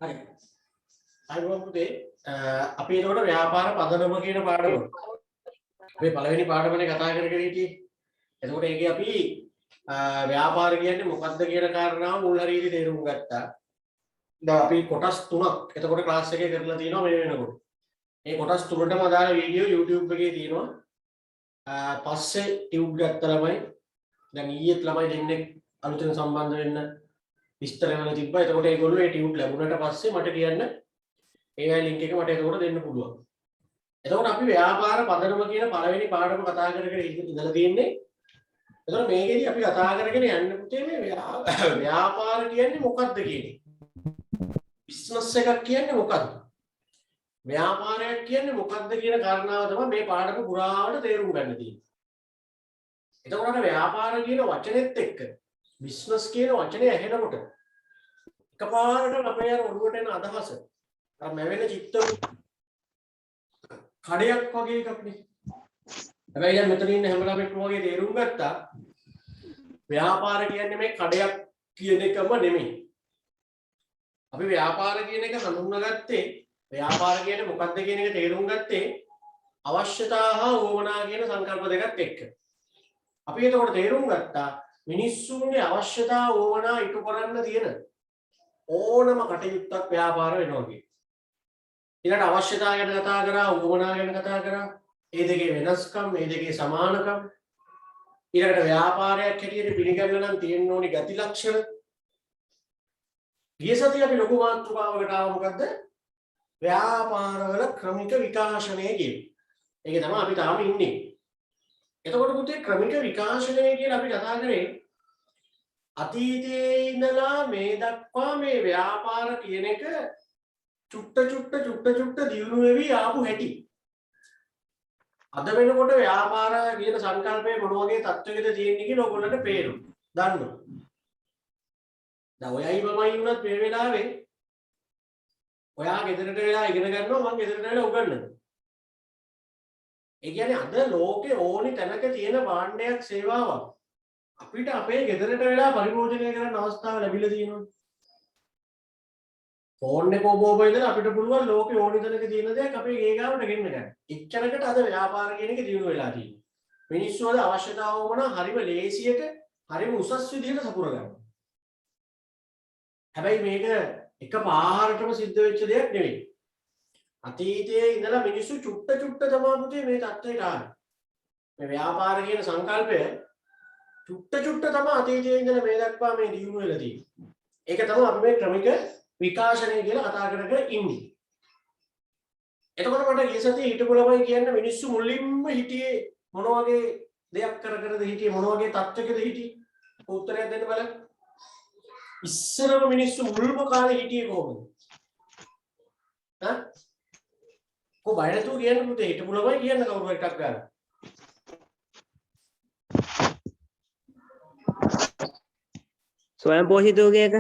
හරි. අයිබෝන් පුතේ අපි එතකොට ව්‍යාපාර පදනම කියන පාඩම මේ පළවෙනි පාඩමනේ කතා කරගෙන හිටියේ. එතකොට ඒකේ අපි ව්‍යාපාර කියන්නේ මොකක්ද කියන කාරණාව මුල් හරියට තේරුම් ගත්තා. දැන් අපි කොටස් 3ක් එතකොට ක්ලාස් එකේ කරලා තියෙනවා මේ වෙනකොට. මේ කොටස් 3ටම අදාළ වීඩියෝ YouTube එකේ තියෙනවා. පස්සේ ටියුබ් ගත්ත ළමයි දැන් ඊයේත් ළමයි දෙන්නෙක් අලුතෙන් සම්බන්ධ වෙන්න විස්තර වෙලා තිබ්බා. එතකොට ඒගොල්ලෝ ඒ ටියුබ් ලැබුණාට පස්සේ මට කියන්න ඒවයි ලින්ක් එක මට එතකොට දෙන්න පුළුවන්. එතකොට අපි ව්‍යාපාර පදනම කියන පළවෙනි පාඩම කතා කරගෙන ඉඳලා තියෙන්නේ. එතකොට මේකෙදි අපි කතා කරගෙන යන්න පුතේ මේ ව්‍යාපාර කියන්නේ මොකක්ද කියන්නේ? බිස්නස් එකක් කියන්නේ මොකක්ද? ව්‍යාපාරයක් කියන්නේ මොකක්ද කියන කාරණාව තමයි මේ පාඩම පුරාවට තේරුම් ගන්න තියෙන්නේ. එතකොට ව්‍යාපාර කියන වචනේත් එක්ක බිස්නස් කියන වචනේ ඇහෙනකොට එකපාරට අපේ අර ඔළුවට එන අදහස අර මැවෙන චිත්ත කඩයක් වගේ එකක් නේ. හැබැයි දැන් මෙතන ඉන්න හැම ළමෙක්ම වගේ තේරුම් ගත්තා ව්‍යාපාර කියන්නේ මේ කඩයක් කියන එකම නෙමෙයි. අපි ව්‍යාපාර කියන එක හඳුන්වගත්තේ ව්‍යාපාර කියන්නේ මොකක්ද කියන එක තේරුම් ගත්තේ අවශ්‍යතා හා උවමනා කියන සංකල්ප දෙකත් එක්ක. අපි එතකොට තේරුම් ගත්තා මිනිස්සුන්ගේ අවශ්‍යතා උවමනා ඉටු කරන්න තියෙන ඕනම කටයුත්තක් ව්‍යාපාර වෙනවා කියන්නේ. ඊළඟ අවශ්‍යතා ගැන කතා කරා උවමනා ගැන කතා කරා. මේ දෙකේ වෙනස්කම්, මේ දෙකේ සමානකම්. ඊළඟට ව්‍යාපාරයක් හැටියට පිළිගන්න නම් තියෙන්න ඕනි ගති ලක්ෂණ. ගිය සතියේ අපි ලොකු මාතෘකාවකට ආව මොකද්ද? ව්‍යාපාරවල ක්‍රමික විකාශනය කියන්නේ. ඒක තමයි අපි තාම ඉන්නේ. එතකොට පුතේ ක්‍රමික විකාශනය කියලා අපි කතා කරේ අතීතයේ ඉඳලා මේ දක්වා මේ ව්‍යාපාර කියන එක චුට්ට දියුණු වෙවි ආපු හැටි. අද වෙනකොට ව්‍යාපාර කියන සංකල්පය මොන වගේ තත්ත්වයකද තියෙන්නේ කියලා ඔයගොල්ලන්ට පේනවා. දන්නවා. දැන් ඔයයි මමයි වුණත් මේ වෙලාවේ ඔයා ගෙදරට වෙලා ඉගෙන ගන්නවා මම ගෙදරට වෙලා උගන්වනවා. ඒ කියන්නේ අද ලෝකේ ඕනි තැනක තියෙන භාණ්ඩයක් සේවාවක් අපිට අපේ ගෙදරට වෙලා පරිභෝජනය කරන්න අවස්ථාව ලැබිලා තියෙනවා. ෆෝන් එක ඔබ ඉඳලා අපිට පුළුවන් ලෝකේ ඕනි තැනක තියෙන දේක් අපේ ගේ ගාවට ගෙන්න ගන්න. එච්චරකට අද ව්‍යාපාර කියන එක දියුණු වෙලා තියෙනවා. මිනිස්සු අද අවශ්‍යතාව වුණා හරිම ලේසියට හරිම උසස් විදිහට සපුර ගන්නවා. හැබැයි මේක එකපාරටම සිද්ධ වෙච්ච දෙයක් නෙවෙයි. අතීතයේ ඉඳලා මිනිස්සු චුට්ට තමයි පුතේ මේ තත්ත්වයට ආවේ. මේ ව්‍යාපාර කියන සංකල්පය චුට්ට තමයි අතීතයේ ඉඳලා මේ දක්වා මේ දියුණු වෙලා තියෙන්නේ. ඒක තමයි අපි මේ ක්‍රමික විකාශනය කියලා කතා කර ඉන්නේ. එතකොට මට ගිය සතියේ හිටපු ළමයි කියන්න මිනිස්සු මුලින්ම හිටියේ මොන වගේ දෙයක් කරද හිටියේ මොන වගේ තත්ත්වයකද හිටියේ? උත්තරයක් දෙන්න බලන්න. ඉස්සරම මිනිස්සු මුල්ම කාලේ හිටියේ කොහොමද? කො බය නැතුව කියන්න පුතේ හිටපු ළමයි කියන්න කවුරු එකක් ගන්න. ස්වයං පෝෂිත යුගයක.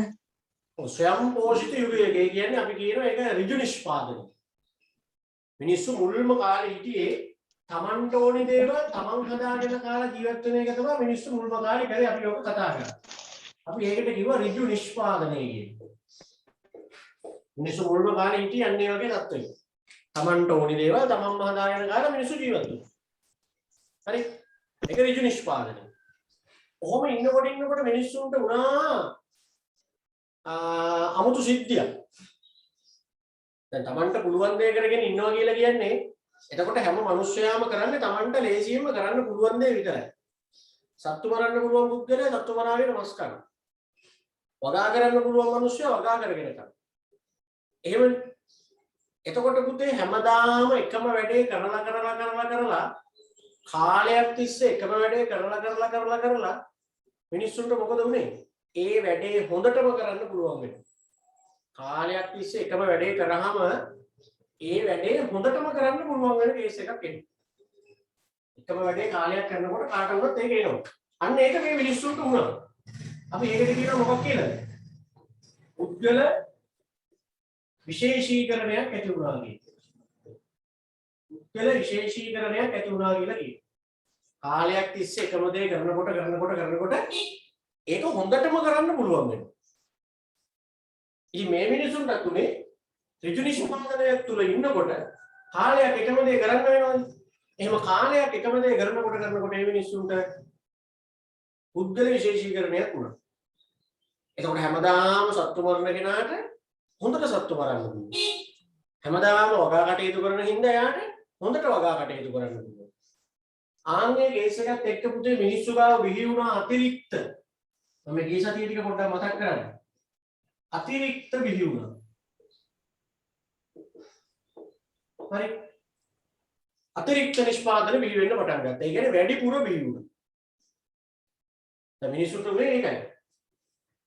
ඔව් ස්වයං පෝෂිත යුගයක කියන්නේ අපි කියනවා ඒක ඍජු නිෂ්පාදනය. මිනිස්සු මුල්ම කාලේ හිටියේ තමන්ට ඕනි දේවල් තමන් හදාගෙන කාලා ජීවත් වෙන එක තමයි මිනිස්සු මුල්ම කාලේ කරේ අපි ඔක කතා කරා. අපි ඒකට කිව්වා ඍජු නිෂ්පාදනය කියලා. මිනිස්සු මුල්ම කාලේ හිටියේ අන්නේ වගේ තත්ත්වයක. තමන්ට ඕනි දේවල් තමන්ම හදාගෙන කාලා මිනිස්සු ජීවත් වෙනවා. හරි? ඒක ඍජු නිෂ්පාදනය. ඔහොම ඉන්නකොට මිනිස්සුන්ට වුණා අමුතු සිද්ධියක්. දැන් තමන්ට පුළුවන් දේ කරගෙන ඉන්නවා කියලා කියන්නේ එතකොට හැම මිනිස්සයාම කරන්නේ තමන්ට ලේසියෙන්ම කරන්න පුළුවන් දේ විතරයි. සත්තු මරන්න පුළුවන් පුද්ගලයා සත්තු මරාගෙන මස් කනවා. වගා කරන්න පුළුවන් මිනිස්සයා වගා කරගෙන කරනවා. එහෙමනේ. එතකොට පුතේ හැමදාම එකම වැඩේ කරලා කාලයක් තිස්සේ එකම වැඩේ කරලා මිනිස්සුන්ට මොකද වුනේ? ඒ වැඩේ හොඳටම කරන්න පුළුවන් වෙනවා. කාලයක් තිස්සේ එකම වැඩේ කරාම ඒ වැඩේ හොඳටම කරන්න පුළුවන් වෙන කේස් එකක් එනවා. එකම වැඩේ කාලයක් කරනකොට කාට වුණත් ඒක එනවා. අන්න ඒක මේ මිනිස්සුන්ට වුණා. අපි ඒකට කියනවා මොකක් කියලාද? පුද්ගල විශේෂීකරණයක් ඇති වුණා කියන්නේ. පුද්ගල විශේෂීකරණයක් ඇති වුණා කියලා කියනවා. කාලයක් තිස්සේ එකම දේ කරනකොට ඒක හොඳටම කරන්න පුළුවන් වෙනවා. ඉතින් මේ මිනිසුන්ට තුනේ ඍජු නිෂ්පාදනයක් තුල ඉන්නකොට කාලයක් එකම දේ කරන්න වෙනවනේ. එහෙම කාලයක් එකම දේ කරනකොට මේ මිනිසුන්ට පුද්ගල විශේෂීකරණයක් වුණා. එතකොට හැමදාම සත්තු මරණ කෙනාට හොඳට සත්තු මරන්න පුළුවන්. හැමදාම වගා කටයුතු කරන හින්දා යාට හොඳට වගා කටයුතු කරන්න පුළුවන්. ආන්ගේ කේස් එකත් එක්ක පුතේ මිනිස්සු ගාව බිහි වුණා අතිරික්ත. මම මේ කේස් අතිය ටික පොඩ්ඩක් මතක් කරන්න. අතිරික්ත බිහි වුණා. හරි. අතිරික්ත නිෂ්පාදන බිහි වෙන්න පටන් ගත්තා. ඒ කියන්නේ වැඩිපුර බිහි වුණා. දැන් මිනිස්සුන්ට මේ ඒකයි.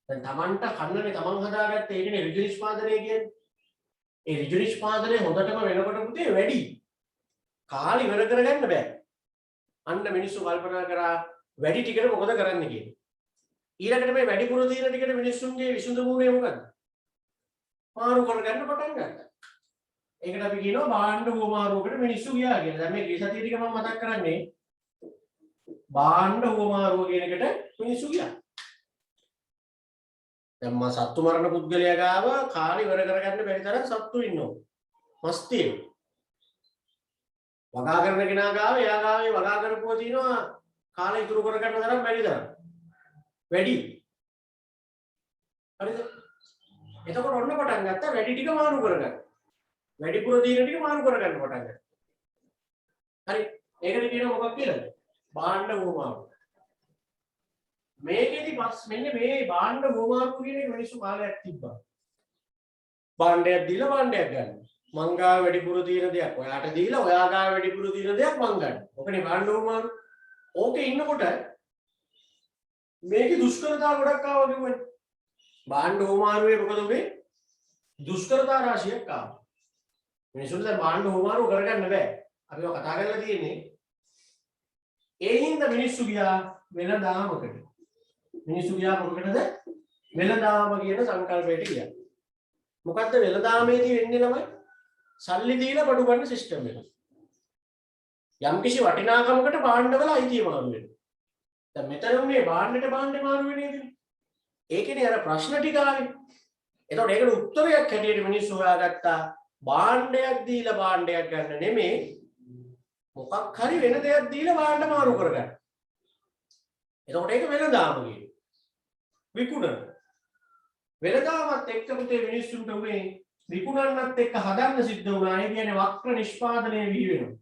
දැන් Tamanට කන්නනේ Taman හදාගත්තේ ඒකනේ ඍජු නිෂ්පාදනය කියන්නේ. ඒ ඍජු නිෂ්පාදනය හොඳටම වෙනකොට පුතේ වැඩි. කාලි ඉවර කරගන්න බෑ. අන්න මිනිස්සු කල්පනා කරා වැඩි ටිකට මොකද කරන්න කියලා. ඊළඟට මේ වැඩිපුර තියෙන ටිකට මිනිස්සුන්ගේ විසඳුමේ මොකද්ද? මාරු කරගන්න පටන් ගත්තා. ඒකට අපි කියනවා භාණ්ඩ හුවමාරුවකට මිනිස්සු ගියා කියලා. දැන් මේ ගියසතිය ටික මම මතක් කරන්නේ භාණ්ඩ හුවමාරුව කියන එකට මිනිස්සු ගියා. දැන් මම සත්තු මරණ පුද්ගලයා ගාව කාලි ඉවර කරගන්න බැරි තරම් සත්තු ඉන්නවා. මස්තිය. වගා කරන කෙනා ගාව එයා ගාවේ වගා කරපුවා තියෙනවා කාලය ඉතුරු කරගන්න තරම් බැරි තරම්. වැඩි. හරිද? එතකොට ඔන්න පටන් ගත්තා වැඩි ටික මාරු කරගන්න. වැඩිපුර දින ටික මාරු කරගන්න පටන් ගත්තා. හරි. ඒකට කියනවා මොකක්ද කියලාද? භාණ්ඩ හුවමාරුව. මේකෙදි මෙන්න මේ භාණ්ඩ හුවමාරුව කියන එක මිනිස්සු කාලයක් තිබ්බා. භාණ්ඩයක් දීලා භාණ්ඩයක් ගන්න. මං ගාව වැඩිපුර දින දෙයක් ඔයාට දීලා ඔයා ගාව වැඩිපුර දින දෙයක් මං ගන්න. ඔකනේ භාණ්ඩ හුවමාරුව. ඕකේ ඉන්නකොට මේකේ දුෂ්කරතා ගොඩක් ආවා කිව්වනේ. භාණ්ඩ හුවමාරුවේ මොකද උනේ? දුෂ්කරතා රාශියක් ආවා. මිනිසුන්ට දැන් භාණ්ඩ හුවමාරුව කරගන්න බෑ. අපි ඔය කතා කරලා තියෙන්නේ. ඒ හින්දා මිනිස්සු ගියා වෙළඳාමකට. මිනිස්සු ගියා මොකකටද? වෙළඳාම කියන සංකල්පයට ගියා. මොකද්ද වෙළඳාමේදී වෙන්නේ ළමයි? සල්ලි දීලා බඩු ගන්න සිස්ටම් එක. යම්කිසි වටිනාකමකට භාණ්ඩවල අයිතිය මාරු වෙනවා. දැන් මෙතන මේ භාණ්ඩෙට භාණ්ඩේ මාරු වෙන්නේ නේද? ඒකනේ අර ප්‍රශ්න ටික ආවේ. එතකොට ඒකට උත්තරයක් හැටියට මිනිස්සු හොයාගත්තා භාණ්ඩයක් දීලා භාණ්ඩයක් ගන්න නෙමෙයි මොකක් හරි වෙන දෙයක් දීලා භාණ්ඩ මාරු කරගන්න. එතකොට ඒක වෙළඳාම කියන්නේ. විකුණන. වෙළඳාමත් එක්ක පුතේ මිනිස්සුන්ට උනේ විකුණන්නත් එක්ක හදන්න සිද්ධ වුණා. ඒ කියන්නේ වක්‍ර නිෂ්පාදනය වී වෙනවා.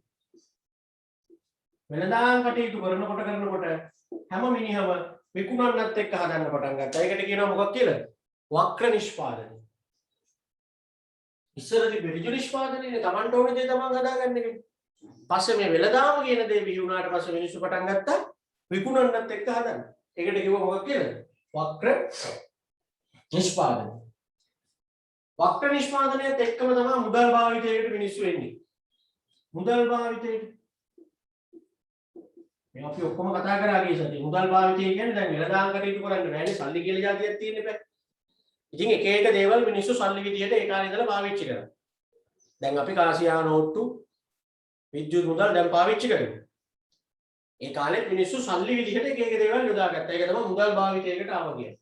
වෙළඳාම් කටයුතු කරනකොට හැම මිනිහම විකුණන්නත් එක්ක හදන්න පටන් ගත්තා. ඒකට කියනවා මොකක් කියලාද? වක්‍ර නිෂ්පාදනය. ඉස්සරදී ඍජු නිෂ්පාදනයනේ Tamanට ඕන දේ Taman හදාගන්න එක. පස්සේ මේ වෙළඳාම කියන දේ බිහි වුණාට පස්සේ මිනිස්සු පටන් ගත්තා විකුණන්නත් එක්ක හදන්න. ඒකට කිව්ව මොකක් කියලාද? වක්‍ර නිෂ්පාදනය. වක්‍ර නිෂ්පාදනයත් එක්කම තමයි මුදල් භාවිතයකට මිනිස්සු එන්නේ. මුදල් භාවිතයට මේ අපි ඔක්කොම කතා කරා ගිය සතියේ මුදල් භාවිතය කියන්නේ දැන් වෙළඳාම් කටයුතු කරන්න බෑනේ සල්ලි කියලා જાතියක් තියෙන්න බෑ. ඉතින් එක එක දේවල් මිනිස්සු සල්ලි විදියට ඒ කාලේ ඉඳලා පාවිච්චි කරා. දැන් අපි කාසියා නෝට්ටු විද්‍යුත් මුදල් දැන් පාවිච්චි කරනවා. ඒ කාලේ මිනිස්සු සල්ලි විදියට එක එක දේවල් යොදාගත්තා. ඒක තමයි මුදල් භාවිතයකට ආව කියන්නේ.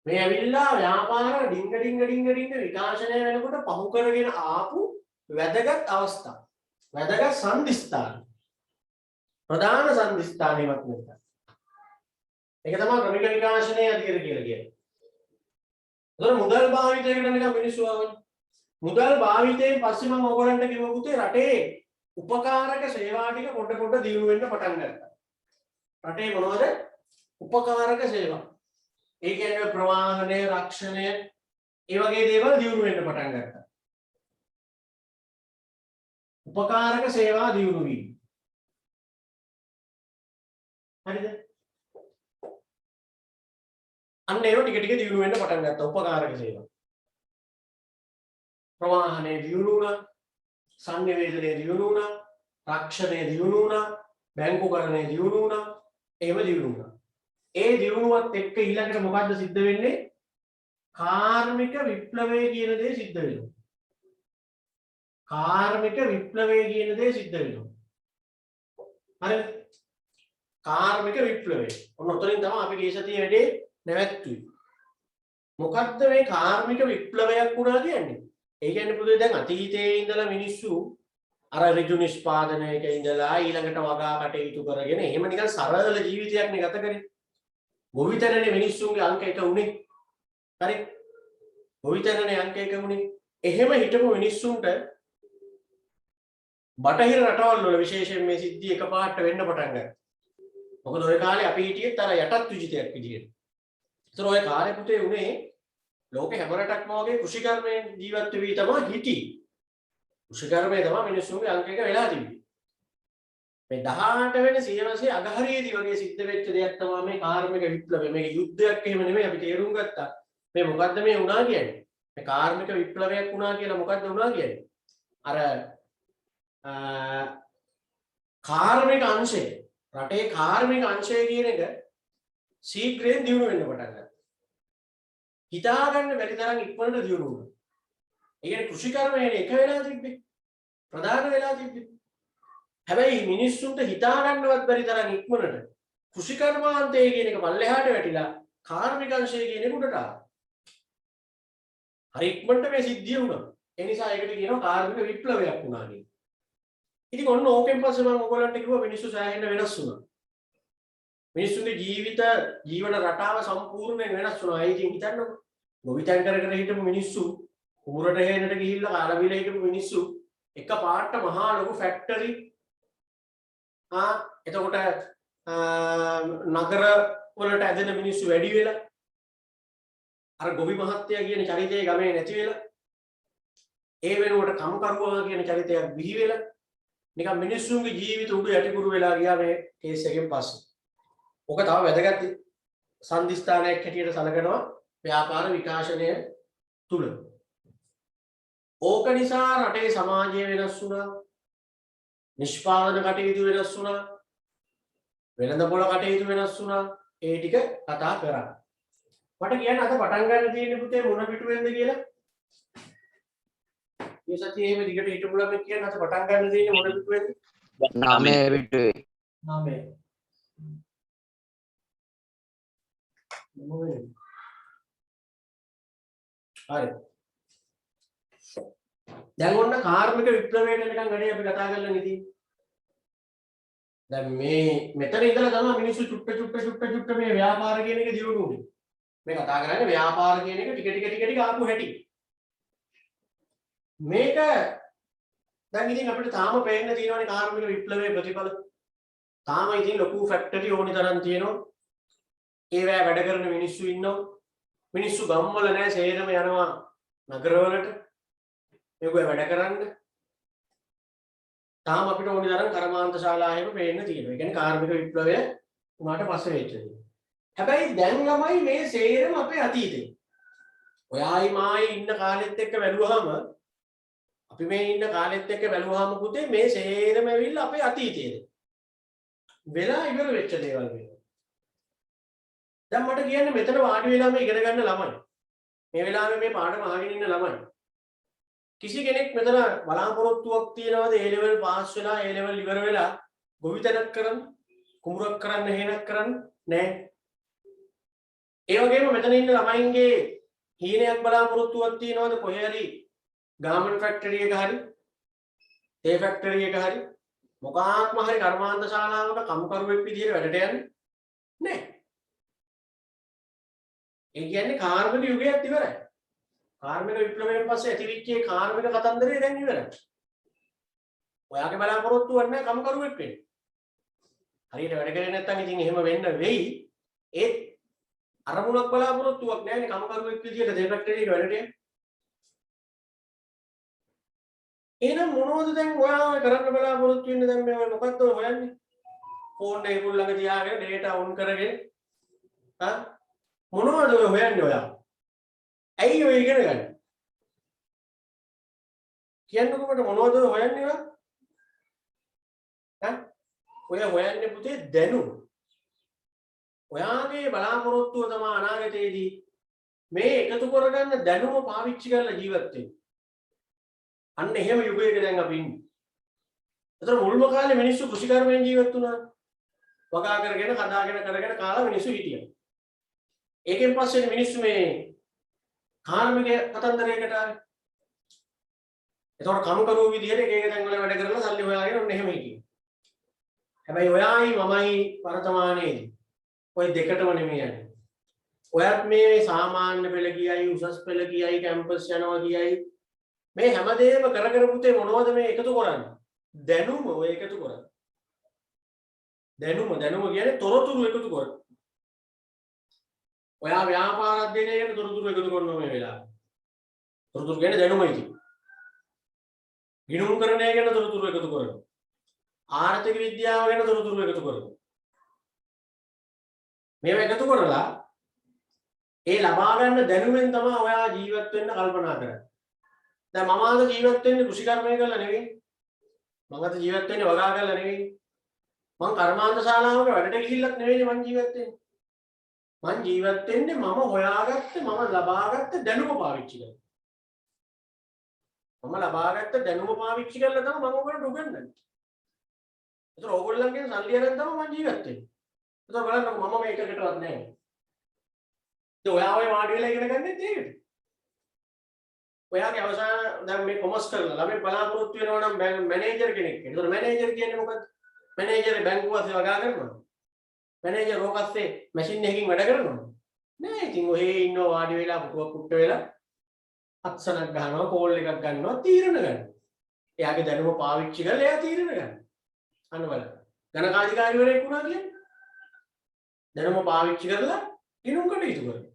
මේ ඇවිල්ලා ව්‍යාපාර ඩිංග විකාශනය වෙනකොට පහු කරගෙන ආපු වැදගත් අවස්ථා. වැදගත් සම්දිස්ථාන. ප්‍රධාන සම්දිස්ථානෙවත් නැත්නම්. ඒක තමයි ක්‍රමික විකාශනයේ අධිකර කියලා කියන්නේ. ඒතර මුදල් භාවිතයකට නිකන් මිනිස්සු ආවනේ. මුදල් භාවිතයෙන් පස්සේ මම ඔයගොල්ලන්ට කිව්ව පුතේ රටේ උපකාරක සේවා ටික පොඩ දියුණු වෙන්න පටන් ගත්තා. රටේ මොනවද? උපකාරක සේවා. ඒ කියන්නේ ප්‍රවාහනය, රක්ෂණය, ඒ වගේ දේවල් දියුණු වෙන්න පටන් ගත්තා. උපකාරක සේවා දියුණු වීම. හරිද? අන්න ඒව ටික ටික දියුණු වෙන්න පටන් ගත්තා උපකාරක සේවා. ප්‍රවාහනය දියුණු වුණා, සංනිවේදනය දියුණු වුණා, රක්ෂණය දියුණු වුණා, බැංකුකරණය දියුණු වුණා, ඒව දියුණු වුණා. ඒ දියුණුවත් එක්ක ඊළඟට මොකද්ද සිද්ධ වෙන්නේ? කාර්මික විප්ලවය කියන දේ සිද්ධ වෙනවා. කාර්මික විප්ලවය කියන දේ සිද්ධ වෙනවා. හරිද? කාර්මික විප්ලවය. ඔන්න ඔතනින් තමයි අපි ගිය සතියේ වැඩේ නැවැත්තුවේ. මොකද්ද මේ කාර්මික විප්ලවයක් වුණා කියන්නේ? ඒ කියන්නේ පුතේ දැන් අතීතයේ ඉඳලා මිනිස්සු අර ඍජු නිෂ්පාදනයක ඉඳලා ඊළඟට වගා කටයුතු කරගෙන එහෙම නිකන් සරල ජීවිතයක් නේ ගත කරේ. ගොවිතැනනේ මිනිස්සුන්ගේ අංක එක උනේ. හරි. ගොවිතැනනේ අංක එක උනේ. එහෙම හිටපු මිනිස්සුන්ට බටහිර රටවල් වල විශේෂයෙන් මේ සිද්ධිය එකපාරට වෙන්න පටන් ගත්තා. මොකද ওই කාලේ අපි හිටියෙත් අර යටත් විජිතයක් විදියට. ඒතර ওই කාලේ පුතේ උනේ ලෝකේ හැම රටක්ම වගේ කෘෂිකර්මයෙන් ජීවත් වෙවි තමයි හිටියේ. කෘෂිකර්මය තමයි මිනිස්සුන්ගේ අංක එක වෙලා තිබෙන්නේ. මේ 18 වෙනි සියවසේ අගහරියේදී වගේ සිද්ධ වෙච්ච දෙයක් තමයි මේ කාර්මික විප්ලවය. මේක යුද්ධයක් එහෙම නෙමෙයි අපි තේරුම් ගත්තා. මේ මොකද්ද මේ වුණා කියන්නේ? මේ කාර්මික විප්ලවයක් වුණා කියලා මොකද්ද වුණා කියන්නේ? අර කාර්මික අංශය රටේ කාර්මික අංශය කියන එක ශීඝ්‍රයෙන් දියුණු වෙන්න පටන් ගත්තා. හිතා ගන්න බැරි තරම් ඉක්මනට දියුණු වුණා. ඒ කියන්නේ කෘෂිකර්මයේ එක වෙලා තිබ්බේ. ප්‍රධාන වෙලා තිබ්බේ. හැබැයි මිනිස්සුන්ට හිතා ගන්නවත් බැරි තරම් ඉක්මනට කෘෂිකර්මාන්තය කියන එක පල්ලෙහාට වැටිලා කාර්මික අංශය කියන එක උඩට ආවා. හරි ඉක්මනට මේ සිද්ධිය වුණා. ඒ නිසා ඒකට කියනවා කාර්මික විප්ලවයක් වුණා කියලා. ඉතින් ඔන්න ඕකෙන් පස්සේ මම ඔයගොල්ලන්ට කිව්වා මිනිස්සු සෑහෙන වෙනස් වුණා. මිනිස්සුන්ගේ ජීවන රටාව සම්පූර්ණයෙන් වෙනස් වුණා. ඒ ඉතින් හිතන්නකො. ගොවිතැන් කර හිටපු මිනිස්සු කුඹරට හේනට ගිහිල්ලා කාලා බීලා හිටපු මිනිස්සු එක පාට මහා ලොකු ෆැක්ටරි එතකොට නගර වලට ඇදෙන මිනිස්සු වැඩි වෙලා අර ගොවි මහත්තයා කියන චරිතය ගමේ නැති වෙලා ඒ වෙනුවට කම්කරුවා කියන චරිතයක් බිහි වෙලා නිකන් මිනිස්සුන්ගේ ජීවිත උඩ යටිකුරු වෙලා ගියා මේ කේස් එකෙන් පස්සේ. ඔක තව වැදගත් සම්දිස්ථානයක් හැටියට සැලකනවා ව්‍යාපාර විකාශනය තුල. ඕක නිසා රටේ සමාජය වෙනස් වුණා. නිෂ්පාදන කටයුතු වෙනස් වුණා. වෙළඳපොළ කටයුතු වෙනස් වුණා. ඒ ටික කතා කරා. මට කියන්න අද පටන් ගන්න තියෙන්නේ පුතේ මොන පිටුවෙන්ද කියලා. මේ සතියේ එහෙම දිගට හිටපු ළමයි කියන්න අද පටන් ගන්න තියෙන්නේ මොන පිටුවෙන්ද? 9 පිටුවේ. 9. හරි. දැන් ඔන්න කාර්මික විප්ලවයට නිකන් වැඩි අපි කතා කරලා නෙදී. දැන් මේ මෙතන ඉඳලා තමයි මිනිස්සු චුට්ට මේ ව්‍යාපාර කියන එක දියුණු වුනේ. මේ කතා කරන්නේ ව්‍යාපාර කියන එක ටික ආපු හැටි. මේක දැන් ඉතින් අපිට තාම පේන්න තියෙනවානේ කාර්මික විප්ලවයේ ප්‍රතිඵල. තාම ඉතින් ලොකු ෆැක්ටරි ඕනි තරම් තියෙනවා. ඒවැ වැඩ කරන මිනිස්සු ඉන්නවා. මිනිස්සු ගම්වල නැහැ සේරම යනවා නගරවලට. මේක වැඩ කරන්න. තාම අපිට ඕනි තරම් කර්මාන්ත ශාලා එහෙම පේන්න තියෙනවා. ඒ කියන්නේ කාර්මික විප්ලවය උනාට පස්සේ වෙච්ච දේ. හැබැයි දැන් ළමයි මේ සේරම අපේ අතීතේ. ඔයායි මායි ඉන්න කාලෙත් එක්ක බැලුවාම අපි මේ ඉන්න කාලෙත් එක්ක බැලුවාම පුතේ මේ සේරම ඇවිල්ලා අපේ අතීතයේද. වෙලා ඉවර වෙච්ච දේවල් වෙනවා. දැන් මට කියන්න මෙතන වාඩි වෙලා මේ ඉගෙන ගන්න ළමයි. මේ වෙලාවේ මේ පාඩම අහගෙන ඉන්න ළමයි. කිසි කෙනෙක් මෙතන බලාපොරොත්තුවක් තියනවාද A level පාස් වෙලා A level ඉවර වෙලා ගොවිතැනක් කරන්න, කුඹුරක් කරන්න, හේනක් කරන්න නැහැ. ඒ වගේම මෙතන ඉන්න ළමයින්ගේ හීනයක් බලාපොරොත්තුවක් තියනවාද කොහේ හරි ගාමන්ට් ෆැක්ටරි එක හරි, තේ ෆැක්ටරි එක හරි මොකාත්ම හරි කර්මාන්ත ශාලාවක කම්කරුවෙක් විදිහට වැඩට යන්නේ නැහැ. ඒ කියන්නේ කාර්මික යුගයත් ඉවරයි. කාර්මික විප්ලවයෙන් පස්සේ ඇතිවෙච්ච කාර්මික කතන්දරය දැන් ඉවරයි. ඔයාගේ බලාපොරොත්තුවක් නැහැ කම්කරුවෙක් වෙන්න. හරියට වැඩ කරේ නැත්නම් ඉතින් එහෙම වෙන්න වෙයි. ඒත් අරමුණක් බලාපොරොත්තුවක් නැහැනේ කම්කරුවෙක් විදියට තේ ෆැක්ටරි එක වැඩට යන්න. එහෙනම් මොනවද දැන් ඔයා කරන්න බලාපොරොත්තු වෙන්නේ දැන් මේ මොකක්ද හොයන්නේ? ෆෝන් එක ළඟ තියාගෙන data on කරගෙන මොනවද ඔය හොයන්නේ ඔයා? ඇයි ඔය ඉගෙන ගන්න? කියන්නකො මට මොනවද ඔය හොයන්නේ ඔයා? ඔය හොයන්නේ පුතේ දැනුම. ඔයාගේ බලාපොරොත්තුව තමයි අනාගතයේදී මේ එකතු කරගන්න දැනුම පාවිච්චි කරලා ජීවත් වෙන්න. අන්න එහෙම යුගයක දැන් අපි ඉන්නේ. ඒතර මුල්ම කාලේ මිනිස්සු කෘෂිකර්මයෙන් ජීවත් වුණා. වගා කරගෙන හදාගෙන කරගෙන කාලා මිනිස්සු හිටියා. ඒකෙන් පස්සේ මිනිස්සු මේ කාර්මික කතන්දරයකට ආවේ. එතකොට කම්කරුවෝ විදිහට එක එක තැන්වල වැඩ කරලා සල්ලි හොයාගෙන ඔන්න එහෙම හිටියේ. හැබැයි ඔයායි මමයි වර්තමානයේදී ඔය දෙකටම නෙමෙයි යන්නේ. ඔයත් මේ සාමාන්‍ය පෙළ කියයි උසස් පෙළ කියයි කැම්පස් යනවා කියයි මේ හැමදේම කර කර පුතේ මොනවද මේ එකතු කරන්නේ? දැනුම ඔය එකතු කරන්නේ. දැනුම කියන්නේ තොරතුරු එකතු කරන. ඔයා ව්‍යාපාර අධ්‍යයනයේ තොරතුරු එකතු කරනවා මේ වෙලාවේ. තොරතුරු කියන්නේ දැනුමයි කියන්නේ. ගිණුම් කරණය ගැන තොරතුරු එකතු කරනවා. ආර්ථික විද්‍යාව ගැන තොරතුරු එකතු කරනවා. මේවා එකතු කරලා ඒ ලබා ගන්න දැනුමෙන් තමයි ඔයා ජීවත් වෙන්න කල්පනා කරන්නේ. දැන් මම අද ජීවත් වෙන්නේ කෘෂිකර්මය කරලා නෙවෙයි. මම අද ජීවත් වෙන්නේ වගා කරලා නෙවෙයි. මං කර්මාන්ත ශාලාවක වැඩට ගිහිල්ලත් නෙවෙයි මං ජීවත් වෙන්නේ. මං ජීවත් වෙන්නේ මම හොයාගත්ත මම ලබාගත්ත දැනුම පාවිච්චි කරලා. මම ලබාගත්ත දැනුම පාවිච්චි කරලා තමයි මම ඔයගොල්ලන්ට උගන්වන්නේ. ඒතර ඕගොල්ලන්ගෙන් සල්ලි අරන් තමයි මං ජීවත් වෙන්නේ. ඒතර බලන්නකො මම මේකකටවත් නැහැ. ඉතින් ඔයා ඔය වාඩි වෙලා ඉගෙන ගන්නෙත් ඒකට. ඔයාගේ අවසාන දැන් මේ කොමර්ස් කරලා ළමයි බලාපොරොත්තු වෙනවා නම් මැනේජර් කෙනෙක්. ඒතර මැනේජර් කියන්නේ මොකක්ද? මැනේජර් බැංකුව අස්සේ වගා කරනවා. මැනේජර් රෝකස්සේ මැෂින් එකකින් වැඩ කරනවා. නෑ ඉතින් ඔහේ ඉන්නවා වාඩි වෙලා පුටුවක් පුට්ට වෙලා අක්ෂණක් ගන්නවා කෝල් එකක් ගන්නවා තීරණ ගන්නවා. එයාගේ දැනුම පාවිච්චි කරලා එයා තීරණ ගන්නවා. අන්න බලන්න. ගණකාධිකාරිවරයෙක් වුණා කියන්නේ දැනුම පාවිච්චි කරලා ගිණුම් කටයුතු කරනවා.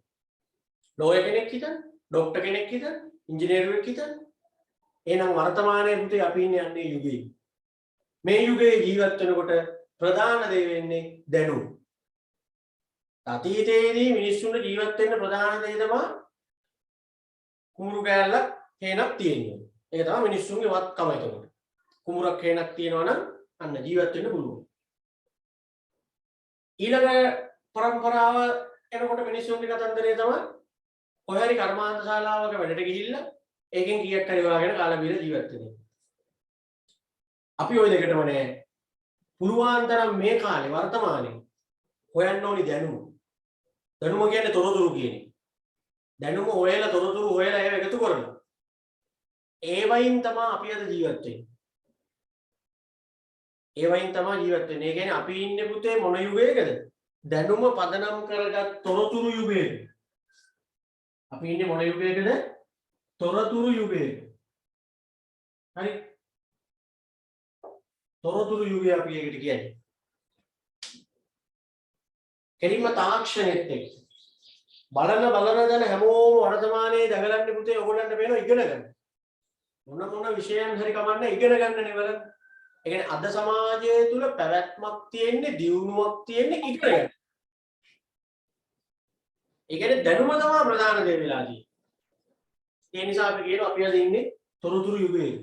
ලෝයර් කෙනෙක් හිටන්, ડોක්ටර් කෙනෙක් හිටන්, ඉංජිනේරුවෙක් හිටන්. එහෙනම් වර්තමානයේ පුතේ අපි ඉන්නේ යන්නේ යුගයේ. මේ යුගයේ ජීවත් වෙනකොට ප්‍රධාන දේ වෙන්නේ දැනුම. අතීතයේදී මිනිස්සුන්ට ජීවත් වෙන්න ප්‍රධාන දේ තමයි කුඹුරු කෑල්ලක් හේනක් තියෙනවා. ඒක තමයි මිනිස්සුන්ගේ වත්කම එතකොට. කුඹුරක් හේනක් තියෙනවා නම් අන්න ජීවත් වෙන්න පුළුවන්. ඊළඟ પરම්පරාව එනකොට මිනිස්සුන්ගේ කතන්දරය තමයි කොහේ හරි කර්මාන්ත ශාලාවක වැඩට ගිහිල්ලා ඒකෙන් කීයක් හරි හොයාගෙන කාලා බීලා ජීවත් වෙනවා. අපි ওই දෙකටම නෑ. පුළුවන් තරම් මේ කාලේ වර්තමානයේ හොයන්න ඕනි දැනුම. දැනුම කියන්නේ තොරතුරු කියන්නේ. දැනුම හොයලා තොරතුරු හොයලා ඒව එකතු කරනවා. ඒ වයින් තමයි අපි අද ජීවත් වෙන්නේ. ඒ වයින් තමයි ජීවත් වෙන්නේ. ඒ කියන්නේ අපි ඉන්නේ පුතේ මොන යුගයකද? දැනුම පදනම් කරගත් තොරතුරු යුගයක. අපි ඉන්නේ මොන යුගයකද? තොරතුරු යුගයක. හරි. තොරතුරු යුගය අපි ඒකට කියන්නේ. කෙලින්ම තාක්ෂණෙත් එක්ක. බලන දැන හැමෝම වර්තමානයේ දඟලන්නේ පුතේ ඔයගොල්ලන්ට වෙනවා ඉගෙන ගන්න. මොන විෂයන් හරි කමන්න ඉගෙන ගන්න නෙවල. ඒ කියන්නේ අද සමාජය තුල පැවැත්මක් තියෙන්නේ, දියුණුවක් තියෙන්නේ ඉගෙන ගන්න. ඒ කියන්නේ දැනුම තමයි ප්‍රධාන දේ වෙලා තියෙන්නේ. ඒ නිසා අපි කියනවා අපි අද ඉන්නේ තොරතුරු යුගයේ.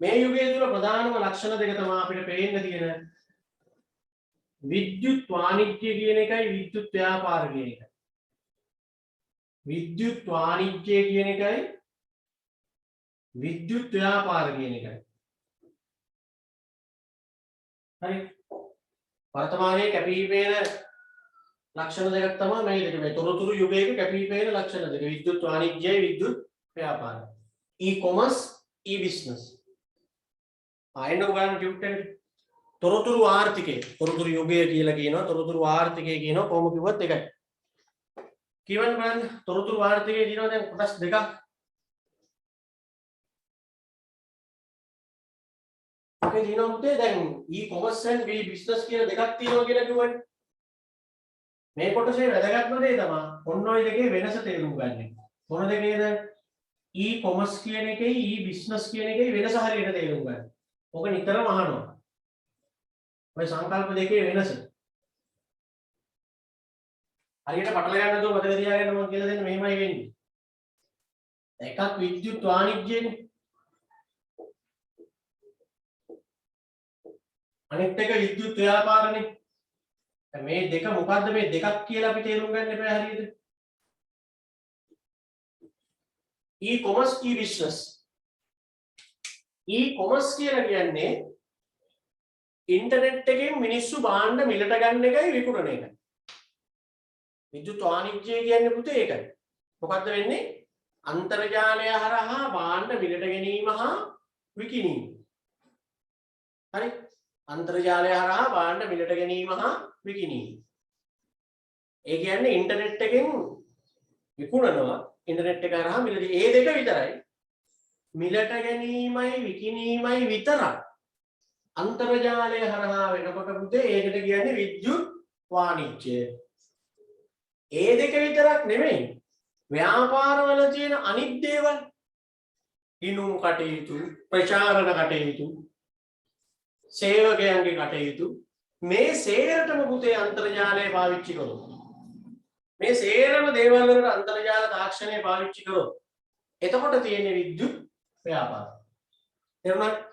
මේ යුගයේ තුල ප්‍රධානම ලක්ෂණ දෙක තමයි අපිට පේන්න තියෙන විද්‍යුත් වාණිජ්‍ය කියන එකයි විද්‍යුත් ව්‍යාපාර කියන එකයි. විද්‍යුත් වාණිජ්‍ය කියන එකයි විද්‍යුත් ව්‍යාපාර කියන එකයි. හරි. වර්තමානයේ කැපී පෙනෙන ලක්ෂණ දෙකක් තමයි මේ දෙක. මේ තොරතුරු යුගයක කැපී පෙනෙන ලක්ෂණ දෙක. විද්‍යුත් වාණිජ්‍යයි විද්‍යුත් ව්‍යාපාර. ඊ-කොමර්ස්, ඊ-බිස්නස්. ආයෙත් උගන්න ටියුටර් තොරතුරු ආර්ථිකය තොරතුරු යුගය කියලා කියනවා තොරතුරු ආර්ථිකය කියනවා කොහොම කිව්වත් එකයි කියවන්න බලන්න තොරතුරු ආර්ථිකය කියනවා දැන් කොටස් දෙකක් ඔකේ දිනන පුතේ දැන් ඊ-කොමර්ස් and බිස්නස් කියලා දෙකක් තියෙනවා කියලා කිව්වනේ මේ කොටසේ වැදගත්ම දේ තමයි ඔන්න ඔය දෙකේ වෙනස තේරුම් ගන්න මොන දෙකේද ඊ-කොමර්ස් කියන එකයි ඊ-බිස්නස් කියන එකයි වෙනස හරියට තේරුම් ගන්න ඔක නිතරම අහනවා ඔය සංකල්ප දෙකේ වෙනස. හරියට පටල ගන්න නැතුව මතක තියාගන්න මම කියලා දෙන්න මෙහෙමයි වෙන්නේ. එකක් විද්‍යුත් වාණිජ්‍යනේ. අනිත් එක විද්‍යුත් ව්‍යාපාරනේ. මේ දෙක මොකද්ද මේ දෙකක් කියලා අපි තේරුම් ගන්න එපා හරියට. ඊ-කොමර්ස් ඊ-බිස්නස්. ඊ-කොමර්ස් කියලා කියන්නේ ඉන්ටර්නෙට් එකෙන් මිනිස්සු භාණ්ඩ මිලට ගන්න එකයි විකුණන එකයි. විද්‍යුත් වාණිජ්‍ය කියන්නේ පුතේ ඒකයි. මොකද්ද වෙන්නේ? අන්තර්ජාලය හරහා භාණ්ඩ මිලට ගැනීම හා විකිණීම. හරි? අන්තර්ජාලය හරහා භාණ්ඩ මිලට ගැනීම හා විකිණීම. ඒ කියන්නේ ඉන්ටර්නෙට් එකෙන් විකුණනවා ඉන්ටර්නෙට් එක හරහා මිලදී ඒ දෙක විතරයි. මිලට ගැනීමයි විකිණීමයි විතරක් අන්තර්ජාලය හරහා වෙනකොට පුතේ ඒකට කියන්නේ විද්‍යුත් වාණිජ්‍ය. ඒ දෙක විතරක් නෙමෙයි ව්‍යාපාරවල තියෙන අනිත් දේවල් ගිණුම් කටයුතු ප්‍රචාරණ කටයුතු සේවකයන්ගේ කටයුතු මේ සේරටම පුතේ අන්තර්ජාලය පාවිච්චි කරනවා. මේ සේරම දේවල් වලට අන්තර්ජාල තාක්ෂණය පාවිච්චි කරනවා. එතකොට තියෙන විද්‍යුත් ව්‍යාපාර. එතකොට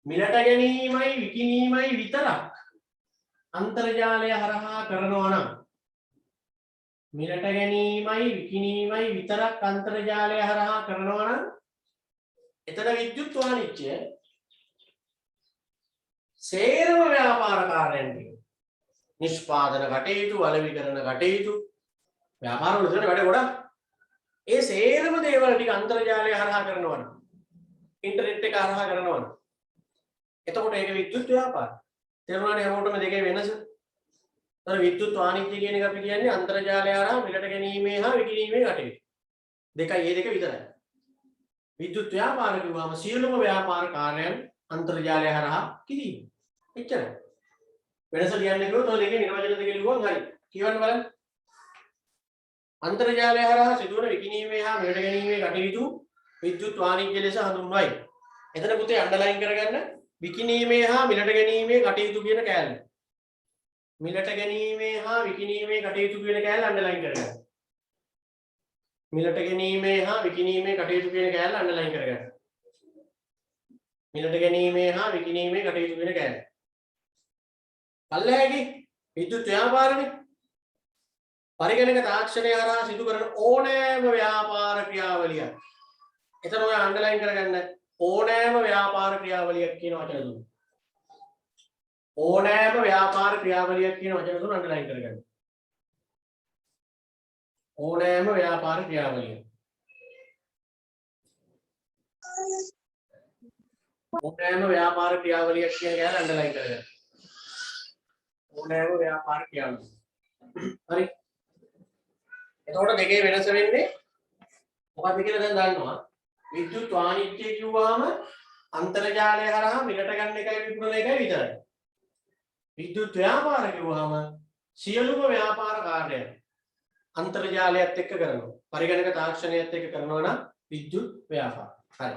මිලට ගැනීමයි විකිණීමයි විතරක් අන්තර්ජාලය හරහා කරනවා නම් මිලට ගැනීමයි විකිණීමයි විතරක් අන්තර්ජාලය හරහා කරනවා නම් එතන විද්‍යුත් වාණිජ්‍ය සේරම ව්‍යාපාරකාරයන්ගේ නිෂ්පාදන කටයුතු වලවිකරණ කටයුතු ව්‍යාපාරවල තියෙන වැඩ ගොඩක් ඒ සේරම දේවල් ටික අන්තර්ජාලය හරහා කරනවා නම් ඉන්ටර්නෙට් එක හරහා කරනවා නම් එතකොට ඒක විද්‍යුත් ව්‍යාපාර. තේරුණානේ හැමෝටම දෙකේ වෙනස? අර විද්‍යුත් වාණිජ්‍ය කියන එක අපි කියන්නේ අන්තර්ජාලය හරහා මිලට ගැනීමේ හා විකිණීමේ කටයුතු. දෙකයි ඒ දෙක විතරයි. විද්‍යුත් ව්‍යාපාර කිව්වම සියලුම ව්‍යාපාර කාර්යයන් අන්තර්ජාලය හරහා කිරීම. එච්චරයි. වෙනස ලියන්න කිව්වොත් ඔය දෙකේ නිර්වචන දෙක ලියුවොත් හරි. කියවන්න බලන්න. අන්තර්ජාලය හරහා සිදුවන විකිණීමේ හා මිලට ගැනීමේ කටයුතු විද්‍යුත් වාණිජ්‍ය ලෙස හඳුන්වයි. එතන පුතේ අන්ඩර්ලයින් කරගන්න විකිණීමේ හා මිලට ගැනීමේ කටයුතු කියන කෑල්ල. මිලට ගැනීමේ හා විකිණීමේ කටයුතු කියන කෑල්ල අන්ඩර්ලයින් කරගන්න. මිලට ගැනීමේ හා විකිණීමේ කටයුතු කියන කෑල්ල අන්ඩර්ලයින් කරගන්න. මිලට ගැනීමේ හා විකිණීමේ කටයුතු කියන කෑල්ල. පල්ලෙහාගේ විද්‍යුත් ව්‍යාපාරනේ පරිගණක තාක්ෂණය හරහා සිදු කරන ඕනෑම ව්‍යාපාර ක්‍රියාවලියක්. එතන ඔය අන්ඩර්ලයින් කරගන්න ඕනෑම ව්‍යාපාර ක්‍රියාවලියක් කියන වචන තුන. ඕනෑම ව්‍යාපාර ක්‍රියාවලියක් කියන වචන තුන අන්ඩර්ලයින් කරගන්න. ඕනෑම ව්‍යාපාර ක්‍රියාවලියක්. ඕනෑම ව්‍යාපාර ක්‍රියාවලියක් කියන එක අන්ඩර්ලයින් කරගන්න. ඕනෑම ව්‍යාපාර ක්‍රියාවලියක්. හරි. එතකොට දෙකේ වෙනස වෙන්නේ මොකක්ද කියලා දැන් දන්නවා. විද්‍යුත් වාණිජ්‍ය කිව්වහම අන්තර්ජාලය හරහා මිලට ගන්න එකයි විකුණන එකයි විතරයි. විද්‍යුත් ව්‍යාපාර කිව්වහම සියලුම ව්‍යාපාර කාර්යයන් අන්තර්ජාලයත් එක්ක කරනවා. පරිගණක තාක්ෂණයත් එක්ක කරනවා නම් විද්‍යුත් ව්‍යාපාර. හරි.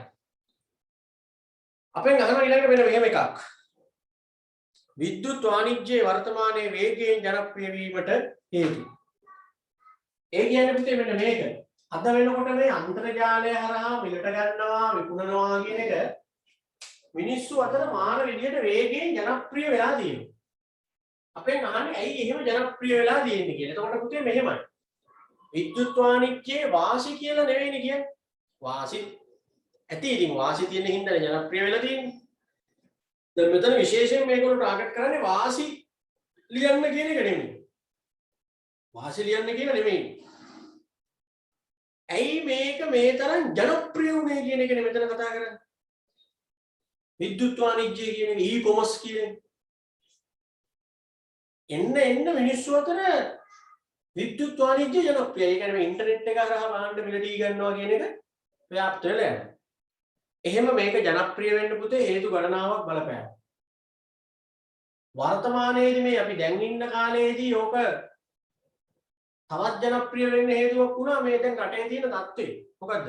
අපෙන් අහනවා ඊළඟට මෙන්න මෙහෙම එකක්. විද්‍යුත් වාණිජ්‍යයේ වර්තමානයේ වේගයෙන් ජනප්‍රිය වීමට හේතු. ඒ කියන්නේ පුතේ මෙන්න මේක. අද වෙනකොට මේ අන්තර්ජාලය හරහා මිලට ගන්නවා විකුණනවා කියන එක මිනිස්සු අතර මාන විදියට වේගයෙන් ජනප්‍රිය වෙලා තියෙනවා. අපෙන් අහන්නේ ඇයි එහෙම ජනප්‍රිය වෙලා තියෙන්නේ කියලා. එතකොට පුතේ මෙහෙමයි. විද්‍යුත් වාණිජ්‍යයේ වාසි කියලා නෙවෙයිනේ කියන්නේ. වාසි ඇති ඉතින් වාසි තියෙන හින්දා ජනප්‍රිය වෙලා තියෙන්නේ. දැන් මෙතන විශේෂයෙන් මේගොල්ලෝ ටාගට් කරන්නේ වාසි ලියන්න කියන එක නෙමෙයි. වාසි ලියන්න කියලා නෙමෙයි. ඇයි මේක මේ තරම් ජනප්‍රිය වුනේ කියන එක නේ මෙතන කතා කරන්නේ. විද්‍යුත් වාණිජ්‍ය කියන එක ඊ-කොමර්ස් කියන්නේ. එන්න මිනිස්සු අතර විද්‍යුත් වාණිජ්‍ය ජනප්‍රියයි. ඒ කියන්නේ ඉන්ටර්නෙට් එක හරහා භාණ්ඩ මිලදී ගන්නවා කියන එක ව්‍යාප්ත වෙලා යනවා. එහෙම මේක ජනප්‍රිය වෙන්න පුතේ හේතු ගණනාවක් බලපෑවා. වර්තමානයේදී මේ අපි දැන් ඉන්න කාලයේදී ඕක තවත් ජනප්‍රිය වෙන්න හේතුවක් වුණා මේ දැන් රටේ තියෙන තත්ත්වය. මොකද්ද?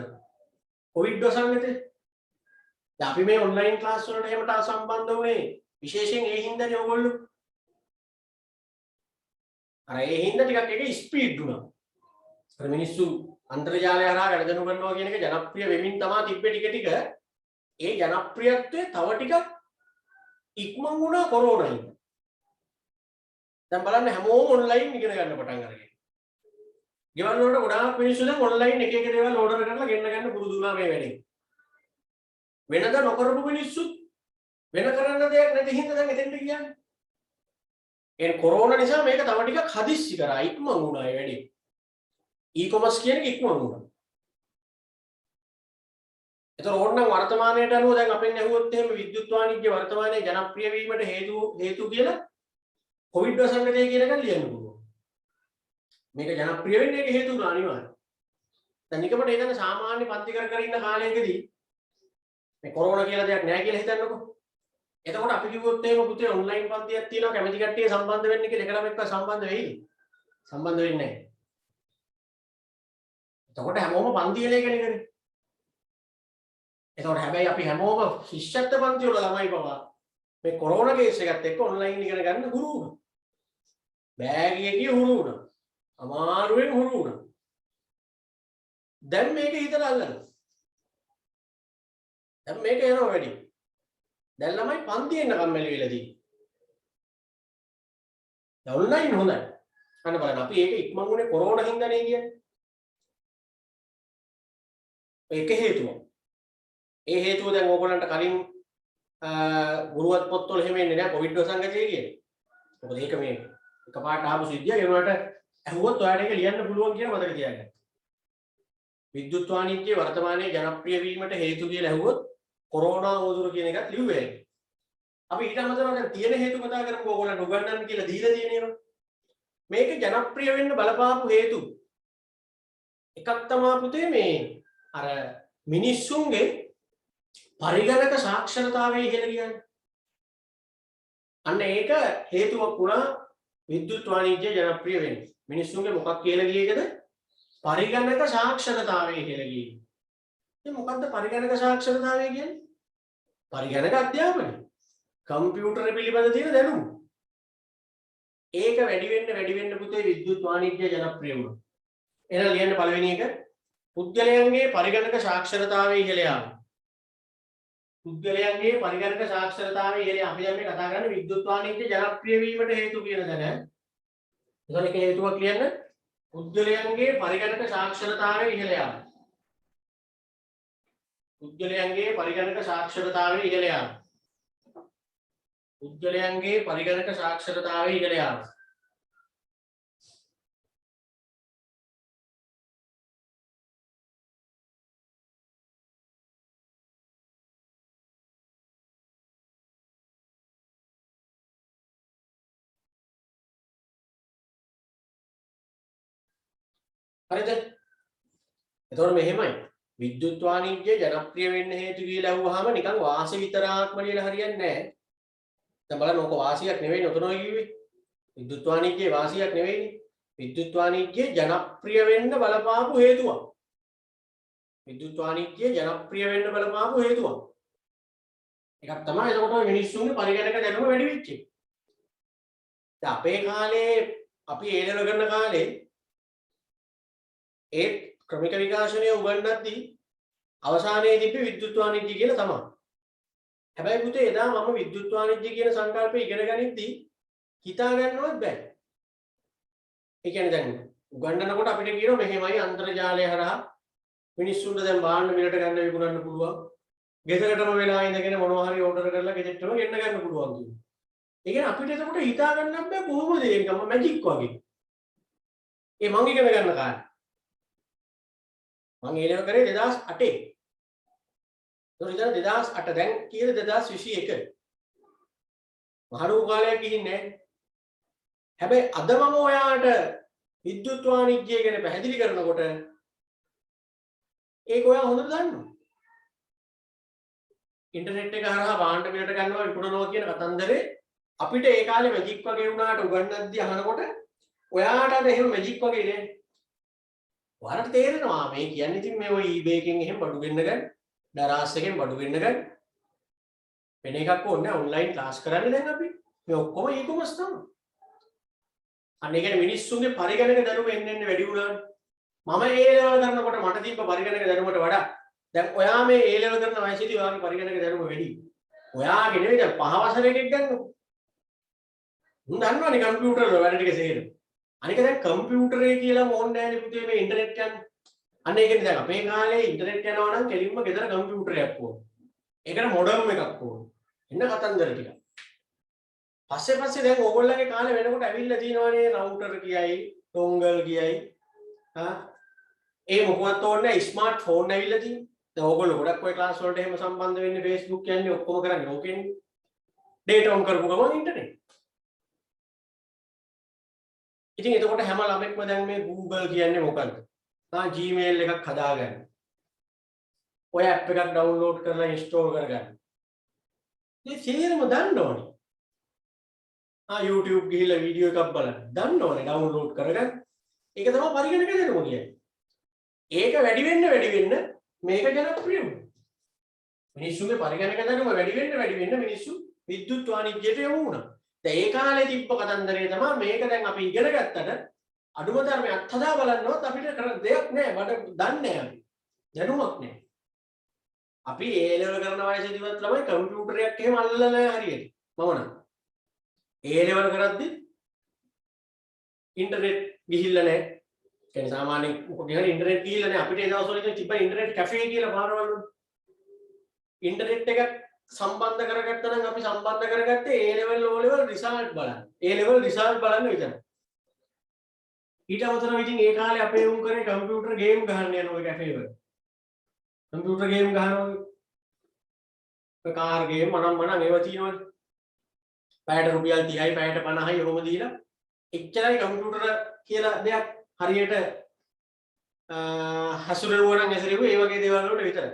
කොවිඩ් වසංගතේ. දැන් අපි මේ ඔන්ලයින් ක්ලාස් වලට එහෙමට සම්බන්ධ වුණේ විශේෂයෙන් ඒ හින්දානේ ඔයගොල්ලෝ. අර ඒ හින්දා ටිකක් ඒක ස්පීඩ් වුණා. අර මිනිස්සු අන්තර්ජාලය හරහා වැඩ දනු කරනවා කියන එක ජනප්‍රිය වෙමින් තමයි තිබ්බේ ටික ටික. ඒ ජනප්‍රියත්වය තව ටිකක් ඉක්මන් වුණා කොරෝනා හින්දා. දැන් බලන්න හැමෝම ඔන්ලයින් ඉගෙන ගන්න පටන් අරගෙන. ගෙවල් වලට ගොඩාක් මිනිස්සු දැන් ඔන්ලයින් එක එක දේවල් ඕඩර් කරලා ගෙන්න ගන්න පුරුදු වුණා මේ වැඩේ. වෙනද නොකරපු මිනිස්සු වෙන කරන්න දෙයක් නැති හින්දා දැන් එතෙන්ට කියන්නේ. ඒ කොරෝනා නිසා මේක තව ටිකක් හදිස්සි කරා ඉක්මන් වුණා මේ වැඩේ. ඊ-කොමර්ස් කියන එක ඉක්මන් වුණා. ඒතර ඕනනම් වර්තමානයට අනුව දැන් අපෙන් ඇහුවොත් එහෙම විද්‍යුත් වාණිජ්‍ය වර්තමානයේ ජනප්‍රිය වීමට හේතු කියලා කොවිඩ් වසංගතය කියන එක ලියන්න පුළුවන්. මේක ජනප්‍රිය වෙන්නේ ඒක හේතු උනා අනිවාර්යයෙන්. දැන් නිකමට හිතන්න සාමාන්‍ය පන්ති කර ඉන්න කාලයකදී මේ කොරෝනා කියලා දෙයක් නැහැ කියලා හිතන්නකෝ. එතකොට අපි කිව්වොත් එහෙම පුතේ ඔන්ලයින් පන්තියක් තියෙනවා කැමති කට්ටිය සම්බන්ධ වෙන්න කියලා එක ළමෙක්ව සම්බන්ධ වෙයිද? සම්බන්ධ වෙන්නේ නැහැ. එතකොට හැමෝම පන්තියල එකනේ කරේ. එතකොට හැබැයි අපි හැමෝම ශිෂ්‍යත්ව පන්ති වල ළමයි පවා මේ කොරෝනා කේස් එකත් එක්ක ඔන්ලයින් ඉගෙන ගන්න හුරු වුණා. බෑගිය කිය හුරු වුණා. අමාරුවෙන් හුරු වුණා. දැන් මේක හිතලා අල්ලනවා. දැන් මේක යනවා වැඩි. දැන් ළමයි පන්තියේ ඉන්න කම්මැලි වෙලා තියෙන්නේ. දැන් ඔන්ලයින් හොඳයි. අන්න බලන්න අපි ඒක ඉක්මන් වුණේ කොරෝනා හින්දානේ කියන්නේ. ඒක හේතුව. ඒ හේතුව දැන් ඕගොල්ලන්ට කලින් ගුරුවත් පොත්වල එහෙම එන්නේ නැහැ කොවිඩ් වසංගතය කියන්නේ. මොකද ඒක මේ එකපාරට ආපු සිද්ධියක් ඒ වුණාට ඇහුවොත් ඔයාලට ඒක ලියන්න පුළුවන් කියලා මතක තියාගන්න. විද්‍යුත් වාණිජ්‍ය වර්තමානයේ ජනප්‍රිය වීමට හේතු කියලා ඇහුවොත් කොරෝනා වදුර කියන එකත් ලිව්වේ. අපි ඊට අමතරව දැන් තියෙන හේතු කතා කරමු ඕගොල්ලන්ට උගන්වන්න කියලා දීලා තියෙනවා. මේක ජනප්‍රිය වෙන්න බලපාපු හේතු එකක් තමයි පුතේ මේ අර මිනිස්සුන්ගේ පරිගණක සාක්ෂරතාවය ඉහළ ගියන්නේ. අන්න ඒක හේතුවක් වුණා විද්‍යුත් වාණිජ්‍ය ජනප්‍රිය වෙන්න. මිනිස්සුන්ගේ මොකක් කියලා ගියේකද? පරිගණක සාක්ෂරතාවය ඉහළ ගියේ. ඉතින් මොකද්ද පරිගණක සාක්ෂරතාවය කියන්නේ? පරිගණක අධ්‍යාපනය. කම්පියුටර් පිළිබඳ තියෙන දැනුම. ඒක වැඩි වෙන්න පුතේ විද්‍යුත් වාණිජ්‍ය ජනප්‍රිය වුණා. එහෙනම් ලියන්න පළවෙනි එක පුද්ගලයන්ගේ පරිගණක සාක්ෂරතාවය ඉහළ යාම. පුද්ගලයන්ගේ පරිගණක සාක්ෂරතාවය ඉහළ යාම. අපි දැන් මේ කතා කරන්නේ විද්‍යුත් වාණිජ්‍ය ජනප්‍රිය වීමට හේතු කියන දැන. එතකොට එක හේතුවක් කියන්න පුද්ගලයන්ගේ පරිගණක සාක්ෂරතාවය ඉහළ යාම. පුද්ගලයන්ගේ පරිගණක සාක්ෂරතාවය ඉහළ යාම. පුද්ගලයන්ගේ පරිගණක සාක්ෂරතාවය ඉහළ යාම. හරිද? එතකොට මෙහෙමයි. විද්‍යුත් වාණිජ්‍ය ජනප්‍රිය වෙන්න හේතු කියලා අහුවාම නිකන් වාසි විතරක්ම ලියලා හරියන්නේ නැහැ. දැන් බලන්න ඕක වාසියක් නෙවෙයි උතනෝ කිව්වේ. විද්‍යුත් වාණිජ්‍යයේ වාසියක් නෙවෙයිනේ. විද්‍යුත් වාණිජ්‍ය ජනප්‍රිය වෙන්න බලපාපු හේතුවක්. විද්‍යුත් වාණිජ්‍ය ජනප්‍රිය වෙන්න බලපාපු හේතුවක්. එකක් තමයි එතකොට මිනිස්සුන්ගේ පරිගණක දැනුම වැඩි වෙච්ච එක. දැන් අපේ කාලේ අපි A level කරන කාලේ ඒ ක්‍රමික විකාශනය උගන්වද්දී අවසානයේ තිබ්බේ විද්‍යුත් වාණිජ්‍ය කියලා තමයි. හැබැයි පුතේ එදා මම විද්‍යුත් වාණිජ්‍ය කියන සංකල්පය ඉගෙන ගනිද්දී හිතා ගන්නවත් බෑ. ඒ කියන්නේ දැන් උගන්වනකොට අපිට කියනවා මෙහෙමයි අන්තර්ජාලය හරහා මිනිස්සුන්ට දැන් බාන්න මිලට ගන්න විකුණන්න පුළුවන්. ගෙදරටම වෙලා ඉඳගෙන මොනවා හරි ඕඩර් කරලා ගෙදරටම ගෙන්න ගන්න පුළුවන් කියනවා. ඒ කියන්නේ අපිට එතකොට හිතා ගන්නත් බෑ කොහොමද ඒක මැජික් වගේ. ඒ මං ඉගෙන ගන්න කාලේ මම ඒ ලෙවල් කරේ 2008. ඒක ඉතින් 2008 දැන් කීයද 2021. මහලු කාලයක් ගිහින් නැහැ. හැබැයි අද මම ඔයාලට විද්‍යුත් වාණිජ්‍ය ගැන පැහැදිලි කරනකොට ඒක ඔයා හොඳට දන්නවා. ඉන්ටර්නෙට් එක හරහා භාණ්ඩ පිටට ගන්නවා විකුණනවා කියන කතන්දරේ අපිට ඒ කාලේ මැජික් වගේ වුණාට උගන්වද්දී අහනකොට ඔයාට අද එහෙම මැජික් වගේ නෑ. ඔයාලට තේරෙනවා මේ කියන්නේ ඉතින් මේ ඔය eBay එකෙන් එහෙම බඩු ගෙන්න ගන්න, දරාස් එකෙන් බඩු ගෙන්න ගන්න. වෙන එකක් ඕනේ නැහැ ඔන්ලයින් ක්ලාස් කරන්නේ දැන් අපි. මේ ඔක්කොම e-commerce තමයි. අන්න ඒ කියන්නේ මිනිස්සුන්ගේ පරිගණක දැනුම එන්න වැඩි වුණානේ. මම A level කරනකොට මට තිබ්බ පරිගණක දැනුමට වඩා දැන් ඔයා මේ A level කරන වයසේදී ඔයාගේ පරිගණක දැනුම වැඩි. ඔයාගේ නෙවෙයි දැන් පහ වසර එකෙක් ගන්නකො. උන් දන්නවනේ කම්පියුටර් වල වැඩ ටික සේරම. අනික දැන් කම්පියුටරේ කියලා ඕනේ නැහැනේ පුතේ මේ ඉන්ටර්නෙට් යන්නේ. අන්න ඒ කියන්නේ දැන් අපේ කාලේ ඉන්ටර්නෙට් යනවා නම් කෙලින්ම ගෙදර කම්පියුටරයක් ඕන. ඒකට මොඩම් එකක් ඕන. එන්න කතන්දර ටික. පස්සේ දැන් ඕගොල්ලන්ගේ කාලේ වෙනකොට ඇවිල්ලා තියෙනවානේ රවුටර් කියයි, ඩොන්ගල් කියයි. ඒ මොකවත් ඕනේ නැහැ ස්මාර්ට්ෆෝන් ඇවිල්ලා තියෙනවා. දැන් ඕගොල්ලෝ ගොඩක් ඔය ක්ලාස් වලට එහෙම සම්බන්ධ වෙන්නේ Facebook කියන්නේ ඔක්කොම කරන්නේ ඕකෙන්නේ. data on කරපු ගමන් ඉන්ටර්නෙට්. ඉතින් එතකොට හැම ළමෙක්ම දැන් මේ Google කියන්නේ මොකද්ද? Gmail එකක් හදාගන්න. ඔය app එකක් download කරලා install කරගන්න. මේ සියරම දන්න ඕනේ. YouTube ගිහිල්ලා වීඩියෝ එකක් බලන්න. දන්න ඕනේ download කරගන්න. ඒක තමයි පරිගණක දැනුම කියන්නේ. ඒක වැඩි වෙන්න මේක ජනප්‍රිය වුණා. මිනිස්සුගේ පරිගණක දැනුම වැඩි වෙන්න මිනිස්සු විද්‍යුත් වාණිජ්‍යයට යොමු වුණා. දැන් ඒ කාලේ තිබ්බ කතන්දරේ තමයි මේක දැන් අපි ඉගෙන ගත්තට අඩුම තරමේ අත්හදා බලන්නවත් අපිට කරන්න දෙයක් නැහැ. මට දන්නේ නැහැ අපි. දැනුමක් නැහැ. අපි A level කරන වයසේදීවත් ළමයි කම්පියුටරයක් එහෙම අල්ලලා නැහැ හරියට. මම නම් A level කරද්දි ඉන්ටර්නෙට් ගිහිල්ලා නැහැ. කියන්නේ සාමාන්‍යයෙන් මොකද හරි ඉන්ටර්නෙට් ගිහිල්ලා නැහැ. අපිට ඒ දවස්වල ඉතින් තිබ්බ ඉන්ටර්නෙට් කැෆේ කියලා පාරවල් වල. ඉන්ටර්නෙට් එක සම්බන්ධ කරගත්තා නම් අපි සම්බන්ධ කරගත්තේ A level O level result බලන්න. A level රිසල්ට් බලන්න විතරයි. ඊට අමතරව ඉතින් ඒ කාලේ අපේ උන් කරේ කම්පියුටර් ගේම් ගහන්න යන ওই කැෆේ වල. කම්පියුටර් ගේම් ගහනවා. ඔය කාර් ගේම් මනම් ඒවා තියෙනවනේ. පැයට රුපියල් 30යි පැයට 50යි ඔහොම දීලා එච්චරයි කම්පියුටර් කියලා දෙයක් හරියට හසුරුවනවා නම් ඇසරිවු ඒ වගේ දේවල් වලට විතරයි.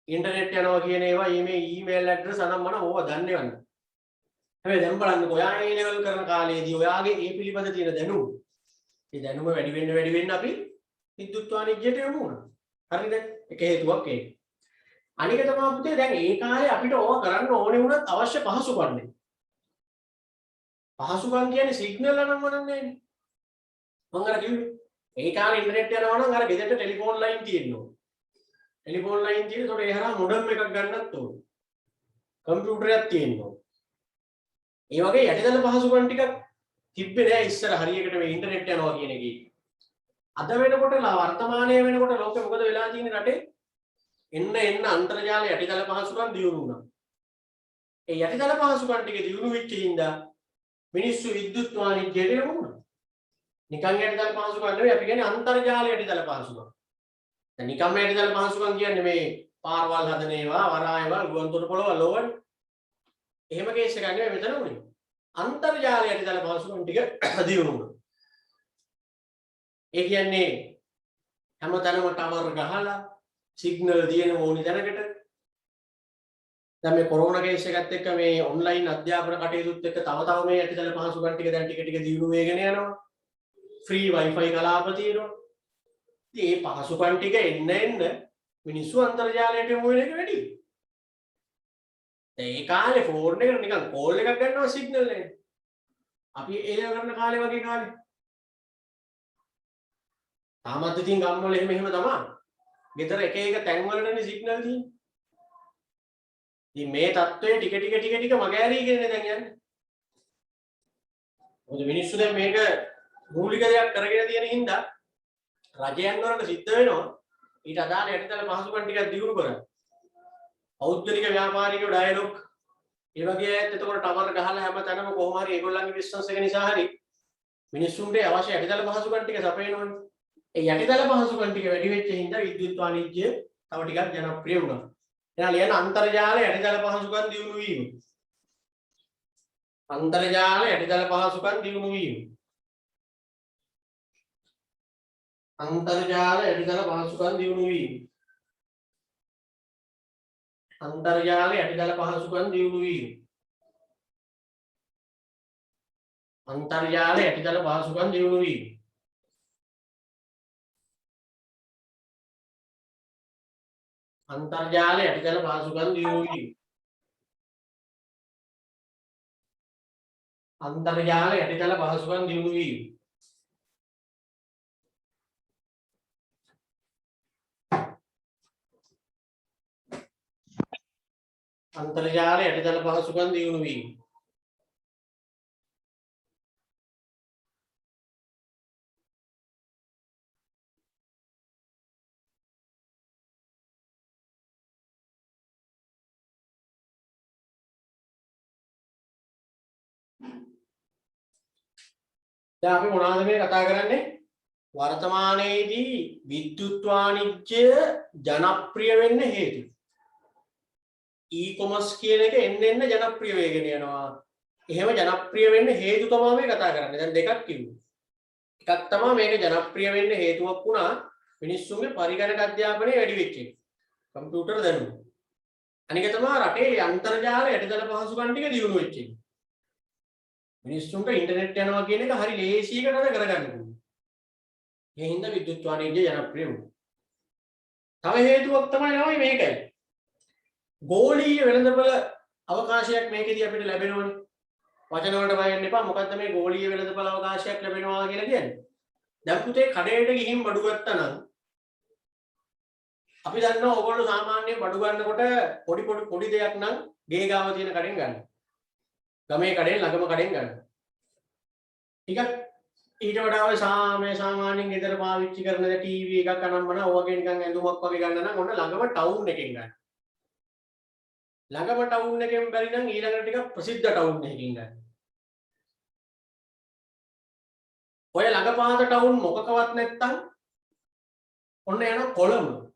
ඉන්ටර්නෙට් යනවා කියන ඒවා ඊමේල් ඇඩ්‍රස් අනම් මනම් ඕවා දන්නේ නැහැ. හැබැයි දැන් බලන්නකෝ ඔයා ඒ ලෙවල් කරන කාලේදී ඔයාගේ ඒ පිළිබඳ තියෙන දැනුම ඒ දැනුම වැඩි වෙන්න අපි විද්‍යුත් වාණිජ්‍යයට යමු වුණා. හරිද? එක හේතුවක් ඒක. අනික තමයි පුතේ දැන් ඒ කාලේ අපිට ඕවා කරන්න ඕනේ වුණත් අවශ්‍ය පහසුකම් නේ. පහසුකම් කියන්නේ සිග්නල් අනම් වරන්නේ නෑනේ. මම අර කිව්වේ ඒ කාලේ ඉන්ටර්නෙට් යනවා නම් අර ගෙදරට ටෙලිෆෝන් ලයින් තියෙනවා. ටෙලිෆෝන් ලයින් තියෙන ඒකට ඒ හරහා මොඩම් එකක් ගන්නත් ඕනේ. කම්පියුටරයක් තියෙනවා. ඒ වගේ යටිදල පහසුකම් ටිකක් තිබ්බේ නෑ ඉස්සර හරියකට මේ ඉන්ටර්නෙට් යනවා කියන එකේ. අද වෙනකොට වර්තමානයේ වෙනකොට ලෝකෙ මොකද වෙලා තියෙන්නේ රටේ? එන්න අන්තර්ජාල යටිදල පහසුකම් දියුණු වුණා. ඒ යටිදල පහසුකම් ටික දියුණු වෙච්ච හින්දා මිනිස්සු විද්‍යුත් වාණිජ්‍යයට යොමු වුණා. නිකන් යටිදල පහසුකම් නෙවෙයි අපි කියන්නේ අන්තර්ජාල යටිදල පහසුකම්. දැන් නිකම්ම යටිදල පහසුකම් කියන්නේ මේ පාරවල් හදන ඒවා, වරායවල්, ගුවන්තොටුපළවල් ඕවනේ. එහෙම කේස් එකක් නෙවෙයි මෙතන උනේ. අන්තර්ජාල යටිදල පහසුකම් ටික දියුණු වුණා. ඒ කියන්නේ හැමතැනම ටවර් ගහලා සිග්නල් දින ඕනි දැනකට. දැන් මේ කොරෝනා කේස් එකත් එක්ක මේ ඔන්ලයින් අධ්‍යාපන කටයුතුත් එක්ක තව මේ යටිදල පහසුකම් ටික දැන් ටික දියුණු වෙගෙන යනවා. ෆ්‍රී වයිෆයි කලාප තියෙනවා. ඉතින් මේ පහසුකම් ටික එන්න මිනිස්සු අන්තර්ජාලයට යොමු වෙන එක වැඩි. ඒ කාලේ ෆෝන් එකට නිකන් කෝල් එකක් ගන්නවා සිග්නල් එකේ. අපි ඒව කරන කාලේ වගේ කාලේ. තාමත් ඉතින් ගම්වල එහෙම තමයි. ගෙදර එක තැන් වලටනේ සිග්නල් තියෙන්නේ. ඉතින් මේ தত্ত্বය ටික මගහැරී කියන්නේ දැන් යන්නේ. මොකද මිනිස්සු දැන් මේක මූලික දෙයක් කරගෙන තියෙන හින්දා රජයන් වලට සිද්ධ වෙනවා ඊට අදාළ යටිතල පහසුකම් ටිකක් දියුණු කරන්න. පෞද්ගලික ව්‍යාපාරිකයෝ ඩයලොග් ඒ වගේ ඇත්ත එතකොට ටවර් ගහලා හැමතැනම කොහොම හරි ඒගොල්ලන්ගේ බිස්නස් එක නිසා හරි මිනිස්සුන්ට අවශ්‍ය යටිතල පහසුකම් ටික සපයනවනේ. ඒ යටිතල පහසුකම් ටික වැඩි වෙච්ච හින්දා විද්‍යුත් වාණිජ්‍ය තව ටිකක් ජනප්‍රිය වුණා. එහෙනම් ලියන අන්තර්ජාල යටිතල පහසුකම් දියුණු වීම. අන්තර්ජාල යටිතල පහසුකම් දියුණු වීම. අන්තර්ජාල යටිතල පහසුකම් දියුණු වීම. අන්තර්ජාල යටිතල පහසුකම් දියුණු වීම. අන්තර්ජාල යටිතල පහසුකම් දියුණු වීම. අන්තර්ජාල යටිතල පහසුකම් දියුණු වීම. අන්තර්ජාල යටිතල පහසුකම් දියුණු වීම. අන්තර්ජාල යටිතල පහසුකම් දියුණු වීම. දැන් අපි මොනවද මේ කතා කරන්නේ? වර්තමානයේදී විද්‍යුත් වාණිජ්‍ය ජනප්‍රිය වෙන්න හේතු. ඊ-කොමර්ස් කියන එක එන්න ජනප්‍රිය වෙගෙන යනවා. එහෙම ජනප්‍රිය වෙන්න හේතු තමයි මේ කතා කරන්නේ. දැන් දෙකක් කිව්වා. එකක් තමයි මේක ජනප්‍රිය වෙන්න හේතුවක් වුණා මිනිස්සුන්ගේ පරිගණක අධ්‍යාපනය වැඩි වෙච්ච එක. කම්පියුටර් දැනුම. අනික තමයි රටේ අන්තර්ජාල යටිතල පහසුකම් ටික දියුණු වෙච්ච එක. මිනිස්සුන්ට ඉන්ටර්නෙට් යනවා කියන එක හරි ලේසියකට කරගන්න පුළුවන්. ඒ හින්දා විද්‍යුත් වාණිජ්‍ය ජනප්‍රිය වුණා. තව හේතුවක් තමයි මේකයි. ගෝලීය වෙළඳපොළ අවකාශයක් මේකෙදී අපිට ලැබෙනවනේ. වචන වලට බය වෙන්න එපා. මොකද්ද මේ ගෝලීය වෙළඳපොළ අවකාශයක් ලැබෙනවා කියලා කියන්නේ? දැන් පුතේ කඩේට ගිහින් බඩු ගත්තා නම් අපි දන්නවා ඕගොල්ලෝ සාමාන්‍යයෙන් බඩු ගන්නකොට පොඩි දෙයක් නම් ගේ ගාව තියෙන කඩෙන් ගන්න. ගමේ කඩෙන් ළඟම කඩෙන් ගන්න. ටිකක් ඊට වඩා ඔය සාමාන්‍යයෙන් ගෙදර පාවිච්චි කරන ටීවී එකක් අනම්මන ඔයගේ නිකන් ඇඳුමක් වගේ ගන්න නම් ඔන්න ළඟම ටවුන් එකෙන් ගන්න. ළඟම ටවුන් එකෙන් බැරි නම් ඊළඟට ටිකක් ප්‍රසිද්ධ ටවුන් එකකින් ගන්න. ඔය ළඟපාත ටවුන් මොකකවත් නැත්තම් ඔන්න යන කොළඹ.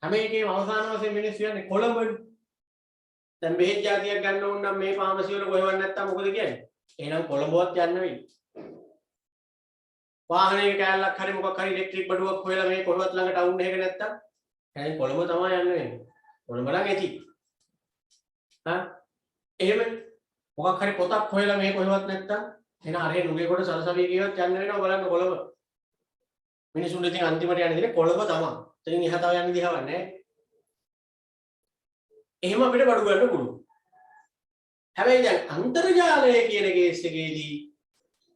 හැම එකේම අවසාන වශයෙන් මිනිස්සු යන්නේ කොළඹට. දැන් බෙහෙත් జాතියක් ගන්න ඕන නම් මේ ෆාමසි වල කොහෙවත් නැත්තම් මොකද කියන්නේ? එහෙනම් කොළඹවත් යන්න වෙයි. වාහනයක කෑල්ලක් හරි මොකක් හරි ඉලෙක්ට්‍රික් බඩුවක් හොයලා මේ කොහෙවත් ළඟ ටවුන් එකක නැත්තම් එහෙනම් කොළඹ තමයි යන්න වෙන්නේ. කොළඹ නම් ඇති. එහෙම මොකක් හරි පොතක් හොයලා මේ කොහෙවත් නැත්තම් එන අරේ නුගේ කොට සරසවිය කියවත් යන්න වෙනවා බලන්න කොළඹ. මිනිසුන් ඉතින් අන්තිමට යන්නේ ඉතින් කොළඹ තමයි. එතනින් එහා තව යන්න දිහාවක් නැහැ. එහෙම අපිට බඩු ගන්න පුළුවන්. හැබැයි දැන් අන්තර්ජාලය කියන කේස් එකේදී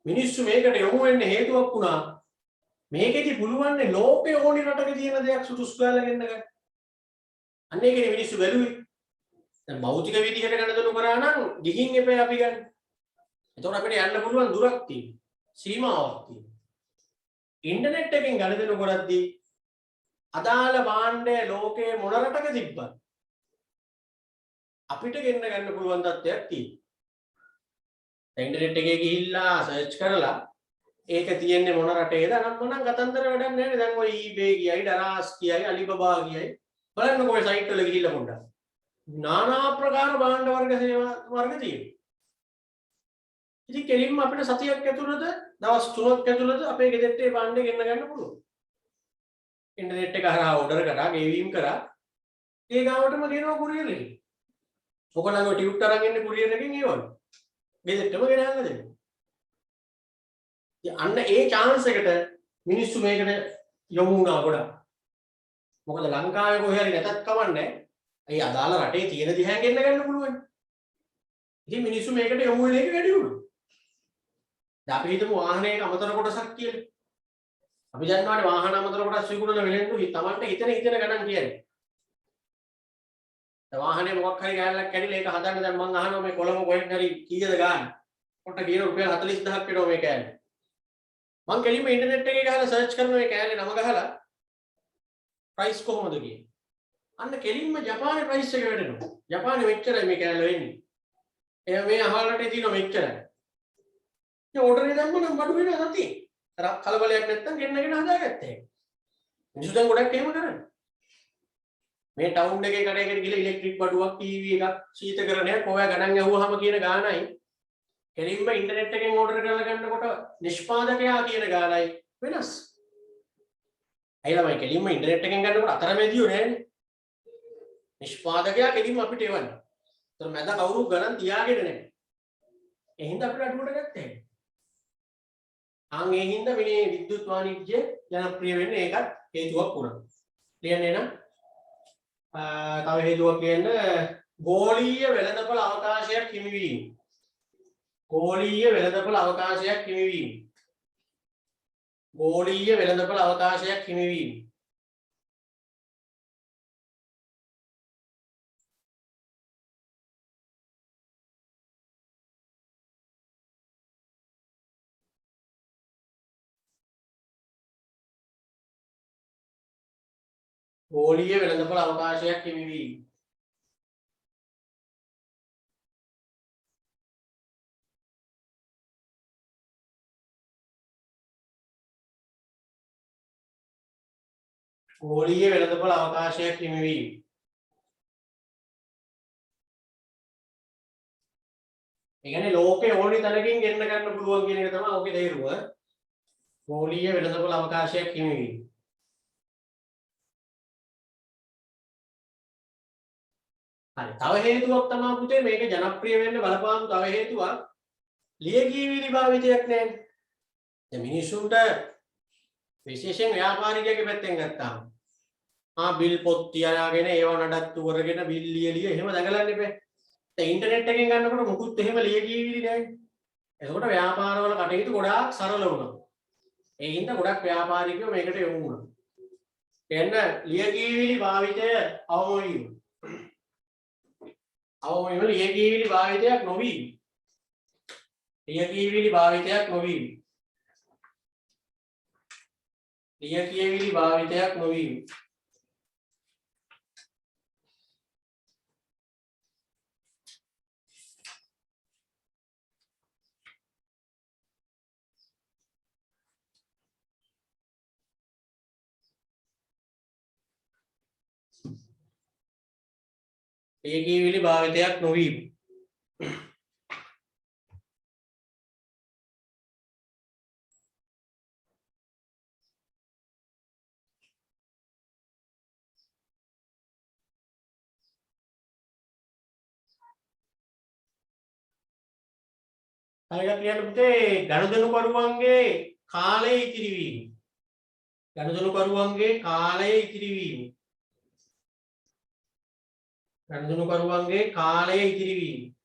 මිනිස්සු මේකට යොමු වෙන්න හේතුවක් වුණා. මේකෙදි පුළුවන් ලෝකේ ඕනි රටක තියෙන දෙයක් සුදුසු කරලා ගන්න ගන්න. අන්න ඒකනේ මිනිස්සු බැලුවේ. දැන් භෞතික විදිහට ගණදනු කරා නම් ගිහින් එපේ අපි ගන්න. එතකොට අපිට යන්න පුළුවන් දුරක් තියෙනවා. සීමාවක් තියෙනවා. ඉන්ටර්නෙට් එකෙන් ගණදනු කරද්දී අදාළ භාණ්ඩය ලෝකයේ මොන රටක තිබ්බත් අපිට ගෙන්න ගන්න පුළුවන් තත්ත්වයක් තියෙනවා. ඉන්ටර්නෙට් එකේ ගිහිල්ලා සර්ච් කරලා ඒක තියෙන්නේ මොන රටේද නම් මොනම් කතන්දර වැඩක් නැහැ. දැන් ඔය eBay කියයි, Daraz කියයි, Alibaba කියයි බලන්නකො ඔය සයිට් වල ගිහිල්ලා පොඩ්ඩක්. নানা ආකාර භාණ්ඩ වර්ග සේවා වර්ග තියෙනවා. ඉතින් කෙලින්ම අපිට සතියක් ඇතුළත දවස් 3ක් ඇතුළත අපේ ගෙදරට ඒ භාණ්ඩ ගෙන්න ගන්න පුළුවන්. ඉන්ටර්නෙට් එක හරහා ඕඩර් කරා, ගෙවීම් කරා, ඒ ගාවටම ගෙනවා කුරියර් එකෙන්. ඔයගොල්ලෝ ටියුට් අරන් ඉන්නේ කුරියර් එකෙන් ඒවලු. ගෙදරටම ගෙනල්ලා දෙනවා. ඉතින් අන්න ඒ chance එකට මිනිස්සු මේකට යොමු වුණා ගොඩක්. මොකද ලංකාවේ කොහේ හරි නැතත් කවන්නේ. ඒ අදාළ රටේ තියෙන දිහා ගෙන්න ගන්න පුළුවන්. ඉතින් මිනිස්සු මේකට යොමු වෙන එක වැඩි වුණා. දැන් අපි හිතමු වාහනයක අමතර කොටසක් කියලා. අපි දන්නවානේ වාහන අමතර කොටස් විකුණන වෙලෙන්දු Tamanට හිතන ගණන් කියන්නේ. දැන් වාහනේ මොකක් හරි ගෑල්ලක් කැඩිලා ඒක හදන්න දැන් මම අහනවා මේ කොළඹ කොහෙන් හරි කීයද ගාන? කොට කියන රුපියල් 40000ක් වෙනවා මේ කෑල්ල. මම කෙලින්ම ඉන්ටර්නෙට් එකේ ගහලා සර්ච් කරනවා මේ කෑල්ලේ නම ගහලා ප්‍රයිස් කොහොමද කියන්නේ. අන්න කෙලින්ම ජපානයේ ප්‍රයිස් එක වැටෙනවා. ජපානයේ මෙච්චරයි මේ කෑල්ල වෙන්නේ. එහෙනම් මේ අහවල් රටේ තියෙන මෙච්චරයි. ඒ ඕඩර් එක දැම්ම නම් බඩු වෙනවා නැති. අර කලබලයක් නැත්තම් ගෙන්නගෙන හදාගත්තා ඒක. මිනිස්සු දැන් ගොඩක් එහෙම කරන්නේ. මේ ටවුන් එකේ කඩේකට ගිහලා ඉලෙක්ට්‍රික් බඩුවක් ටීවී එකක් ශීතකරණයක් ඔයා ගණන් ඇහුවාම කියන ගාණයි කෙලින්ම ඉන්ටර්නෙට් එකෙන් ඕඩර් කරලා ගන්නකොට නිෂ්පාදකයා කියන ගාණයි වෙනස්. ඇයි ළමයි කෙලින්ම ඉන්ටර්නෙට් එකෙන් ගන්නකොට අතරමැදියෝ නෑනේ. නිෂ්පාදකයා කෙලින්ම අපිට එවන්නේ. ඒතර මැද කවුරු ගණන් තියාගෙන නැහැ. ඒ හින්දා අපිට අඩුවට ගත්තා. ඒ හින්දා මේ විද්‍යුත් වාණිජ්‍ය ජනප්‍රිය වෙන්නේ ඒකත් හේතුවක් වුණා. කියන්නේ නම් තව හේතුවක් කියන්නේ ගෝලීය වෙළඳපොළ අවකාශයක් හිමිවීම. ගෝලීය වෙළඳපොළ අවකාශයක් හිමිවීම. ගෝලීය වෙළඳපොළ අවකාශයක් හිමිවීම. ගෝලීය වෙළඳපොළ අවකාශයක් හිමිවීම. ගෝලීය වෙළඳපොළ අවකාශයක් හිමිවීම. ඒ කියන්නේ ලෝකේ ඕනි තැනකින් ගෙන්න ගන්න පුළුවන් කියන එක තමයි ඔකේ තේරුම. ගෝලීය වෙළඳපොළ අවකාශයක් හිමිවීම. හරි. තව හේතුවක් තමයි පුතේ මේක ජනප්‍රිය වෙන්න බලපාන තව හේතුවක් ලියකියවිලි භාවිතයක් නැහැ. දැන් මිනිස්සුන්ට විශේෂයෙන් ව්‍යාපාරිකයෙක්ගේ පැත්තෙන් ගත්තාම බිල් පොත් තියාගෙන ඒව නඩත්තු කරගෙන බිල් ලියලිය එහෙම දඟලන්න එපා. දැන් ඉන්ටර්නෙට් එකෙන් ගන්නකොට මුකුත් එහෙම ලියකියවිලි නැහැ. එතකොට ව්‍යාපාරවල කටයුතු ගොඩාක් සරල වුණා. ඒ හින්දා ගොඩක් ව්‍යාපාරිකයෝ මේකට යොමු වුණා. එන්න ලියකියවිලි භාවිතය අවම වීම. අවම වීම ලියකියවිලි භාවිතයක් නොවීම. ලියකියවිලි භාවිතයක් නොවීම. ලියකියවිලි භාවිතයක් නොවීම. ලියකියවිලි භාවිතයක් නොවීම. අරක කියන්න පුතේ ගනුදෙනුකරුවන්ගේ කාලය ඉතිරි වීම. ගනුදෙනුකරුවන්ගේ කාලය ඉතිරි වීම. ගනුදෙනුකරුවන්ගේ කාලය ඉතිරි වීම.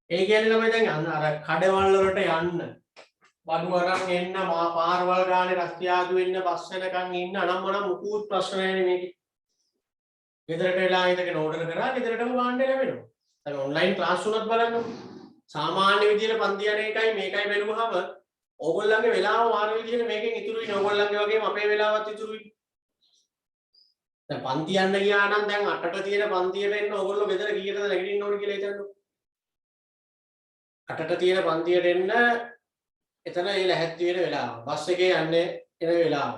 ඒ කියන්නේ ළමයි දැන් අර කඩවල් වලට යන්න බඩු අරන් එන්න පාරවල් ගානේ රස්තියාදු වෙන්න බස් වෙනකන් ඉන්න අනම්මනම් මුකුත් ප්‍රශ්න නැහැ මේකේ. ගෙදරට වෙලා ඉඳගෙන ඕඩර් කරා ගෙදරටම ගන්න ලැබෙනවා. දැන් ඔන්ලයින් ක්ලාස් උනත් බලන්න. සාමාන්‍ය විදියට පන්ති යන එකයි මේකයි බැලුවහම ඕගොල්ලන්ගේ වෙලාව වාර විදියට මේකෙන් ඉතුරු වෙන ඕගොල්ලන්ගේ වගේම අපේ වෙලාවත් ඉතුරු වෙයි. දැන් පන්ති යන්න ගියා නම් දැන් 8ට තියෙන පන්තියට එන්න ඕගොල්ලෝ ගෙදර කීයටද නැගිටින්න ඕනේ කියලා හිතන්නකො. 8ට තියෙන පන්තියට එන්න එතන ඒ ලැහැත්ති වෙන වෙලාව. බස් එකේ යන්නේ එන වෙලාව.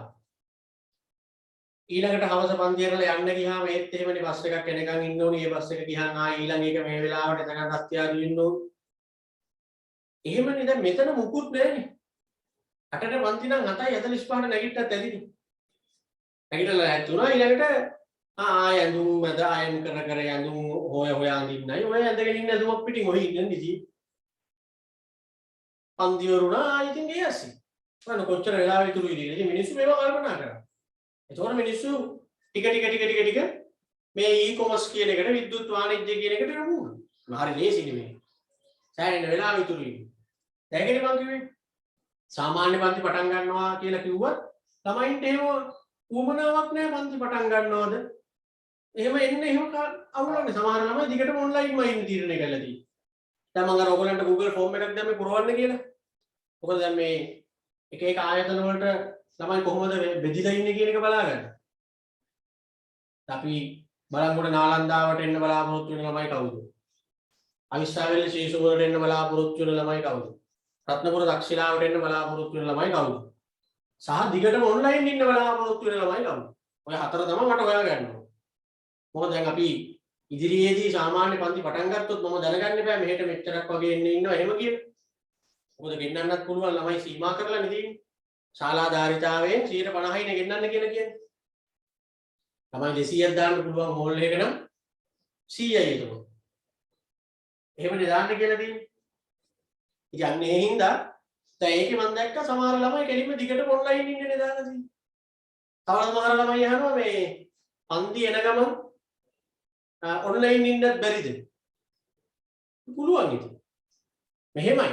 ඊළඟට හවස පන්තිය කරලා යන්න ගියාම ඒත් එහෙමනේ බස් එකක් එනකන් ඉන්න ඕනේ. ඒ බස් එක ගියාම ඊළඟ එක මේ වෙලාවට එතන රස්තියාදු වෙන්න ඕනේ. එහෙමනේ දැන් මෙතන මුකුත් නැහැනේ. 8ට පන්ති නම් 7:45ට නැගිට්ටත් ඇතිනේ. නැගිටලා ඇතුණා ඊළඟට ආය ඇඳුම් මැද අයන් කර ඇඳුම් හොය අඳින්නයි. ඔය ඇඳගෙන ඉන්න ඇඳුමක් පිටින් ඔහි ඉන්නේ ඉතින්. පන්ති වරුණා ඉතින් ගියසි. මම කොච්චර වෙලාව ඉතුරු ඉන්නේ. ඉතින් මිනිස්සු මේවා කල්පනා කරා. එතකොට මිනිස්සු ටික මේ ඊ-කොමර්ස් කියන එකට විද්‍යුත් වාණිජ්‍ය කියන එකට යමු වුණා. හරි ලේසියි මේ. සෑහෙන වෙලාව ඉතුරු ඉන්නේ. දැන් මම කිව්වේ සාමාන්‍ය පන්ති පටන් ගන්නවා කියලා කිව්වත් ළමයින්ට එහෙම උවමනාවක් නැහැ පන්ති පටන් ගන්නවද? එහෙම එන්නේ එහෙම අවුලන්නේ සමහර ළමයි දිගටම ඔන්ලයින් මයින් තීරණය කරලා තියෙනවා. දැන් මම අර ඔයගලන්ට Google ෆෝම් එකක් දැම්මේ පුරවන්න කියලා. මොකද දැන් මේ එක ආයතන වලට ළමයි කොහොමද බෙදිලා ඉන්නේ කියන එක බලාගන්න. අපි බලංගොඩ නාලන්දාවට එන්න බලාපොරොත්තු වෙන ළමයි කවුද? අවිස්සාවේල ශීසුවරට එන්න බලාපොරොත්තු වෙන ළමයි කවුද? රත්නපුර දක්ෂිලාවට එන්න බලාපොරොත්තු වෙන ළමයි කවුද? සහ දිගටම ඔන්ලයින් ඉන්න බලාපොරොත්තු වෙන ළමයි කවුද? ඔය හතර තමයි මට හොයාගන්න ඕනේ. මොකද දැන් අපි ඉදිරියේදී සාමාන්‍ය පන්ති පටන් ගත්තොත් මම දැනගන්න බෑ මෙහෙට මෙච්චරක් වගේ එන්න ඉන්නවා එහෙම කියලා. මොකද ගෙන්නන්නත් පුළුවන් ළමයි සීමා කරලා නෙදීන්නේ. ශාලා ධාරිතාවයෙන් 50%යි නේ ගෙන්නන්න කියලා කියන්නේ. ළමයි 200ක් දාන්න පුළුවන් හෝල් එක නම් 100යි ඒක. එහෙමනේ දාන්න කියලා තියෙන්නේ. ඉතින් අන්න ඒ හින්දා දැන් ඒකේ මම දැක්ක සමහර ළමයි කෙලින්ම දිගටම ඔන්ලයින් ඉන්නේ දාලා තියෙන්නේ. තව සමහර ළමයි අහනවා මේ පන්ති එන ගමන් ඔන්ලයින් ඉන්නත් බැරිද? පුළුවන් ඉතින්. මෙහෙමයි.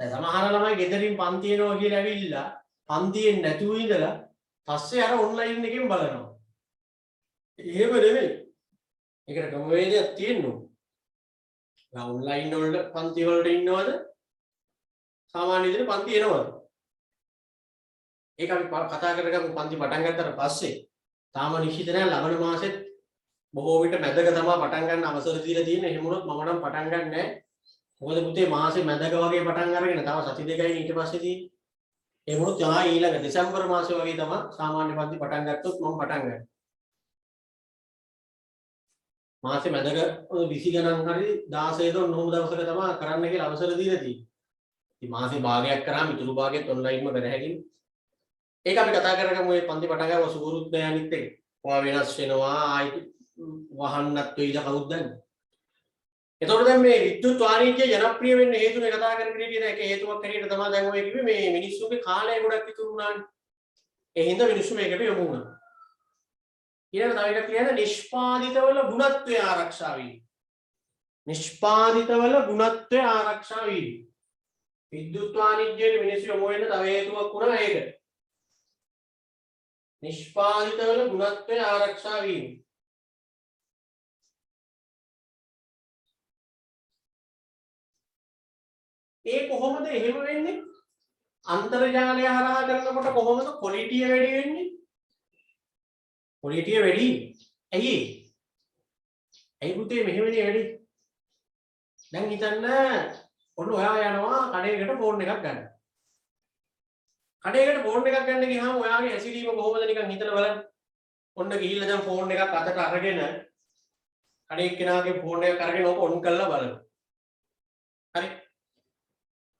දැන් සමහර ළමයි ගෙදරින් පන්ති එනවා කියලා ඇවිල්ලා පන්තියෙන් නැතුව ඉඳලා පස්සේ අර ඔන්ලයින් එකෙන් බලනවා. එහෙම නෙමෙයි. ඒකට ක්‍රමවේදයක් තියෙනවා. දැන් ඔන්ලයින් වල පන්ති වලට ඉන්නවද? සාමාන්‍ය විදිහට පන්ති එනවද? ඒක අපි කතා කරගමු පන්ති පටන් ගත්තට පස්සේ. තාම නිශ්චිත නැහැ ලබන මාසෙත් බොහෝ විට මැදක තමයි පටන් ගන්න අවසර දීලා තියෙන්නේ. එහෙම වුණොත් මම නම් පටන් ගන්න නැහැ. මොකද පුතේ මාසේ මැදක වගේ පටන් අරගෙන තව සති දෙකයි ඊට පස්සේ තියෙන්නේ. ඒ වුණොත් ආ ඊළඟ දෙසැම්බර් මාසේ වගේ තමයි සාමාන්‍ය පන්ති පටන් ගත්තොත් මම පටන් ගන්නවා. මාසේ මැදක 20 ගණන් හරි 16 දොන් නොම දවසක තමයි කරන්න කියලා අවසර දීලා තියෙන්නේ. ඉතින් මාසේ භාගයක් කරාම ඉතුරු භාගයත් ඔන්ලයින්ම කර හැකියි. ඒක අපි කතා කරගමු මේ පන්ති පටන් ගාව සුවරුත් නෑනිත් එක. ඔයා වෙනස් වෙනවා ආයි වහන්නත් වෙයිද කවුද දන්නේ. එතකොට දැන් මේ විද්‍යුත් වාණිජ්‍ය ජනප්‍රිය වෙන්න හේතුනේ කතා කරගෙන ඉන්නේ ඒක හේතුවක් හැටියට තමයි දැන් ඔය කිව්වේ මේ මිනිස්සුන්ගේ කාලය ගොඩක් ඉතුරු වුණානේ. ඒ හින්දා මිනිස්සු මේකට යොමු වුණා. ඊළඟ තව එකක් කියන්නේ නිෂ්පාදිතවල ගුණත්වය ආරක්ෂා වීම. නිෂ්පාදිතවල ගුණත්වය ආරක්ෂා වීම. විද්‍යුත් වාණිජ්‍යයේ මිනිස්සු යොමු වෙන්න තව හේතුවක් වුණා ඒක. නිෂ්පාදිතවල ගුණත්වය ආරක්ෂා වීම. ඒ කොහොමද එහෙම වෙන්නේ? අන්තර්ජාලය හරහා කරනකොට කොහොමද ක්වොලිටිය වැඩි වෙන්නේ? ක්වොලිටිය වැඩි. ඇයි? ඇයි පුතේ මෙහෙමනේ වැඩි? දැන් හිතන්න ඔන්න ඔයා යනවා කඩේකට ෆෝන් එකක් ගන්න. කඩේකට ෆෝන් එකක් ගන්න ගියාම ඔයාගේ ඇසිරීම කොහොමද නිකන් හිතලා බලන්න. ඔන්න ගිහිල්ලා දැන් ෆෝන් එකක් අතට අරගෙන කඩේ කෙනාගේ ෆෝන් එකක් අරගෙන ඕක ඔන් කරලා බලන්න. හරි.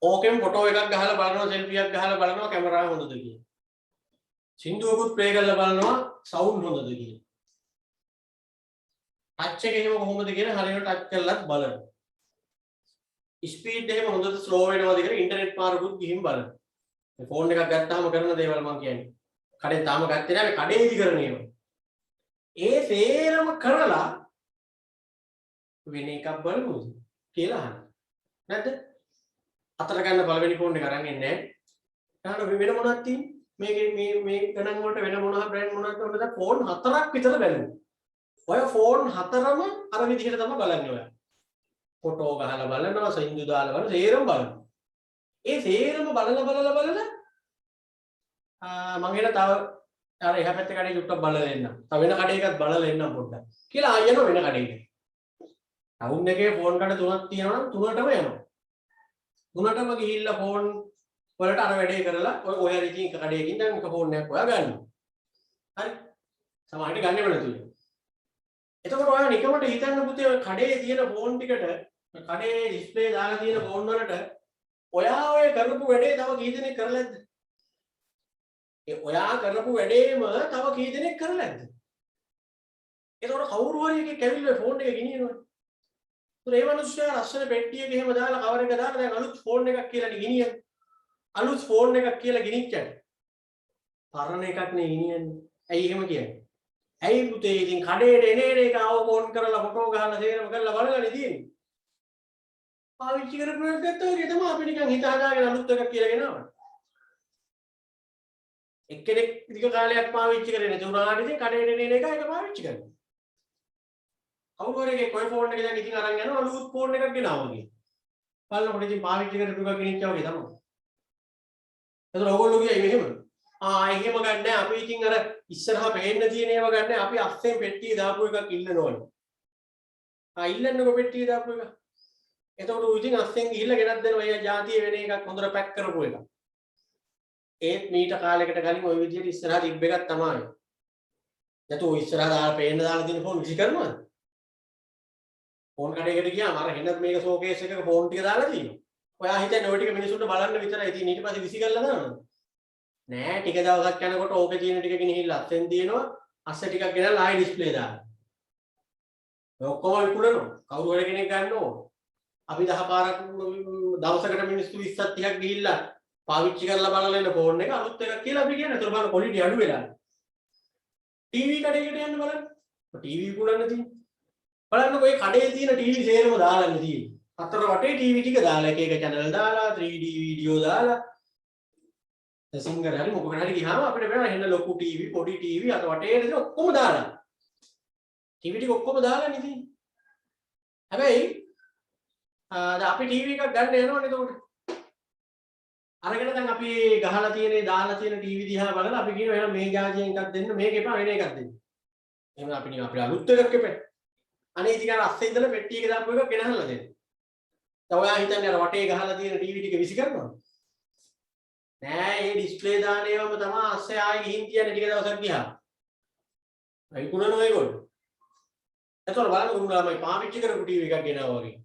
ඕකෙන් ෆොටෝ එකක් ගහලා බලනවා සෙල්ෆියක් ගහලා බලනවා කැමරාව හොඳද කියලා. සින්දුවකුත් ප්ලේ කරලා බලනවා සවුන්ඩ් හොඳද කියලා. ටච් එක එහෙම කොහොමද කියලා හරියට ටච් කරලත් බලනවා. ස්පීඩ් එහෙම හොඳට ස්ලෝ වෙනවද කියලා ඉන්ටර්නෙට් මාර්ගුත් ගිහින් බලනවා. මේ ෆෝන් එකක් ගත්තාම කරන දේවල් මම කියන්නේ. කඩේ තාම ගත්තේ නැහැ මේ කඩේදී කරන ඒවා. ඒ සේරම කරලා වෙන එකක් බලමුද කියලා අහන්න. නැද්ද? අතර ගන්න පළවෙනි ෆෝන් එක අරන් එන්නේ නැහැ. ඊට වෙන මොනවද තියෙන්නේ? මේකේ මේ ගණන් වලට වෙන මොනවා බ්‍රෑන්ඩ් මොනවද වලද ෆෝන් 4ක් විතර බැලුවා. ඔය ෆෝන් 4ම අර විදිහට තමයි බලන්නේ ඔයා. ෆොටෝ ගහලා බලනවා, සින්දු දාලා බලනවා, සේරම බලනවා. ඒ සේරම බලලා මම එන තව අර එහා පැත්තේ කඩේ චුට්ටක් බලලා එන්න. තව වෙන කඩේකත් බලලා එන්න පොඩ්ඩක්. කියලා ආයෙ යනවා වෙන කඩේකට. ටවුන් එකේ ෆෝන් කඩ 3ක් තියෙනවා නම් 3ටම යනවා. 3ටම ගිහිල්ලා ෆෝන් වලට අර වැඩේ කරලා ඔය හරි ඉතින් එක කඩේකින් දැන් එක ෆෝන් එකක් ඔයා ගන්නවා. හරි. සමහරට ගන්නෙම නැතුව. එතකොට ඔයා නිකමට හිතන්න පුතේ ඔය කඩේ තියෙන ෆෝන් ටිකට කඩේ ඩිස්ප්ලේ දාලා තියෙන ෆෝන් වලට ඔයා ඔය කරපු වැඩේ තව කී දෙනෙක් කරලා නැද්ද? ඒ ඔයා කරපු වැඩේම තව කී දෙනෙක් කරලා නැද්ද? එතකොට කවුරු හරි එකෙක් ඇවිල්ලා ෆෝන් එක ගෙනියනවා. ඒ මිනිස්සයා ලස්සන පෙට්ටියක එහෙම දාලා කවර එක දාලා දැන් අලුත් ෆෝන් එකක් කියලා ගෙනියන්නේ. අලුත් ෆෝන් එකක් කියලා ගෙනිච්චට පරණ එකක් නේ ගෙනියන්නේ. ඇයි එහෙම කියන්නේ? ඇයි පුතේ ඉතින් කඩේට එන එක ආව ෆෝන් කරලා ෆොටෝ ගහලා සේරම කරලා බලගන්නේ තියෙන්නේ. පාවිච්චි කරපු එකක් ගත්තා වගේ තමයි අපි නිකන් හිත හදාගෙන අලුත් එකක් කියලා ගෙනාවා. එක්කෙනෙක් ටික කාලයක් පාවිච්චි කරේ නැති උනාට ඉතින් කඩේට එන එක ඒක පාවිච්චි කරනවා. කවුරුහරි කොයි ෆෝන් එක දැන් ඉතින් අරන් යනවා අලුත් ෆෝන් එකක් ගෙනාවා වගේ. බලනකොට ඉතින් පාවිච්චි කරපු එකක් ගෙනිච්චා වගේ තමයි. එතකොට ඔයගොල්ලෝ කියයි මෙහෙම. එහෙම ගන්න නැහැ. අපි ඉතින් අර ඉස්සරහා පේන්න තියෙන ඒවා ගන්න නැහැ. අපි අස්සෙන් පෙට්ටිය දාපු එකක් ඉල්ලනවනේ. ඉල්ලන්නකො පෙට්ටිය දාපු එක. එතකොට උ ඉතින් අස්සෙන් ගිහිල්ලා ගෙනත් දෙනවා. ඒ જાතිය වෙන එකක් හොඳට පැක් කරපු එක. ඒත් මීට කාලයකට කලින් ওই විදිහට ඉස්සරහා තිබ්බ එකක් තමයි. නැතු ඉස්සරහා දාලා පේන්න දාලා තියෙන ෆෝන් විසි කරනවද? ෆෝන් කඩේකට ගියාම අර හෙනත් මේක ෂෝකේස් එකක ෆෝන් ටික දාලා තියෙනවා. ඔයා හිතන්නේ ඔය ටික මිනිස්සුන්ට බලන්න විතරයි. ඉතින් ඊට පස්සේ විසි කරලා දානවද? නෑ ටික දවසක් යනකොට ඕකේ තියෙන ටික ගෙනහිල්ලා අස්සෙන් දිනනවා. අස්සේ ටිකක් ගෙනල්ලා ආයෙ ඩිස්ප්ලේ දානවා. ඔය ඔක්කොම විකුණනවා. කවුරු හරි කෙනෙක් ගන්නෝ. අපි 10 පාරක් දවසකට මිනිස්සු 20ක් 30ක් ගිහිල්ලා පාවිච්චි කරලා බලලා ඉන්න ෆෝන් එක අලුත් එකක් කියලා අපි කියන්නේ. ඒතර බලන්න ක්වොලිටි අඩු වෙලා. ටීවී කඩේකට යන්න බලන්න. ටීවී විකුණන්න තියෙන්නේ. බලන්නකො ඒ කඩේ තියෙන ටීවී සේරම දාලානේ තියෙන්නේ. හතර වටේ ටීවී ටික දාලා එක එක channel දාලා 3D වීඩියෝ දාලා සිංගර් හරි මොකකට හරි ගියාම අපිට වෙනවා එහෙන ලොකු ටීවී පොඩි ටීවී අත වටේ ඉතින් ඔක්කොම දාලා. ටීවී ටික ඔක්කොම දාලානේ ඉතින්. හැබැයි දැන් අපි ටීවී එකක් ගන්න යනවනේ එතකොට. අරගෙන දැන් අපි ගහලා තියෙන දාලා තියෙන ටීවී දිහා බලලා අපි කියනවා එහෙනම් මේ ජාතියෙන් එකක් දෙන්න මේක එපා වෙන එකක් දෙන්න. එහෙනම් අපි නිකන් අපේ අලුත් එකක් එපා. අනේ ඉතින් අර අස්සේ ඉඳලා පෙට්ටි එක දාපු එක ගෙනහල්ලා දෙන්න. දැන් ඔයා හිතන්නේ අර වටේ ගහලා තියෙන ටීවී ටික විසි කරනවද? නෑ ඒ ඩිස්ප්ලේ දාන ඒවාම තමයි අස්සේ ආයෙ ගිහින් තියන්නේ ටික දවසක් ගියාම. විකුණනවා ඒගොල්ලෝ. එතකොට බලන්න උන්ගාමයි පාවිච්චි කරපු ටීවී එකක් ගෙනාවා වගේ.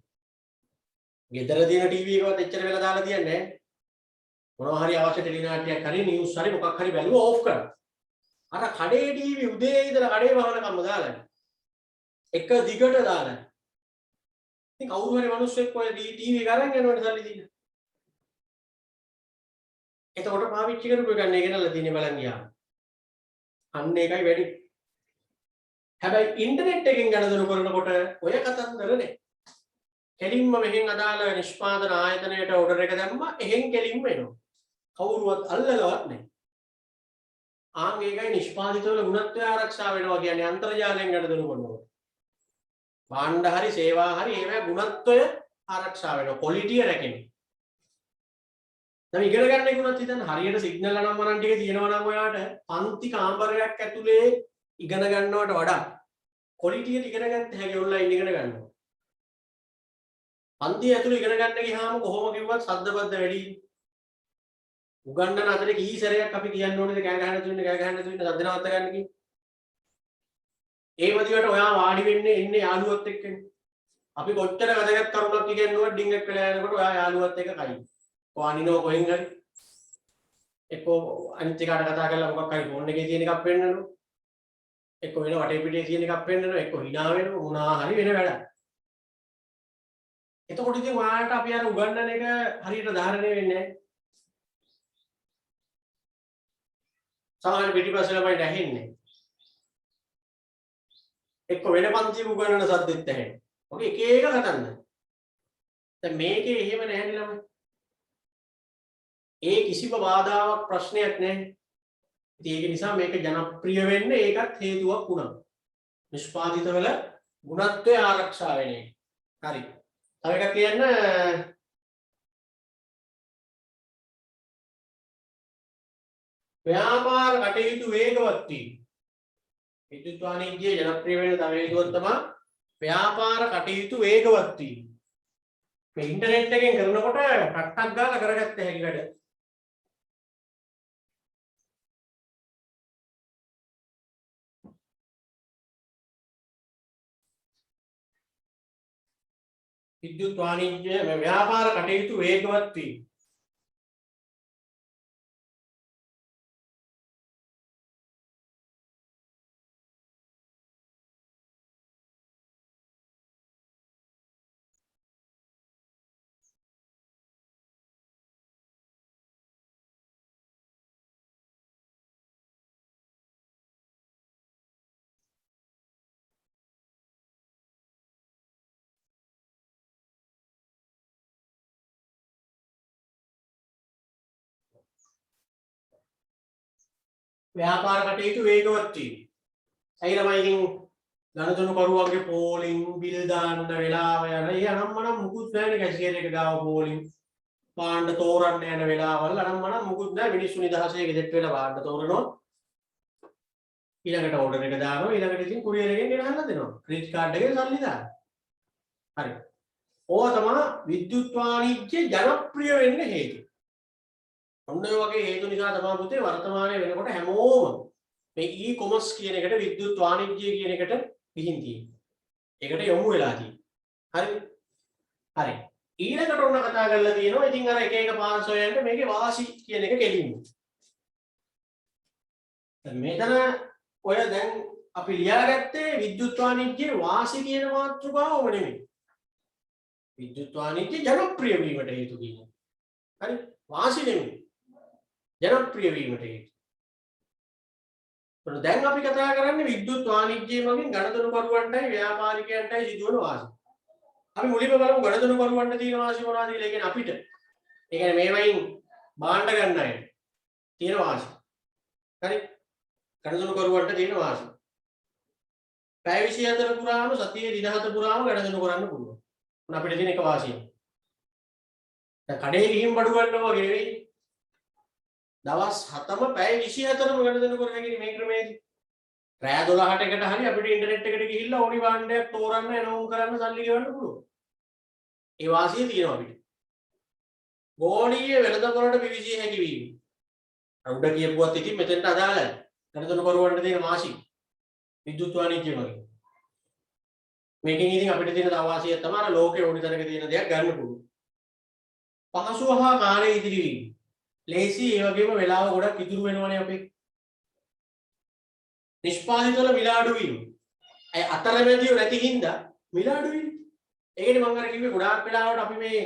ගෙදර තියෙන ටීවී එකවත් එච්චර වෙලා දාලා තියන්නේ නෑ. මොනවා හරි අවශ්‍ය ටෙලි නාට්‍යයක් හරි නිවුස් හරි මොකක් හරි බැලුවා ඕෆ් කරා. අර කඩේ ටීවී උදේ ඉඳලා කඩේ වහනකම්ම දාලානේ. එක දිගට දාලා. ඉතින් කවුරු හරි මිනිස්සෙක් ඔය ටීවී එක අරන් යනවනේ සල්ලි දීලා. එතකොට පාවිච්චි කරපු එක නේ ගෙනල්ලා තියෙන්නේ බලන් ගියාම. අන්න ඒකයි වැඩි. හැබැයි ඉන්ටර්නෙට් එකෙන් ගණදෙනු කරනකොට ඔය කතන්දර නේ. කෙලින්ම මෙහෙන් අදාළ නිෂ්පාදන ආයතනයට ඕඩර් එක දැම්මා එහෙන් කෙලින්ම එනවා. කවුරුවත් අල්ලලවත් නැහැ. ආන් ඒකයි නිෂ්පාදිතවල ගුණත්වය ආරක්ෂා වෙනවා කියන්නේ අන්තර්ජාලයෙන් ගණදෙනු කරනකොට. භාණ්ඩ හරි සේවා හරි ඒවා ගුණත්වය ආරක්ෂා වෙනවා. ක්වොලිටිය රැකෙනවා. දැන් ඉගෙන ගන්න එකනොත් හිතන්න හරියට සිග්නල් අනම්මනන් ටික තියෙනවා නම් ඔයාට පන්ති කාමරයක් ඇතුලේ ඉගෙන ගන්නවට වඩා ක්වොලිටියට ඉගෙන ගන්න හැකි ඔන්ලයින් ඉගෙන ගන්නවා. පන්ති ඇතුලේ ඉගෙන ගන්න ගියාම කොහොම කිව්වත් සද්දබද්ද වැඩි. උගන්නන අතරේ කී සැරයක් අපි කියන්න ඕනේද කෑ ගහන්න තුන්නේ කෑ ගහන්න තුන්නේ සද්ද නවත්ත ගන්න කි. ඒ වදිවට ඔයා වාඩි වෙන්නේ ඉන්නේ යාළුවත් එක්කනේ. අපි කොච්චර වැදගත් කරුණක් ඉගෙනුවා ඩිංගක් වෙලා යනකොට ඔයා යාළුවත් එක්ක කයි. කොහානිනෝ කොහෙන් හරි එක්කෝ අනිත් එකට කතා කරලා මොකක් හරි ෆෝන් එකේ තියෙන එකක් පෙන්නනවා. එක්කෝ වෙන වටේ පිටේ තියෙන එකක් පෙන්නනවා. එක්කෝ hina වෙනවා මොනවා හරි වෙන වැඩක්. එතකොට ඉතින් ඔයාලට අපි අර උගන්නන එක හරියට ධාරණය වෙන්නේ නැහැ. සමහර පිටිපස්සේ ළමයි නැහෙන්නේ. එක්ක වෙන පන්තියක උගන්නන සද්දෙත් ඇහෙන්නේ. ඔක එක එක කතන්දර. දැන් මේකේ එහෙම නැහැ ළමයි. ඒ කිසිම බාධාවක් ප්‍රශ්නයක් නැහැ. ඉතින් ඒක නිසා මේක ජනප්‍රිය වෙන්න ඒකත් හේතුවක් වුණා. නිෂ්පාදිත වල ගුණත්වය ආරක්ෂා වෙන එක. හරි. තව එකක් කියන්න ව්‍යාපාර කටයුතු වේගවත් වීම. විද්‍යුත් වාණිජ්‍ය ජනප්‍රිය වෙන තව හේතුවක් තමයි ව්‍යාපාර කටයුතු වේගවත් වීම. මේ ඉන්ටර්නෙට් එකෙන් කරනකොට ටක් ගාලා කරගත්ත හැකි වැඩ. විද්‍යුත් වාණිජ්‍ය ව්‍යාපාර කටයුතු වේගවත් වීම. ව්‍යාපාර කටයුතු වේගවත් වීම. ඇයි ළමයි ඉතින් ගණතුණු කරුවන්ගේ පෝලිං බිල් දාන්න වෙලාව යන ඒ අනම්මනම් මුකුත් නැහැ නේ කැෂියර් එක ගාව පෝලිං භාණ්ඩ තෝරන්න යන වෙලාවල් අනම්මනම් මුකුත් නැහැ මිනිස්සු නිදහසේ ගෙදෙට්ට වෙලා භාණ්ඩ තෝරනවා ඊළඟට ඕඩර් එක දානවා ඊළඟට ඉතින් කුරියර් එකෙන් ගෙනහල්ලා දෙනවා ක්‍රෙඩිට් කාඩ් එකෙන් සල්ලි දානවා. හරි. ඕවා තමයි විද්‍යුත් වාණිජ්‍ය ජනප්‍රිය වෙන්න හේතුව. ඔන්න ඔය වගේ හේතු නිසා තමයි පුතේ වර්තමානයේ වෙනකොට හැමෝම මේ ඊ-කොමර්ස් කියන එකට විද්‍යුත් වාණිජ්‍ය කියන එකට ගිහින් තියෙන්නේ. ඒකට යොමු වෙලා තියෙන්නේ. හරි. හරි. ඊළඟට ඔන්න කතා කරලා තියෙනවා. ඉතින් අර එක එක පාර්ශවයන්ට මේකේ වාසි කියන එක කෙලින්ම. දැන් මෙතන ඔය දැන් අපි ලියාගත්තේ විද්‍යුත් වාණිජ්‍යයේ වාසි කියන මාතෘකාවම නෙමෙයි. විද්‍යුත් වාණිජ්‍ය ජනප්‍රිය වීමට හේතු කියනවා. හරි. වාසි නෙමෙයි. ජනප්‍රිය වීමට හේතු. දැන් අපි කතා කරන්නේ විද්‍යුත් වාණිජ්‍යය මගින් ගණදෙනුකරුවන්ටයි ව්‍යාපාරිකයන්ටයි සිදුවන වාසි. අපි මුලින්ම බලමු ගණදෙනුකරුවන්ට තියෙන වාසි මොනවද කියලා. ඒ කියන්නේ අපිට. ඒ කියන්නේ මේවයින් භාණ්ඩ ගන්න අය තියෙන වාසි. හරි. ගණදෙනුකරුවන්ට තියෙන වාසි. පැය 24 පුරාම සතියේ දින 7 පුරාම ගණදෙනු කරන්න පුළුවන්. අපිට තියෙන එක වාසිය. දැන් කඩේ ගිහින් බඩු ගන්නවා වගේ නෙවෙයි. දවස් 7ම පැය 24ම ගණදෙනු කරගෙන මේ ක්‍රමයේදී රෑ 12ට එකට හරි අපිට ඉන්ටර්නෙට් එකට ගිහිල්ලා ඕනි භාණ්ඩයක් තෝරන්න එනෝම් කරන්න සල්ලි ගෙවන්න පුළුවන්. ඒ වාසිය තියෙනවා අපිට. ගෝලීය වෙළඳ පොළට පිවිසිය හැකි වීම. උඩ කියපුවත් ඉතින් මෙතෙන්ට අදාළයි. ගණදෙනු කරුවන්ට තියෙන වාසිය. විද්‍යුත් වාණිජ්‍ය වගේ. මේකෙන් ඉතින් අපිට තියෙන තව වාසිය තමයි අර ලෝකේ ඕනි තරක තියෙන දෙයක් ගන්න පුළුවන්. පහසුව හා කාලය ඉදිරි වීම. ලේසි ඒ වගේම වෙලාව ගොඩක් ඉතුරු වෙනවනේ අපේ. නිෂ්පාදිත වල මිල අඩු වීම. ඒ අතරමැදියෝ නැති හින්දා මිල අඩු වීම. ඒකනේ මම අර කිව්වේ ගොඩාක් වෙලාවට අපි මේ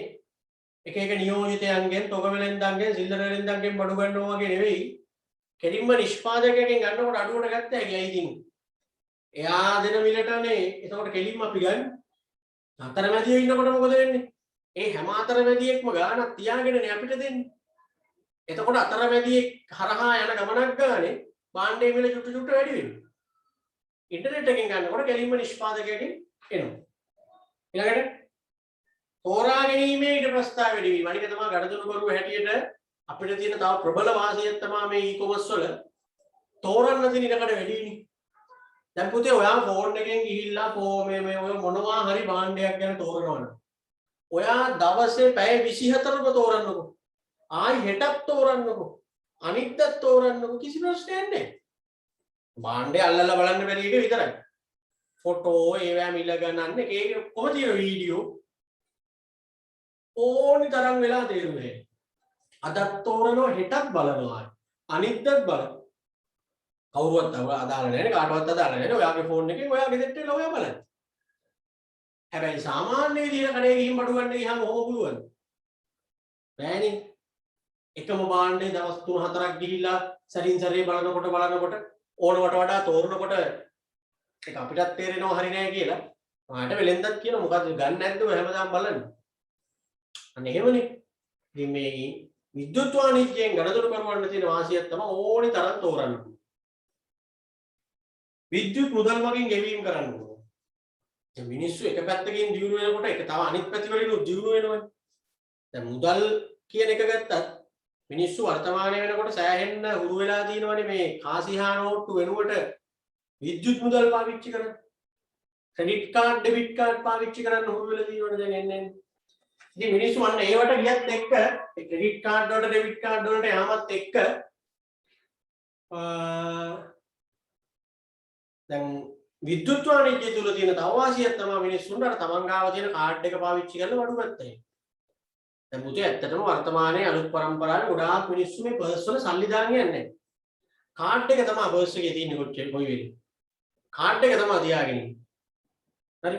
එක එක නියෝජිතයන්ගෙන් තොග වෙලෙන්දන්ගෙන් සිල්ලර වෙලෙන්දන්ගෙන් බඩු ගන්නවා වගේ නෙවෙයි. කෙලින්ම නිෂ්පාදකයෙක්ගෙන් ගන්නකොට අඩුවට ගත්තා. ඒකයි ඉතින් එයා දෙන මිලටනේ එතකොට කෙලින්ම අපි ගන්න. අතරමැදියෝ ඉන්නකොට මොකද වෙන්නේ? ඒ හැම අතරමැදියෙක්ම ගානක් තියාගෙනනේ අපිට දෙන්නේ. එතකොට අතරමැදියෙක් හරහා යන ගමනක් ගානේ භාණ්ඩයේ මිල චුට්ටු චුට්ටු වැඩි වෙනවා. ඉන්ටර්නෙට් එකෙන් ගන්නකොට කෙලින්ම නිෂ්පාදකයෙක්ගෙන් එනවා. ඊළඟට තෝරා ගැනීමේ ඊට ප්‍රස්තාව වැඩි වීම. අනික තමයි ගණදෙනු කරුව හැටියට අපිට තියෙන තව ප්‍රබල වාසියක් තමයි මේ e-commerce වල තෝරන්න තියෙන ඉඩකඩ වැඩි වෙන්නේ. දැන් පුතේ ඔයා ෆෝන් එකෙන් ගිහිල්ලා මේ ඔය මොනවා හරි භාණ්ඩයක් ගැන තෝරනවනම් ඔයා දවසේ පැය 24ම තෝරන්නකො. ආයි හෙටත් තෝරන්නකො. අනිද්දාත් තෝරන්නකො කිසි ප්‍රශ්නයක් නැහැ. භාණ්ඩේ අල්ලලා බලන්න බැරි එක විතරයි. ෆොටෝ ඒවා මිල ගණන් ඒක ඔක්කොම තියෙන වීඩියෝ ඕනි තරම් වෙලා තේරුනේ. අදත් තෝරනවා හෙටත් බලනවා. අනිද්දාත් බලනවා. කවුරුවත් අදාළ නැහැ නේ කාටවත් අදාළ නැහැ නේ. ඔයාගේ ෆෝන් එකෙන් ඔයාගේ සෙට් වෙලා ඔයා බලන්න. හැබැයි සාමාන්‍ය විදිහට කඩේ ගිහින් බඩු ගන්න ගියාම ඔහොම පුළුවන්. බෑනේ. එකම භාණ්ඩේ දවස් 3-4ක් ගිහිල්ලා සැරින් සැරේ බලනකොට ඕනවට වඩා තෝරනකොට ඒක අපිටත් තේරෙනවා හරි නෑ කියලා. මාට වෙලෙන්දත් කියන මොකද ගන්න නැද්ද ඔය හැමදාම බලන්න. අන්න එහෙමනේ. ඉතින් මේ විද්‍යුත් වාණිජ්‍යයෙන් ගණදෙනු කරවන්න තියෙන වාසියක් තමයි ඕනි තරම් තෝරන්න. විද්‍යුත් මුදල් වලින් ගෙවීම කරන්න ඕන. දැන් මිනිස්සු එක පැත්තකින් දියුණු වෙනකොට ඒක තව අනිත් පැතිවලින් දියුණු වෙනවනේ. දැන් මුදල් කියන එක ගත්තත් මිනිස්සු වර්තමානයේ වෙනකොට සෑහෙන්න හුරු වෙලා තියෙනවනේ මේ කාසිහා නෝට්ටු වෙනුවට විද්‍යුත් මුදල් පාවිච්චි කරන්න. ක්‍රෙඩිට් කාඩ් ඩෙබිට් කාඩ් පාවිච්චි කරන්න හුරු වෙලා තියෙනවනේ දැන් එන්නේ. ඉතින් මිනිස්සු අන්න ඒවට ගියත් එක්ක ඒ ක්‍රෙඩිට් කාඩ් වලට ඩෙබිට් කාඩ් වලට යamat එක්ක දැන් විද්‍යුත් වාණිජ්‍ය තුල තියෙන තව වාසියක් තමයි මිනිස්සුන්ට අර තමන් ගාව තියෙන කාඩ් එක පාවිච්චි කරලා බඩු ගත්තා. දැන් මුතේ ඇත්තටම වර්තමානයේ අලුත් පරම්පරාවේ ගොඩාක් මිනිස්සු මේ පර්ස් වල සල්ලි දාගෙන යන්නේ. කාඩ් එක තමයි පර්ස් එකේ තියෙන්නේ කොයි වෙලේ. කාඩ් එක තමයි තියාගෙන ඉන්නේ. හරි.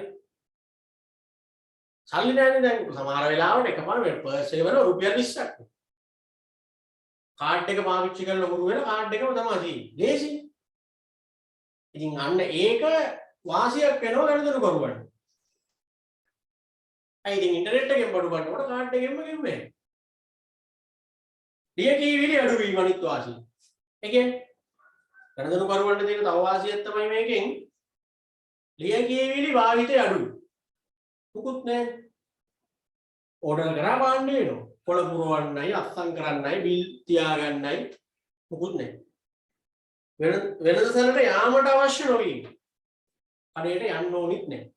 සල්ලි නැන්නේ දැන් සමහර වෙලාවට එකපාර මේ පර්ස් එක වල රුපියල් 20ක්. කාඩ් එක පාවිච්චි කරලා හුරු වෙන කාඩ් එකම තමයි තියෙන්නේ. ලේසි. ඉතින් අන්න ඒක වාසියක් වෙනවා ගණදෙනු කරුවන්ට. අයි ඉතින් ඉන්ටර්නෙට් එකෙන් බඩු ගන්නකොට කාඩ් එකෙන්ම ගෙවුවේ. ලියකියවිලි අඩු වීම අනිත් වාසිය. ඒ කියන්නේ ගණදෙනු කරුවන්ට තියෙන තව වාසියක් තමයි මේකෙන් ලියකියවිලි භාවිතය අඩුයි. මුකුත් නැහැ. ඕඩර් කරා බාන්නේ වෙනවා. පොළ පුරවන්නයි, අත්සන් කරන්නයි, බිල් තියාගන්නයි මුකුත් නැහැ. වෙළඳ සැලට යාමට අවශ්‍ය නොවී කඩේට යන්න ඕනිත් නැහැ.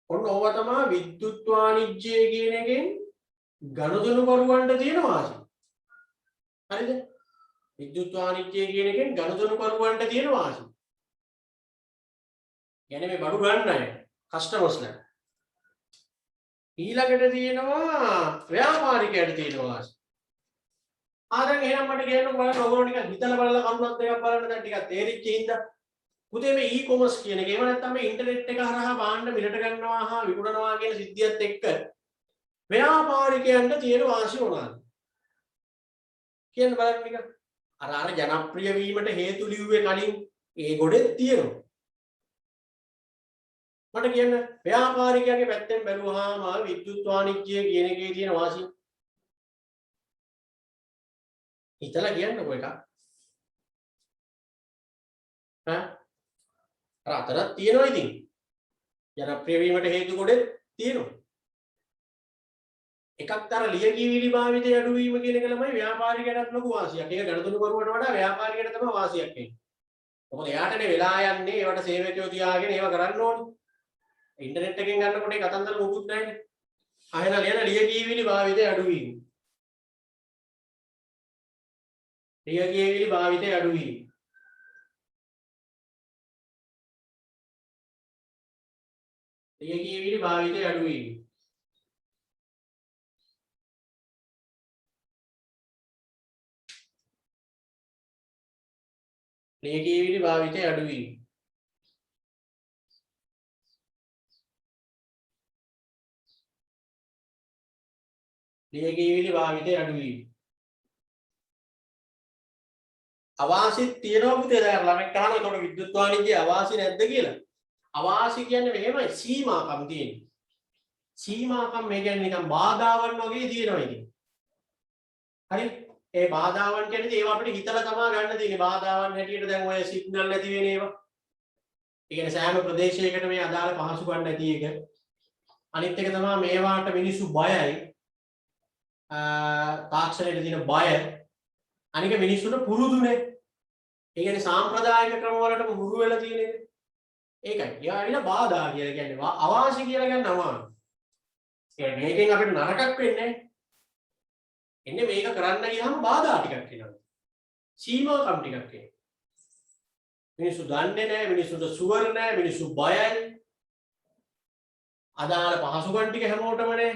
ඔන්න ඕවා තමයි විද්‍යුත් වාණිජ්‍ය කියන එකෙන් ගණදෙනු කරුවන්ට තියෙන වාසිය. හරිද? විද්‍යුත් වාණිජ්‍ය කියන එකෙන් ගණදෙනු කරුවන්ට තියෙන වාසිය. يعني මේ බඩු ගන්න අය කස්ටමර්ස්ලා. ඊළඟට තියෙනවා ව්‍යාපාරිකයට තියෙන වාසිය. ආදැන් එහෙනම් මට කියන්න බලන්න ඔයගොල්ලෝ ටිකක් හිතලා බලලා කරුණක් දෙකක් බලන්න දැන් ටිකක් තේරිච්ච හින්දා පුතේ මේ e-commerce කියන එක එහෙම නැත්නම් මේ ඉන්ටර්නෙට් එක හරහා භාණ්ඩ මිලට ගන්නවා හා විකුණනවා කියන සිද්ධියත් එක්ක ව්‍යාපාරිකයන්ට තියෙන වාසිය මොනවාද? කියන්න බලන්න ටිකක්. අර ජනප්‍රිය වීමට හේතු ලිව්වේ කලින් ඒ ගොඩේ තියෙනවා. මට කියන්න ව්‍යාපාරිකයන්ගේ පැත්තෙන් බැලුවාම විද්‍යුත් වාණිජ්‍ය කියන එකේ තියෙන වාසිය හිතලා කියන්නකෝ එකක්. අර අතරක් තියෙනවා ඉතින්. ජනප්‍රිය වීමට හේතු ගොඩේ තියෙනවා. එකක් තර ලියකියවිලි භාවිතය අඩු වීම කියන එක ළමයි ව්‍යාපාරිකයන්ට ලොකු වාසියක්. ඒක ගණතුණු කරුවට වඩා ව්‍යාපාරිකයට තමයි වාසියක් එන්නේ. මොකද එයාටනේ වෙලා යන්නේ ඒවට සේවකයෝ තියාගෙන ඒව කරන්න ඕනේ. ඉන්ටර්නෙට් එකෙන් ගන්නකොට ඒ කතන්දර මොකුත් නැහැනේ. අහන ලියන ලියකියවිලි භාවිතය අඩු වීම. ලියකියවිලි භාවිතය අඩු වීම. ලියකියවිලි භාවිතය අඩු වීම. ලියකියවිලි භාවිතය අඩු වීම. ලියකියවිලි භාවිතය අඩු වීම. අවාසිත් තියෙනවා පුතේ දැන් ළමෙක් අහනවා එතකොට විද්‍යුත් වාණිජ්‍ය අවාසි නැද්ද කියලා. අවාසි කියන්නේ මෙහෙමයි සීමාකම් තියෙන්නේ. සීමාකම් මේ කියන්නේ නිකන් බාධාවන් වගේ තියෙනවා ඉතින්. හරි? ඒ බාධාවන් කියන්නේ ඒවා අපිට හිතලා තමයි ගන්න තියෙන්නේ. බාධාවන් හැටියට දැන් ඔය සිග්නල් නැති වෙන ඒවා. ඒ කියන්නේ සෑම ප්‍රදේශයකට මේ අදාළ පහසුකම් නැති එක. අනිත් එක තමයි මේවාට මිනිස්සු බයයි. තාක්ෂණයට තියෙන බය. අනික මිනිස්සුන්ට පුරුදුනේ. ඒ කියන්නේ සාම්ප්‍රදායික ක්‍රම වලටම හුරු වෙලා තියෙන එක. ඒකයි. ඒවා ඇවිල්ලා බාධා කියලා කියන්නේ අවාසි කියලා ගන්නවා. ඒ මේකෙන් අපිට නරකක් වෙන්නේ නැහැ. එන්නේ මේක කරන්න ගියාම බාධා ටිකක් එනවා. සීමාකම් ටිකක් එනවා. මිනිස්සු දන්නේ නැහැ, මිනිස්සුන්ට සුවර් නැහැ, මිනිස්සු බයයි. අදාළ පහසුකම් ටික හැමෝටම නැහැ.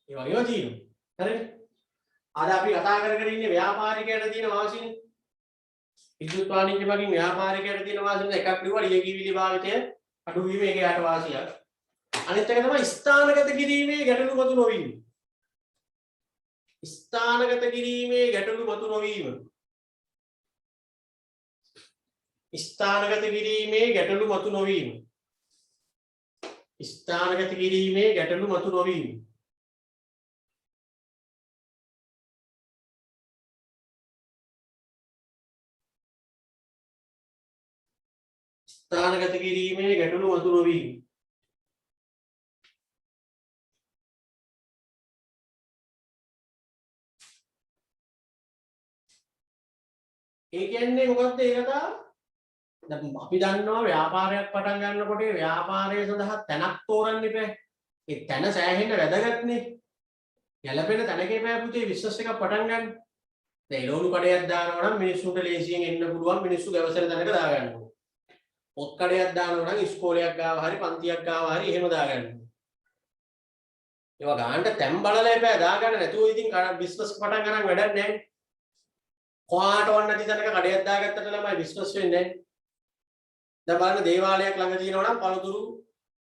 ඒ වගේම තියෙනවා. හරිද? අද අපි කතා කරගෙන ඉන්නේ ව්‍යාපාරිකයට තියෙන වාසියනේ. විද්‍යුත් වාණිජ්‍ය වලින් ව්‍යාපාරිකයට තියෙන වාසිය එකක් ලිව්වා ලියකියවිලි භාවිතය අඩු වීම ඒකේ යට වාසියක්. අනිත් එක තමයි ස්ථානගත කිරීමේ ගැටලු මතු නොවීම. ස්ථානගත කිරීමේ ගැටලු මතු නොවීම. ස්ථානගත කිරීමේ ගැටලු මතු නොවීම. ස්ථානගත කිරීමේ ගැටලු මතු නොවීම. ස්ථානගත කිරීමේ ගැටලු මතු නොවීම. ඒ කියන්නේ මොකද්ද ඒ කතාව? දැන් අපි දන්නවා ව්‍යාපාරයක් පටන් ගන්නකොට ඒ ව්‍යාපාරය සඳහා තැනක් තෝරන්න ඉපේ. ඒ තැන සෑහෙන්න වැදගත්නේ. ගැළපෙන තැනකේ පෑ පුතේ බිස්නස් එකක් පටන් ගන්න. දැන් එළවලු කඩයක් දානවා නම් මිනිස්සුන්ට ලේසියෙන් එන්න පුළුවන් මිනිස්සු ගැවසෙන තැනක දාගන්න ඕනේ. පොත් කඩයක් දානවා නම් ඉස්කෝලයක් ගාව හරි පන්තියක් ගාව හරි එහෙම දාගන්න ඕනේ. ඒවා ගන්නට තැන් බලලා එපා දාගන්න නැතුව ඉතින් බිස්නස් පටන් ගන්න වැඩක් නැහැ. කොහාටවත් නැති තැනක කඩයක් දාගත්තට ළමයි බිස්නස් වෙන්නේ නැහැ. දැන් බලන්න දේවාලයක් ළඟ තියෙනවා නම් පළතුරු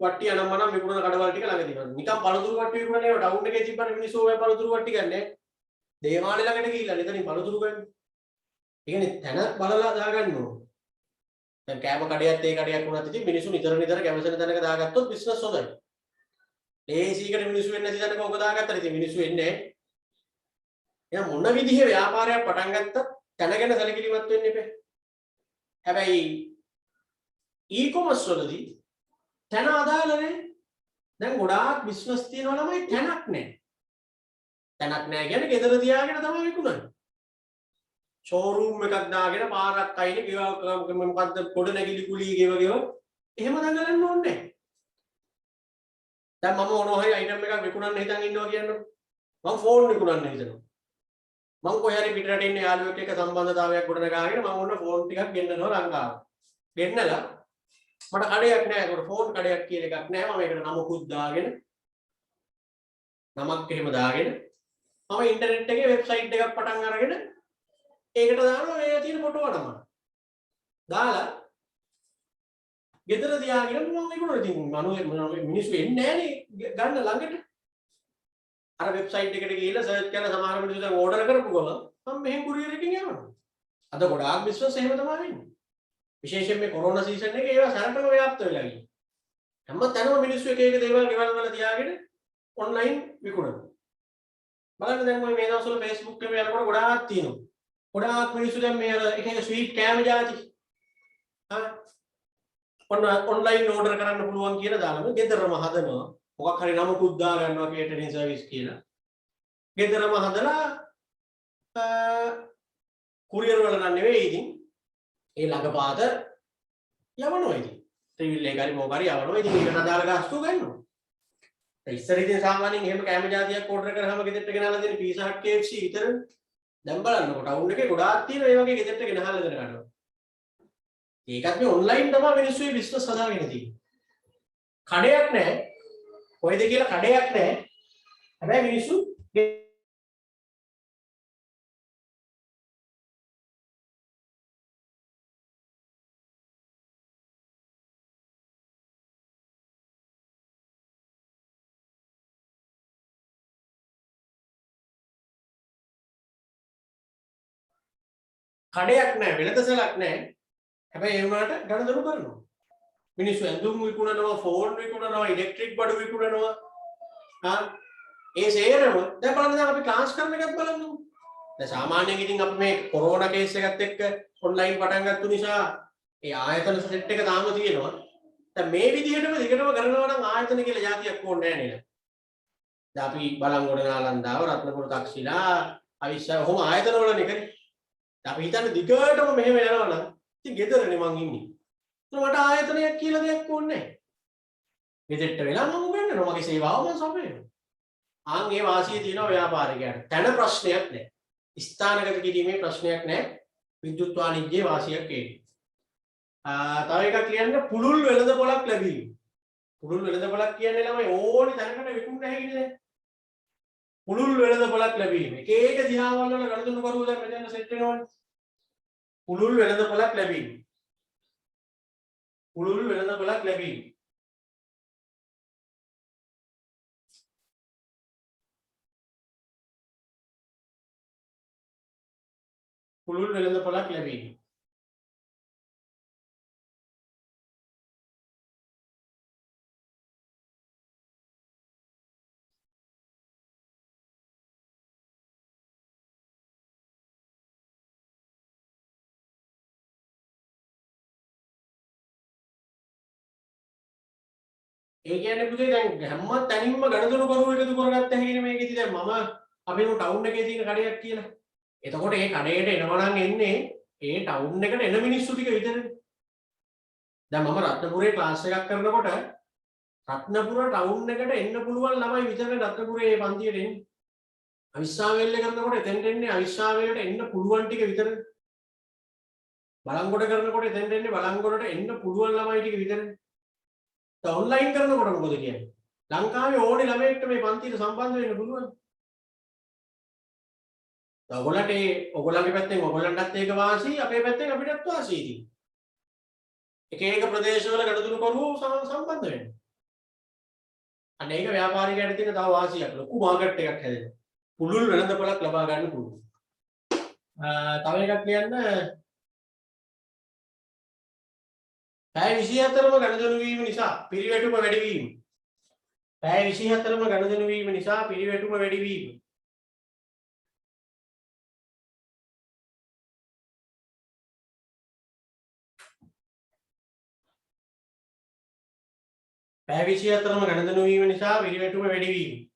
වට්ටි අනම්මනම් විකුණන කඩවල ටික ළඟ තියෙනවා. නිකන් පළතුරු වට්ටි විකුණන ඒවා ටවුන් එකේ තිබ්බම මිනිස්සු ඔය පළතුරු වට්ටි ගන්නෑ. දේවාලේ ළඟට ගිහිල්ලා එතනින් පළතුරු ගන්න. ඒ කියන්නේ තැන බලලා දාගන්න ඕන. දැන් කෑම කඩයක් ඒ කඩයක් වුණත් ඉතින් මිනිස්සු නිතර කැමසෙන තැනක දාගත්තොත් බිස්නස් හොඳයි. ලේසියකට මිනිස්සු වෙන්නේ නැති තැනක ඔක දාගත්තා ඉතින් මිනිස්සු එන්නේ නැහැ. එහෙනම් මොන විදිහේ ව්‍යාපාරයක් පටන් ගත්තත් තැන ගැන සැලකිලිමත් වෙන්න එපා. හැබැයි ඊ-කොමර්ස් වලදී තැන අදාළනේ. දැන් ගොඩාක් බිස්නස් තියෙනවා ළමයි තැනක් නැහැ. තැනක් නැහැ කියන්නේ ගෙදර තියාගෙන තමයි විකුණන්නේ. ෂෝරූම් එකක් දාගෙන පාරක් අයිනේ ගෙව මොකද්ද පොඩ නැගිලි කුලී ගෙව එහෙම දඟලන්න ඕනේ නැහැ. දැන් මම මොනවා හරි අයිටම් එකක් විකුණන්න හිතන් ඉන්නවා කියන්නකො. මම ෆෝන් විකුණන්න හිතනවා. මම කොහේ හරි පිටරට ඉන්න යාළුවෙක් එක්ක සම්බන්ධතාවයක් ගොඩනගාගෙන මම ඔන්න ෆෝන් ටිකක් ගෙන්නනවා ලංකාවට. ගෙන්නලා මට කඩයක් නැහැ. ඒකට ෆෝන් කඩයක් කියන එකක් නැහැ. මම ඒකට නමකුත් දාගෙන නමක් එහෙම දාගෙන මම ඉන්ටර්නෙට් එකේ වෙබ්සයිට් එකක් පටන් අරගෙන ඒකට දානවා මේ තියෙන ෆොටෝ නම. දාලා ගෙදර තියාගෙන මම විකුණනවා. ඉතින් මිනිස්සු එන්නේ නැහනේ ගන්න ළඟට. අර වෙබ්සයිට් එකට ගිහිල්ලා සර්ච් කරලා සමහර මිනිස්සු දැන් ඕඩර් කරපු ගමන් මම මෙහෙන් කුරියර් එකකින් යවනවා. අද ගොඩාක් බිස්නස් එහෙම තමයි වෙන්නේ. විශේෂයෙන් මේ කොරෝනා සීසන් එකේ ඒවා සරටම ව්‍යාප්ත වෙලා ගියා. හැම තැනම මිනිස්සු එක එක දේවල් ගෙවල් වල තියාගෙන ඔන්ලයින් විකුණනවා. බලන්න දැන් ඔය මේ දවස්වල Facebook එකේ යනකොට ගොඩාක් තියෙනවා. ගොඩාක් මිනිස්සු දැන් මේ අර එක එක ස්වීට් කෑම જાති. ඔන්ලයින් ඕඩර් කරන්න පුළුවන් කියලා දාලා ගෙදරම හදනවා. මොකක් හරි නමකුත් දා ගන්නවා කේටරින් සර්විස් කියලා. ගෙදරම හදලා කුරියර් වල නම් නෙවෙයි ඉතින් ඒ ළඟපාත යවනවා ඉතින්. ට්‍රිවිල් එක හරි මොකක් හරි යවනවා. ඉතින් ඒකට අදාළ ගාස්තු ගන්නවා. ඉස්සර ඉතින් සාමාන්‍යයෙන් එහෙම කෑම જાතියක් ඕඩර් කරාම ගෙදරට ගෙනල්ලා දෙන පීසා හට් KFC විතරනේ. දැන් බලන්නකො ටවුන් එකේ ගොඩාක් තියෙනවා ඒ වගේ ගෙදරට ගෙනහල්ලා දෙන කඩවල්. ඒකත් මේ ඔන්ලයින් තමයි මිනිස්සු මේ බිස්නස් හදාගෙන තියෙන්නේ. කඩයක් නැහැ. කොයිද කියලා කඩයක් නැහැ. හැබැයි මිනිස්සු කඩයක් නැහැ වෙළඳසැලක් නැහැ. හැබැයි ඒ වුණාට ගණදරු කරනවා. මිනිස්සු ඇඳුම් විකුණනවා, ෆෝන් විකුණනවා, ඉලෙක්ට්‍රික් බඩු විකුණනවා. ඒ සේරම දැන් බලන්න දැන් අපි ක්ලාස් කරන එකත් බලන්නකො. දැන් සාමාන්‍යයෙන් ඉතින් අපි මේ කොරෝනා කේස් එකත් එක්ක ඔන්ලයින් පටන් ගත්ත නිසා ඒ ආයතන සෙට් එක තාම තියෙනවා. දැන් මේ විදිහටම දිගටම කරනවා නම් ආයතන කියලා જાතියක් ඕනේ නැහැ නේද? දැන් අපි බලංගොඩ නාලන්දාව, රත්නපුර තක්ෂිලා, අවිශ්වාස කොහොම ආයතන වලනේ කරේ. අපි හිතන්නේ දිගටම මෙහෙම යනවා නම් ඉතින් ගෙදරනේ මං ඉන්නේ. මට ආයතනයක් කියලා දෙයක් ඕනේ නැහැ. ගෙදරට වෙලා මම උගන්වනවා මගේ සේවාව මම සපයනවා. ආන් ඒ වාසිය තියෙනවා ව්‍යාපාරිකයන්ට. තන ප්‍රශ්නයක් නැහැ. ස්ථානගත කිරීමේ ප්‍රශ්නයක් නැහැ. විද්‍යුත් වාණිජ්‍යයේ වාසියක් ඒකේ. තව එකක් කියන්න පුළුල් වෙළඳපොළක් ලැබීම. පුළුල් වෙළඳපොළක් කියන්නේ ළමයි ඕනි තැනකට විකුණන්න හැකිනේ. පුළුල් වෙළඳපොළක් ලැබීම. එක එක දිහාවල් වල ගණතුණු කරුවෝ දැන් මෙතන සෙට් වෙනවනේ. පුළුල් වෙළඳපොළක් ලැබීම. පුළුල් වෙළඳපොළක් ලැබීම. පුළුල් වෙළඳපොළක් ලැබීම. ඒ කියන්නේ පුතේ දැන් හැම තැනින්ම ගණදොන කරුවෝ එකතු කරගත්ත හැකිනේ මේකෙදි දැන් මම අපේ ටවුන් එකේ තියෙන කඩයක් කියලා. එතකොට ඒ කඩේට එනවා නම් එන්නේ ඒ ටවුන් එකට එන මිනිස්සු ටික විතරනේ. දැන් මම රත්නපුරේ ක්ලාස් එකක් කරනකොට රත්නපුර ටවුන් එකට එන්න පුළුවන් ළමයි විතරනේ රත්නපුරේ මේ පන්තියට එන්නේ. අවිස්සාවේල්ලේ කරනකොට එතෙන්ට එන්නේ අවිස්සාවේලට එන්න පුළුවන් ටික විතරනේ. බලංගොඩ කරනකොට එතෙන්ට එන්නේ බලංගොඩට එන්න පුළුවන් ළමයි ටික විතරනේ. ඔන්ලයින් කරනකොට මොකද කියන්නේ? ලංකාවේ ඕනේ ළමයෙක්ට මේ පන්තියට සම්බන්ධ වෙන්න පුළුවන්. ඔයගොල්ලන්ට ඔයගොල්ලන්ගේ පැත්තෙන් ඔයගොල්ලන්ටත් ඒක වාසි, අපේ පැත්තෙන් අපිටත් වාසි ඉතින්. එක එක ප්‍රදේශවල ගණතුණු කරුවෝ සම්බන්ධ වෙන්න. අන්න ඒක ව්‍යාපාරිකයන්ට තියෙන තව වාසියක්. ලොකු මාකට් එකක් හැදෙනවා. පුළුල් වෙළඳපොළක් ලබා ගන්න පුළුවන්. තව එකක් කියන්න පැය 24ම ගණදෙනු වීම නිසා පිරිවැටුම වැඩි වීම. පැය 24ම ගණදෙනු වීම නිසා පිරිවැටුම වැඩි වීම. පැය 24ම ගණදෙනු වීම නිසා පිරිවැටුම වැඩි වීම.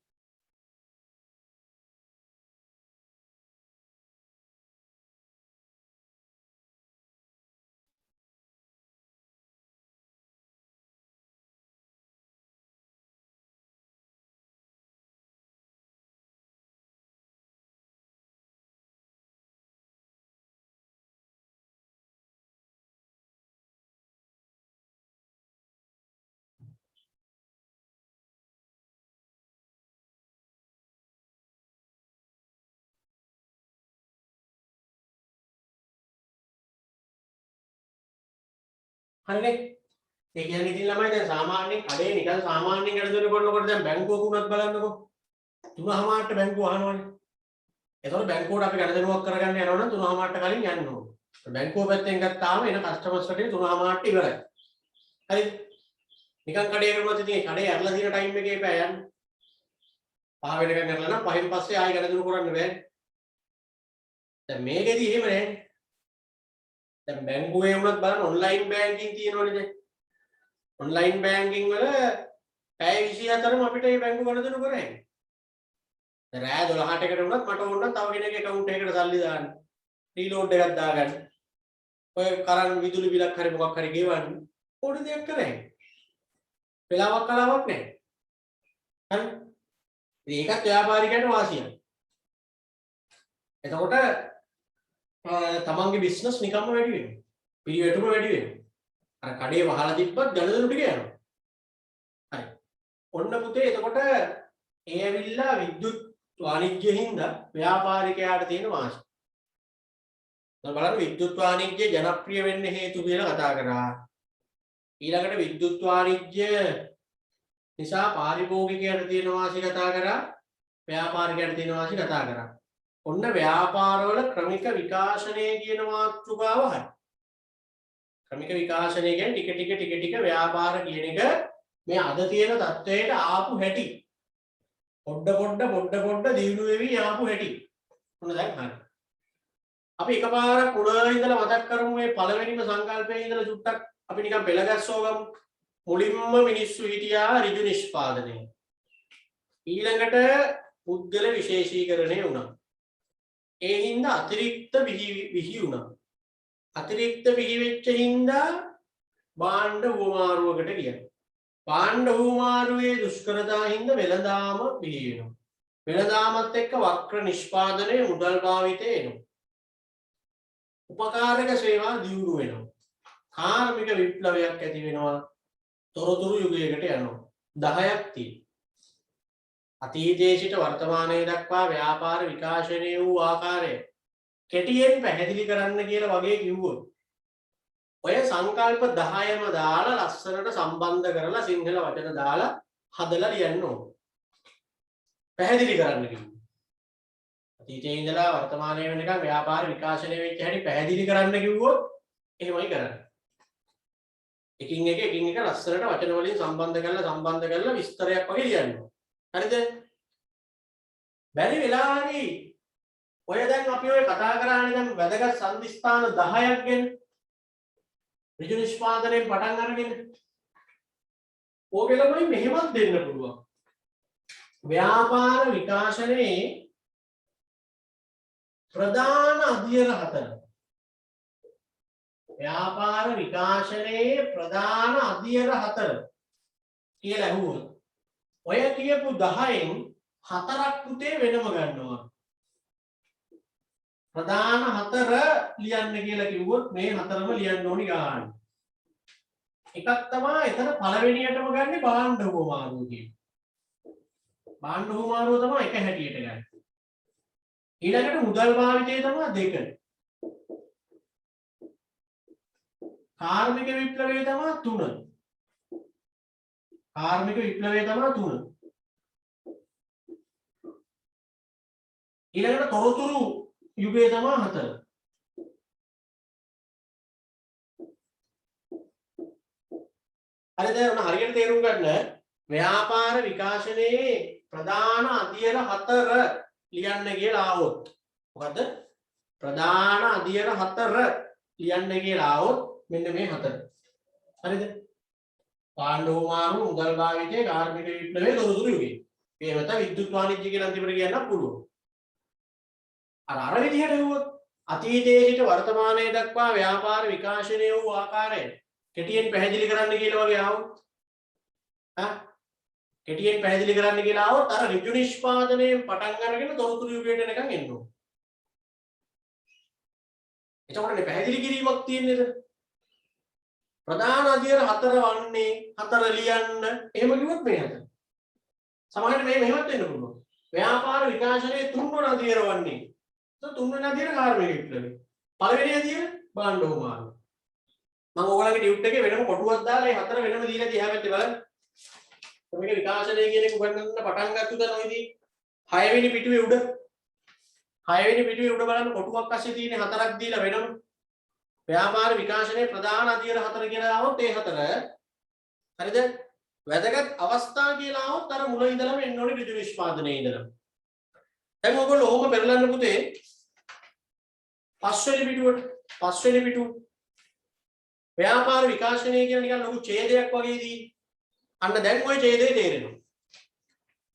හරිනේ. ඒ කියන්නේ ඉතින් ළමයි දැන් සාමාන්‍යයෙන් කඩේ නිකන් සාමාන්‍යයෙන් ගණදෙනු කරනකොට දැන් බැංකුවක උනත් බලන්නකෝ. 3:00ට බැංකුව අහනවනේ. එතකොට බැංකුවට අපි ගණදෙනුවක් කරගන්න යනවා නම් 3:00ට කලින් යන්න ඕනේ. බැංකුව පැත්තෙන් ගත්තාම එන කස්ටමර්ස් රටේ 3:00ට ඉවරයි. හරිද? නිකන් කඩේ කරුවත් ඉතින් ඒ කඩේ ඇරලා තියෙන ටයිම් එකේ එපා යන්න. 5 වෙනකන් ඇරලා නම් 5න් පස්සේ ආයෙ ගණන් කරන්න බෑ. දැන් මේකෙදි එහෙම නෑ. දැන් බැංකුවේ වුණත් බලන්න ඔන්ලයින් බැංකින් තියෙනවනේ දැන්. ඔන්ලයින් බැංකින් වල පැය 24ම අපිට මේ බැංකු ගණන් කරන්නේ. දැන් රෑ 12ට එකට වුණත් මට ඕන නම් තව කෙනෙක්ගේ account එකකට සල්ලි දාන්න. රීලෝඩ් එකක් දාගන්න. ඔය කරන් විදුලි බිලක් හරි මොකක් හරි ගෙවන්න. ඕන දෙයක් කරන්නේ. වෙලාවක් කලාවක් නැහැ. හරි. ඉතින් ඒකත් ව්‍යාපාරිකයන්ට වාසියක්. එතකොට තමන්ගේ බිස්නස් නිකම්ම වැඩි වෙනවා. පිළිවෙටම වැඩි වෙනවා. අර කඩේ වහලා තිබ්බත් ගණදෙනු ටික යනවා. හරි. ඔන්න පුතේ එතකොට ඒ ඇවිල්ලා විද්‍යුත් වාණිජ්‍යයෙන් ව්‍යාපාරිකයාට තියෙන වාසිය. දැන් බලන්න විද්‍යුත් වාණිජ්‍ය ජනප්‍රිය වෙන්න හේතු කියලා කතා කරා. ඊළඟට විද්‍යුත් වාණිජ්‍ය නිසා පාරිභෝගිකයන්ට තියෙන වාසිය කතා කරා. ව්‍යාපාරිකයන්ට තියෙන වාසිය කතා කරා. ඔන්න ව්‍යාපාරවල ක්‍රමික විකාශනය කියන මාතෘකාව හරි. ක්‍රමික විකාශනය කියන්නේ ටික ව්‍යාපාර කියන එක මේ අද තියෙන තත්ත්වයට ආපු හැටි. පොඩ දියුණු වෙවි ආපු හැටි. ඔන්න දැන් හරි. අපි එකපාරක් මුලින් ඉඳලා මතක් කරමු මේ පළවෙනිම සංකල්පයේ ඉඳලා චුට්ටක් අපි නිකන් පෙළගස්සෝ ගමු. මුලින්ම මිනිස්සු හිටියා ඍජු නිෂ්පාදනය. ඊළඟට පුද්ගල විශේෂීකරණය වුණා. ඒ හින්දා අතිරික්ත විහි වුණා. අතිරික්ත විහි වෙච්ච හින්දා භාණ්ඩ හුවමාරුවකට ගියා. භාණ්ඩ හුවමාරුවේ දුෂ්කරතා හින්දා වෙළඳාම බිහි වෙනවා. වෙළඳාමත් එක්ක වක්‍ර නිෂ්පාදනයේ මුදල් භාවිතය එනවා. උපකාරක සේවා දියුණු වෙනවා. කාර්මික විප්ලවයක් ඇති වෙනවා. තොරතුරු යුගයකට යනවා. 10ක් තියෙනවා. අතීතයේ සිට වර්තමානයේ දක්වා ව්‍යාපාර විකාශනය වූ ආකාරය කෙටියෙන් පැහැදිලි කරන්න කියලා වගේ කිව්වොත් ඔය සංකල්ප 10ම දාලා ලස්සනට සම්බන්ධ කරලා සිංහල වචන දාලා හදලා ලියන්න ඕන. පැහැදිලි කරන්න කිව්වා. අතීතයේ ඉඳලා වර්තමානයේ වෙනකන් ව්‍යාපාර විකාශනය වෙච්ච හැටි පැහැදිලි කරන්න කිව්වොත් එහෙමයි කරන්නේ. එකින් එක ලස්සනට වචන වලින් සම්බන්ධ කරලා විස්තරයක් වගේ ලියන්න ඕන. හරිද? බැරි වෙලාවදී ඔය දැන් අපි ඔය කතා කරානේ දැන් වැදගත් සම්දිස්ථාන 10ක් ගැන ඍජු නිෂ්පාදනයෙන් පටන් අරගෙන ඕකෙලමයි මෙහෙමත් දෙන්න පුළුවන්. ව්‍යාපාර විකාශනයේ ප්‍රධාන අධ්‍යයන 4. ව්‍යාපාර විකාශනයේ ප්‍රධාන අධ්‍යයන 4 කියලා අහුවොත් ඔය කියපු 10න් 4ක් පුතේ වෙනම ගන්නවා. ප්‍රධාන 4 ලියන්න කියලා කිව්වොත් මේ 4ම ලියන්න ඕනි ගන්න. එකක් තමයි එතන පළවෙනියටම ගන්නේ භාණ්ඩ හුවමාරුව කියන්නේ. භාණ්ඩ හුවමාරුව තමයි එක හැටියට ගන්න. ඊළඟට මුදල් භාවිතය තමයි 2. කාර්මික විප්ලවය තමයි 3. කාර්මික විප්ලවය තමයි 3. ඊළඟට තොරතුරු යුගය තමයි 4. හරිද? ඔන්න හරියට තේරුම් ගන්න ව්‍යාපාර විකාශනයේ ප්‍රධාන අධ්‍යයන 4 ලියන්න කියලා ආවොත් මොකද්ද? ප්‍රධාන අධ්‍යයන 4 ලියන්න කියලා ආවොත් මෙන්න මේ 4. හරිද? භාණ්ඩ හුවමාරුව, මුදල් භාවිතය, කාර්මික විප්ලවය, තොරතුරු යුගය. මේ මත විද්‍යුත් වාණිජ්‍ය කියලා අන්තිමට කියන්න පුළුවන්. අර විදිහට හෙව්වොත් අතීතයේ සිට වර්තමානයේ දක්වා ව්‍යාපාර විකාශනය වූ ආකාරය කෙටියෙන් පැහැදිලි කරන්න කියලා වගේ ආවොත් කෙටියෙන් පැහැදිලි කරන්න කියලා ආවොත් අර ඍජු නිෂ්පාදනයෙන් පටන් අරගෙන තොරතුරු යුගයට එනකන් එන්න ඕන. එතකොටනේ පැහැදිලි කිරීමක් තියෙන්නේ නේද? ප්‍රධාන අධ්‍යයන 4 වන්නේ 4 ලියන්න එහෙම කිව්වොත් මේ 4. සමහරවිට මේ මෙහෙමත් වෙන්න පුළුවන්. ව්‍යාපාර විකාශනයේ 3 වන අධ්‍යයන වන්නේ. તો 3 වෙනි අධ්‍යයන කාර්මික විප්ලවය. පළවෙනි අධ්‍යයන භාණ්ඩ හුවමාරුව. මම ඔයගලගේ ඩියුට් එකේ වෙනම කොටුවක් දාලා මේ 4 වෙනම දීලා තියා පැත්තේ බලන්න. මේක විකාශනය කියන එක උගන්වන්න පටන් ගත්ත උදේ නොයිදී 6 වෙනි පිටුවේ උඩ බලන්න කොටුවක් අස්සේ තියෙන 4ක් දීලා වෙනම ව්‍යාපාර විකාශනයේ ප්‍රධාන අධීර 4 කියලා આવොත් ඒ 4 හරිද? වැදගත් අවස්ථා කියලා આવොත් අර මුල ඉඳලම එන්න ඕනේ ඍජු නිෂ්පාදනයේ ඉඳලා. දැන් ඔයගොල්ලෝ ඕම පෙරලන්න පුතේ පස්වෙනි පිටුව ව්‍යාපාර විකාශනය කියන නිකන් ලොකු ඡේදයක් වගේ දී. අන්න දැන් ওই ඡේදේ තේරෙනවා.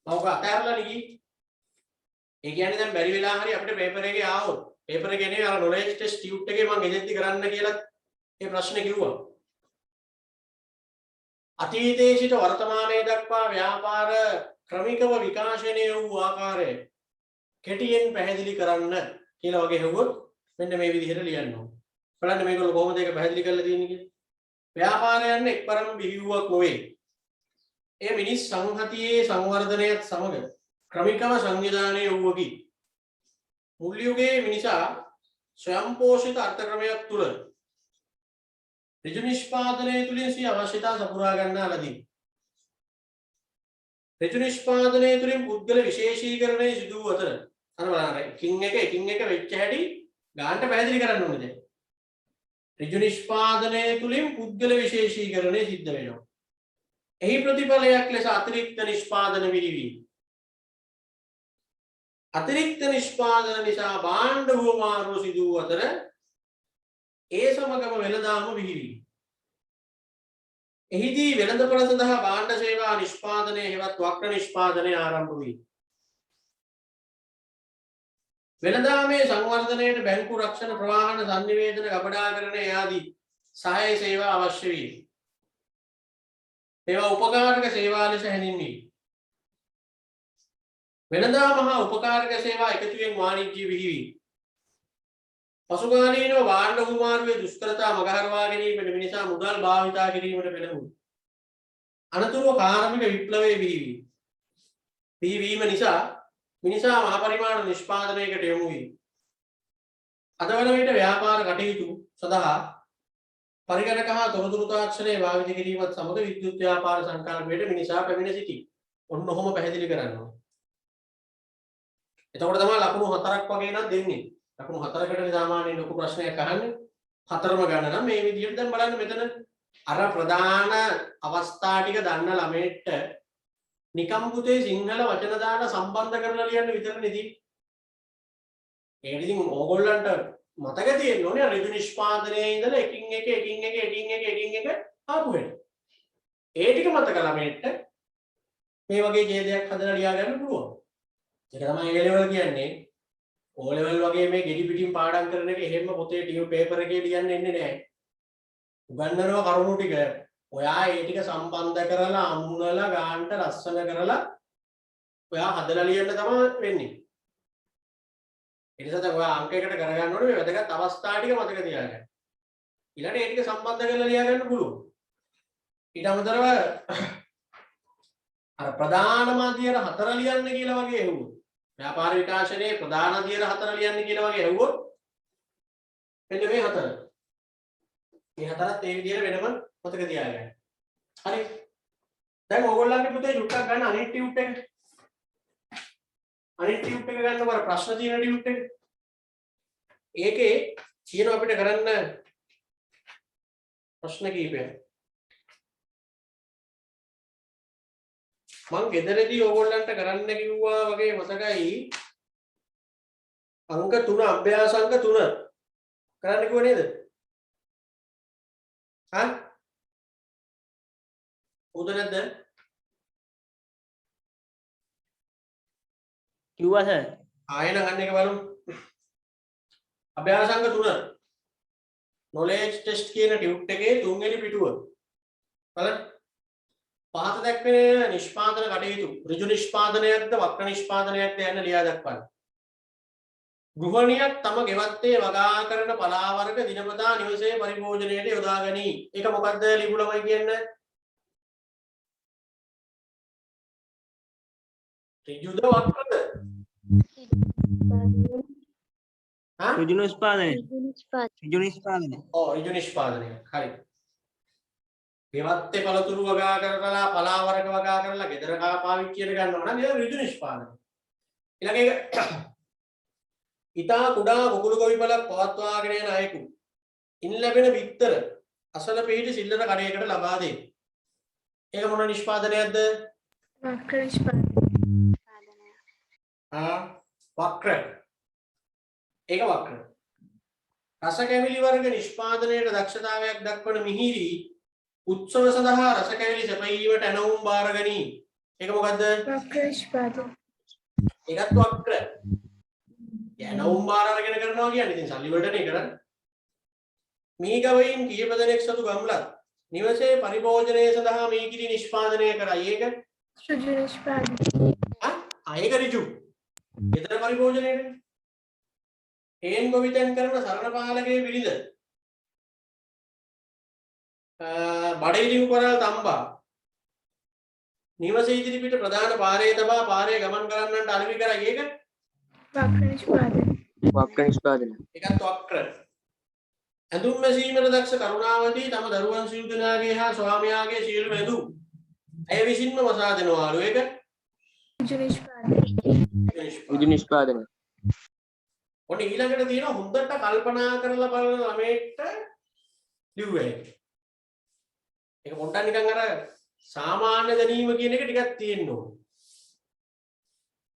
මම ඔක අතහැරලා නිකි. ඒ කියන්නේ දැන් බැරි වෙලා හරි අපිට පේපර් එකේ ආවොත් පේපර් එකේ නේ අර නොලෙජ් ටෙස්ට් ටියුට් එකේ මම ගෙදෙද්දි කරන්න කියලා මේ ප්‍රශ්නේ කිව්වා. අතීතයේ සිට වර්තමානයේ දක්වා ව්‍යාපාර ක්‍රමිකව විකාශනය වූ ආකාරය කෙටියෙන් පැහැදිලි කරන්න කියලා වගේ හෙව්වොත් මෙන්න මේ විදිහට ලියන්න ඕන. බලන්න මේගොල්ලෝ කොහොමද ඒක පැහැදිලි කරලා තියෙන්නේ කියලා. ව්‍යාපාරයන් එක්වරම බිහිවුවක් නොවේ. ඒ මිනිස් සංහතියේ සංවර්ධනයත් සමග ක්‍රමිකව සංවිධානය වූවකි. මුල් යුගයේ මිනිසා ස්වයංපෝෂිත අර්ථක්‍රමයක් තුළ ඍජු නිෂ්පාදනය තුළින් සිය අවශ්‍යතා සපුරා ගන්නා ලදී. ඍජු නිෂ්පාදනය තුළින් පුද්ගල විශේෂීකරණය සිදු වූ අතර අර බලන්න එකින් එක වෙච්ච හැටි ගානට පැහැදිලි කරන්න ඕනේ දැන්. ඍජු නිෂ්පාදනය තුළින් පුද්ගල විශේෂීකරණය සිද්ධ වෙනවා. එහි ප්‍රතිඵලයක් ලෙස අතිරික්ත නිෂ්පාදන විහිවි. අතිරික්ත නිෂ්පාදන නිසා භාණ්ඩ හුවමාරුව සිදු වූ අතර ඒ සමගම වෙළඳාම විහිවි. එහිදී වෙළඳපොළ සඳහා භාණ්ඩ සේවා නිෂ්පාදනය හෙවත් වක්‍ර නිෂ්පාදනය ආරම්භ වී වෙළඳාමේ සංවර්ධනයට බැංකු රක්ෂණ ප්‍රවාහන සංනිවේදන ගබඩාකරණය ආදී සහාය සේවා අවශ්‍ය වේ. ඒවා උපකාරක සේවා ලෙස හැඳින්වේ. වෙළඳාම හා උපකාරක සේවා එකතුවෙන් වාණිජ්‍ය විහිවි. පසුකාලීනව භාණ්ඩ හුවමාරුවේ දුෂ්කරතා මගහරවා ගැනීමට මිනිසා මුදල් භාවිතා කිරීමට පෙළඹුණි. අනතුරුව කාර්මික විප්ලවයේ විහිවි. පිහිවීම නිසා මිනිසා මහ පරිමාණ නිෂ්පාදනයකට යොමු වී අද වන විට ව්‍යාපාර කටයුතු සඳහා පරිගණක හා තොරතුරු තාක්ෂණය භාවිත කිරීමත් සමග විද්‍යුත් ව්‍යාපාර සංකල්පයට මිනිසා පැමිණ සිටී. ඔන්න ඔහොම පැහැදිලි කරන්න ඕනේ. එතකොට තමයි ලකුණු 4ක් වගේ නක් දෙන්නේ. ලකුණු 4කටනේ සාමාන්‍යයෙන් ලොකු ප්‍රශ්නයක් අහන්නේ. 4ම ගන්න නම් මේ විදිහට දැන් බලන්න මෙතන අර ප්‍රධාන අවස්ථා ටික දන්න ළමයට නිකම් පුතේ සිංහල වචන දාන සම්බන්ධ කරලා ලියන්න විතරනේ තියෙන්නේ. ඒක ඉතින් ඕගොල්ලන්ට මතක තියෙන්න ඕනේ ඍජු නිෂ්පාදනයේ ඉඳලා එකින් එක ආපු වෙන. ඒ ටික මතක ළමයට මේ වගේ ඡේදයක් හදලා ලියා ගන්න පුළුවන්. ඒක තමයි A level කියන්නේ. O level වගේ මේ ගෙඩි පිටින් පාඩම් කරන එක එහෙම පොතේ ටියු පේපර් එකේ ලියන්න එන්නේ නැහැ. උගන්වනවා කරුණු ටික. ඔයා ඒ ටික සම්බන්ධ කරලා අමුණලා ගානට ලස්සන කරලා ඔයා හදලා ලියන්න තමයි වෙන්නේ. ඒ නිසා තමයි ඔයා අංකයකට කරගන්න ඕනේ මේ වැදගත් අවස්ථා ටික මතක තියාගන්න. ඊළඟට ඒ ටික සම්බන්ධ කරලා ලියා ගන්න පුළුවන්. ඊට අමතරව අර ප්‍රධානම අධ්‍යයන 4 ලියන්න කියලා වගේ ඇහුවොත් ව්‍යාපාර විකාශනයේ ප්‍රධාන අධ්‍යයන 4 ලියන්න කියලා වගේ ඇහුවොත් මෙන්න මේ 4. මේ 4ත් ඒ විදිහට වෙනම මතක තියාගන්න. හරි. දැන් ඕගොල්ලන්ගේ පුතේ චුට්ටක් ගන්න අනිත් ටියුට් එක. අනිත් ටියුට් එක ගන්නකොට අර ප්‍රශ්න තියෙන ටියුට් එක. ඒකේ තියෙන අපිට කරන්න ප්‍රශ්න කීපයක්. මං ගෙදරදී ඕගොල්ලන්ට කරන්න කිව්වා වගේ මතකයි අංක 3 අභ්‍යාස අංක 3 කරන්න කිව්ව නේද? හා? උද නැද්ද? කිව්වා සර්. ආයෙත් අන්න එක බලමු. අභ්‍යාස අංක 3 knowledge test කියන ටියුට් එකේ 3 වෙනි පිටුව. බලන්න. පහත දැක්වෙන නිෂ්පාදන කටයුතු ඍජු නිෂ්පාදනයක්ද වක්‍ර නිෂ්පාදනයක්ද යන්න ලියා දක්වන්න. ගෘහණියක් තම ගෙවත්තේ වගා කරන පලා වර්ග දිනපතා නිවසේ පරිභෝජනයට යොදා ගනී. ඒක මොකක්ද ලියපු ළමයි කියන්නේ? ඍජුද වක්‍රද? හා? ඍජු නිෂ්පාදනය. ඔව් ඍජු නිෂ්පාදනය. හරි. ගෙවත්තේ පළතුරු වගා කරලා පලා වර්ග වගා කරලා ගෙදර පාවිච්චියට ගන්නවා නම් ඒක ඍජු නිෂ්පාදනය. ඊළඟ එක ඉතා කුඩා කුකුළු ගොවිපලක් පවත්වාගෙන යන අයෙකු ඉන් ලැබෙන විතර අසල පිහිටි සිල්ලර කඩයකට ලබා දෙයි. ඒක මොන නිෂ්පාදනයක්ද? වක්‍ර නිෂ්පාදනය. වක්‍ර. ඒක වක්‍ර. රස කැවිලි වර්ග නිෂ්පාදනයේ දක්ෂතාවයක් දක්වන මිහිරි උත්සව සඳහා රස කැවිලි සැපයීමට ඇනවුම් බාර ගනී. ඒක මොකද්ද? වක්‍ර නිෂ්පාදනය. ඒකත් වක්‍ර. ඇනවුම් බාර අරගෙන කරනවා කියන්නේ ඉතින් සල්ලි වලටනේ කරන්නේ. මේ ගවයින් කීප දෙනෙක් සතු ගම්ලත් නිවසේ පරිභෝජනය සඳහා මේ කිරි නිෂ්පාදනය කරයි. ඒක ඍජු නිෂ්පාදනය. ඒක ඍජු. ඊතර පරිභෝජනයේද? හේන් ගොවිතැන් කරන සරණ පාලකයේ විලිද බඩේලිමු කරල් තම්බා නිවසේ ඉදිරිපිට ප්‍රධාන පාරේ තබා පාරේ ගමන් කරන්නන්ට අලෙවි කරයි. ඒක වක්‍ර නිෂ්පාදනය. වක්‍ර නිෂ්පාදනය. ඒකත් වක්‍ර. ඇඳුම් මැසීමට දක්ෂ කරුණාවදී තම දරුවන් සියලු දෙනාගේ හා ස්වාමියාගේ සියලුම ඇඳුම් ඇය විසින්ම වසා දෙනවාලු. ඒක ඍජු නිෂ්පාදනය. ඍජු නිෂ්පාදනය. ඔන්න ඊළඟට තියෙනවා හොඳට කල්පනා කරලා බලන ළමයෙක්ට ලිව්වේ. ඒක පොඩ්ඩක් නිකන් අර සාමාන්‍ය දැනීම කියන එක ටිකක් තියෙන්න ඕනේ.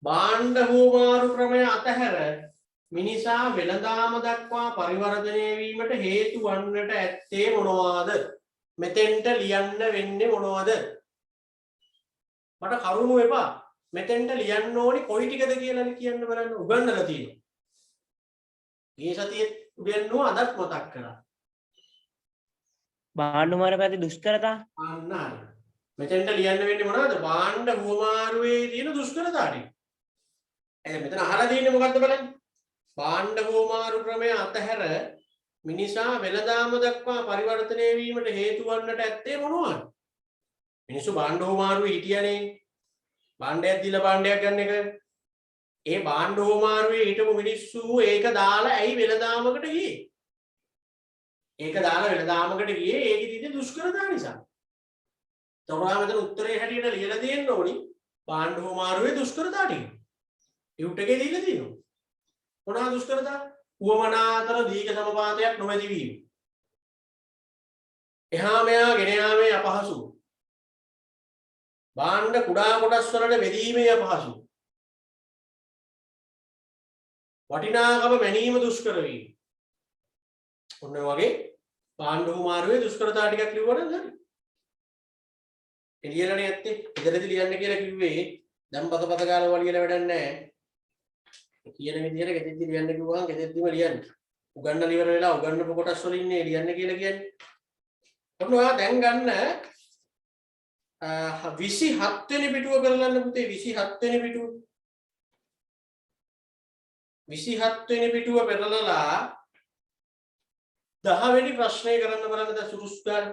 භාණ්ඩ හෝමාරු ක්‍රමය අතහැර මිනිසා වෙළඳාම දක්වා පරිවර්තනය වීමට හේතු වන්නට ඇත්තේ මොනවාද? මෙතෙන්ට ලියන්න වෙන්නේ මොනවද? මට කරුණු එපා. මෙතෙන්ට ලියන්න ඕනි කොයි ටිකද කියලා කියන්න බලන්න උගන්වලා තියෙනවා. මේ සතියේ උගන්වුවා අදත් මතක් කරා. භාණ්ඩුමාර පැති දුෂ්කරතා. අන්න හරි. මෙතෙන්ට ලියන්න වෙන්නේ මොනවද? භාණ්ඩ හෝමාරුවේ තියෙන දුෂ්කරතා ටික. එහෙනම් මෙතන අහලා තියෙන්නේ මොකද්ද බලන්න. භාණ්ඩ හෝමාරු ක්‍රමය අතහැර මිනිසා වෙළඳාම දක්වා පරිවර්තනය වීමට හේතු වන්නට ඇත්තේ මොනවද? මිනිස්සු භාණ්ඩ හෝමාරුවේ හිටියනේ. භාණ්ඩයක් දීලා භාණ්ඩයක් ගන්න එක. ඒ භාණ්ඩ හෝමාරුවේ හිටපු මිනිස්සු ඒක දාලා ඇයි වෙළඳාමකට ගියේ? ඒක දාලා වෙළඳාමකට ගියේ ඒකෙ තියෙන දුෂ්කරතා නිසා. තවරා මෙතන උත්තරේ හැටියට ලියලා තියෙන්න ඕනි භාණ්ඩ හෝමාරුවේ දුෂ්කරතා ටික. යුට් එකේ දීලා තියෙනවා. මොනවා දුෂ්කරතා? උවමනාතර දීඝ සමපාතයක් නොමැති වීම. එහා මෙහා ගෙන යාමේ අපහසු. භාණ්ඩ කුඩා කොටස් වලට බෙදීමේ අපහසු. වටිනාකම මැනීම දුෂ්කර වීම. ඔන්න වගේ භාණ්ඩ හෝමාරුවේ දුෂ්කරතා ටිකක් ලියුවනම් හරි. එළියලනේ ඇත්තේ. ඉදලදී ලියන්න කියලා කිව්වේ දැන් පත ගාලා වලියලා වැඩක් නැහැ. කියන විදිහට ගෙදෙද්දි ලියන්න කිව්වහම ගෙදෙද්දිම ලියන්න. උගන්නලා ඉවර වෙලා උගන්නපු කොටස් වල ඉන්නේ ලියන්න කියලා කියන්නේ. ඔන්න ඔයා දැන් ගන්න 27 වෙනි පිටුව කරලන්න පුතේ 27 වෙනි පිටුව. 27 වෙනි පිටුව පෙරලලා 10 වෙනි ප්‍රශ්නේ කරන්න බලන්න. දැන් සුරුස් ගන්න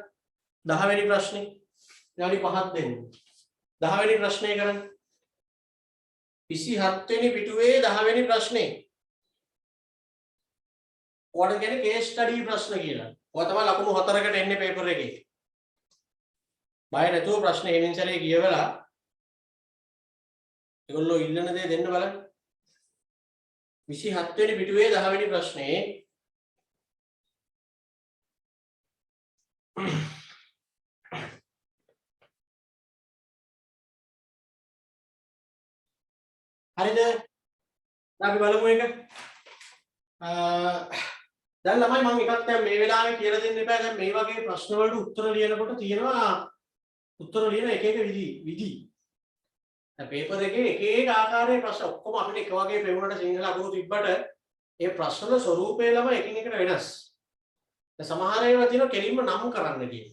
10 වෙනි ප්‍රශ්නේ. විනාඩි 5ක් දෙන්න. 10 වෙනි ප්‍රශ්නේ කරන්න. 27 වෙනි පිටුවේ 10 වෙනි ප්‍රශ්නේ. ඔයාලට කියන්නේ කේස් ස්ටඩි ප්‍රශ්න කියලා. ඔයා තමයි ලකුණු 4කට එන්නේ පේපර් එකේ. බය නැතුව ප්‍රශ්නේ හේවින්සලේ කියවලා ඒගොල්ලෝ ඉල්ලන දේ දෙන්න බලන්න. 27 වෙනි පිටුවේ 10 වෙනි ප්‍රශ්නේ. හරිද? අපි බලමු එක. දැන් ළමයි මම එකක් දැන් මේ වෙලාවේ කියලා දෙන්න එපා. දැන් මේ වගේ ප්‍රශ්න වලට උත්තර ලියනකොට තියෙනවා උත්තර ලියන එක එක විදි. දැන් පේපර් එකේ එක එක ආකාරයේ ප්‍රශ්න ඔක්කොම අපිට එක වගේ පෙවුනට සිංහල අකුරු තිබ්බට ඒ ප්‍රශ්න ස්වරූපය ළම එකින් එකට වෙනස්. දැන් සමහර ඒවා තියෙනවා කෙලින්ම නම් කරන්න කියන.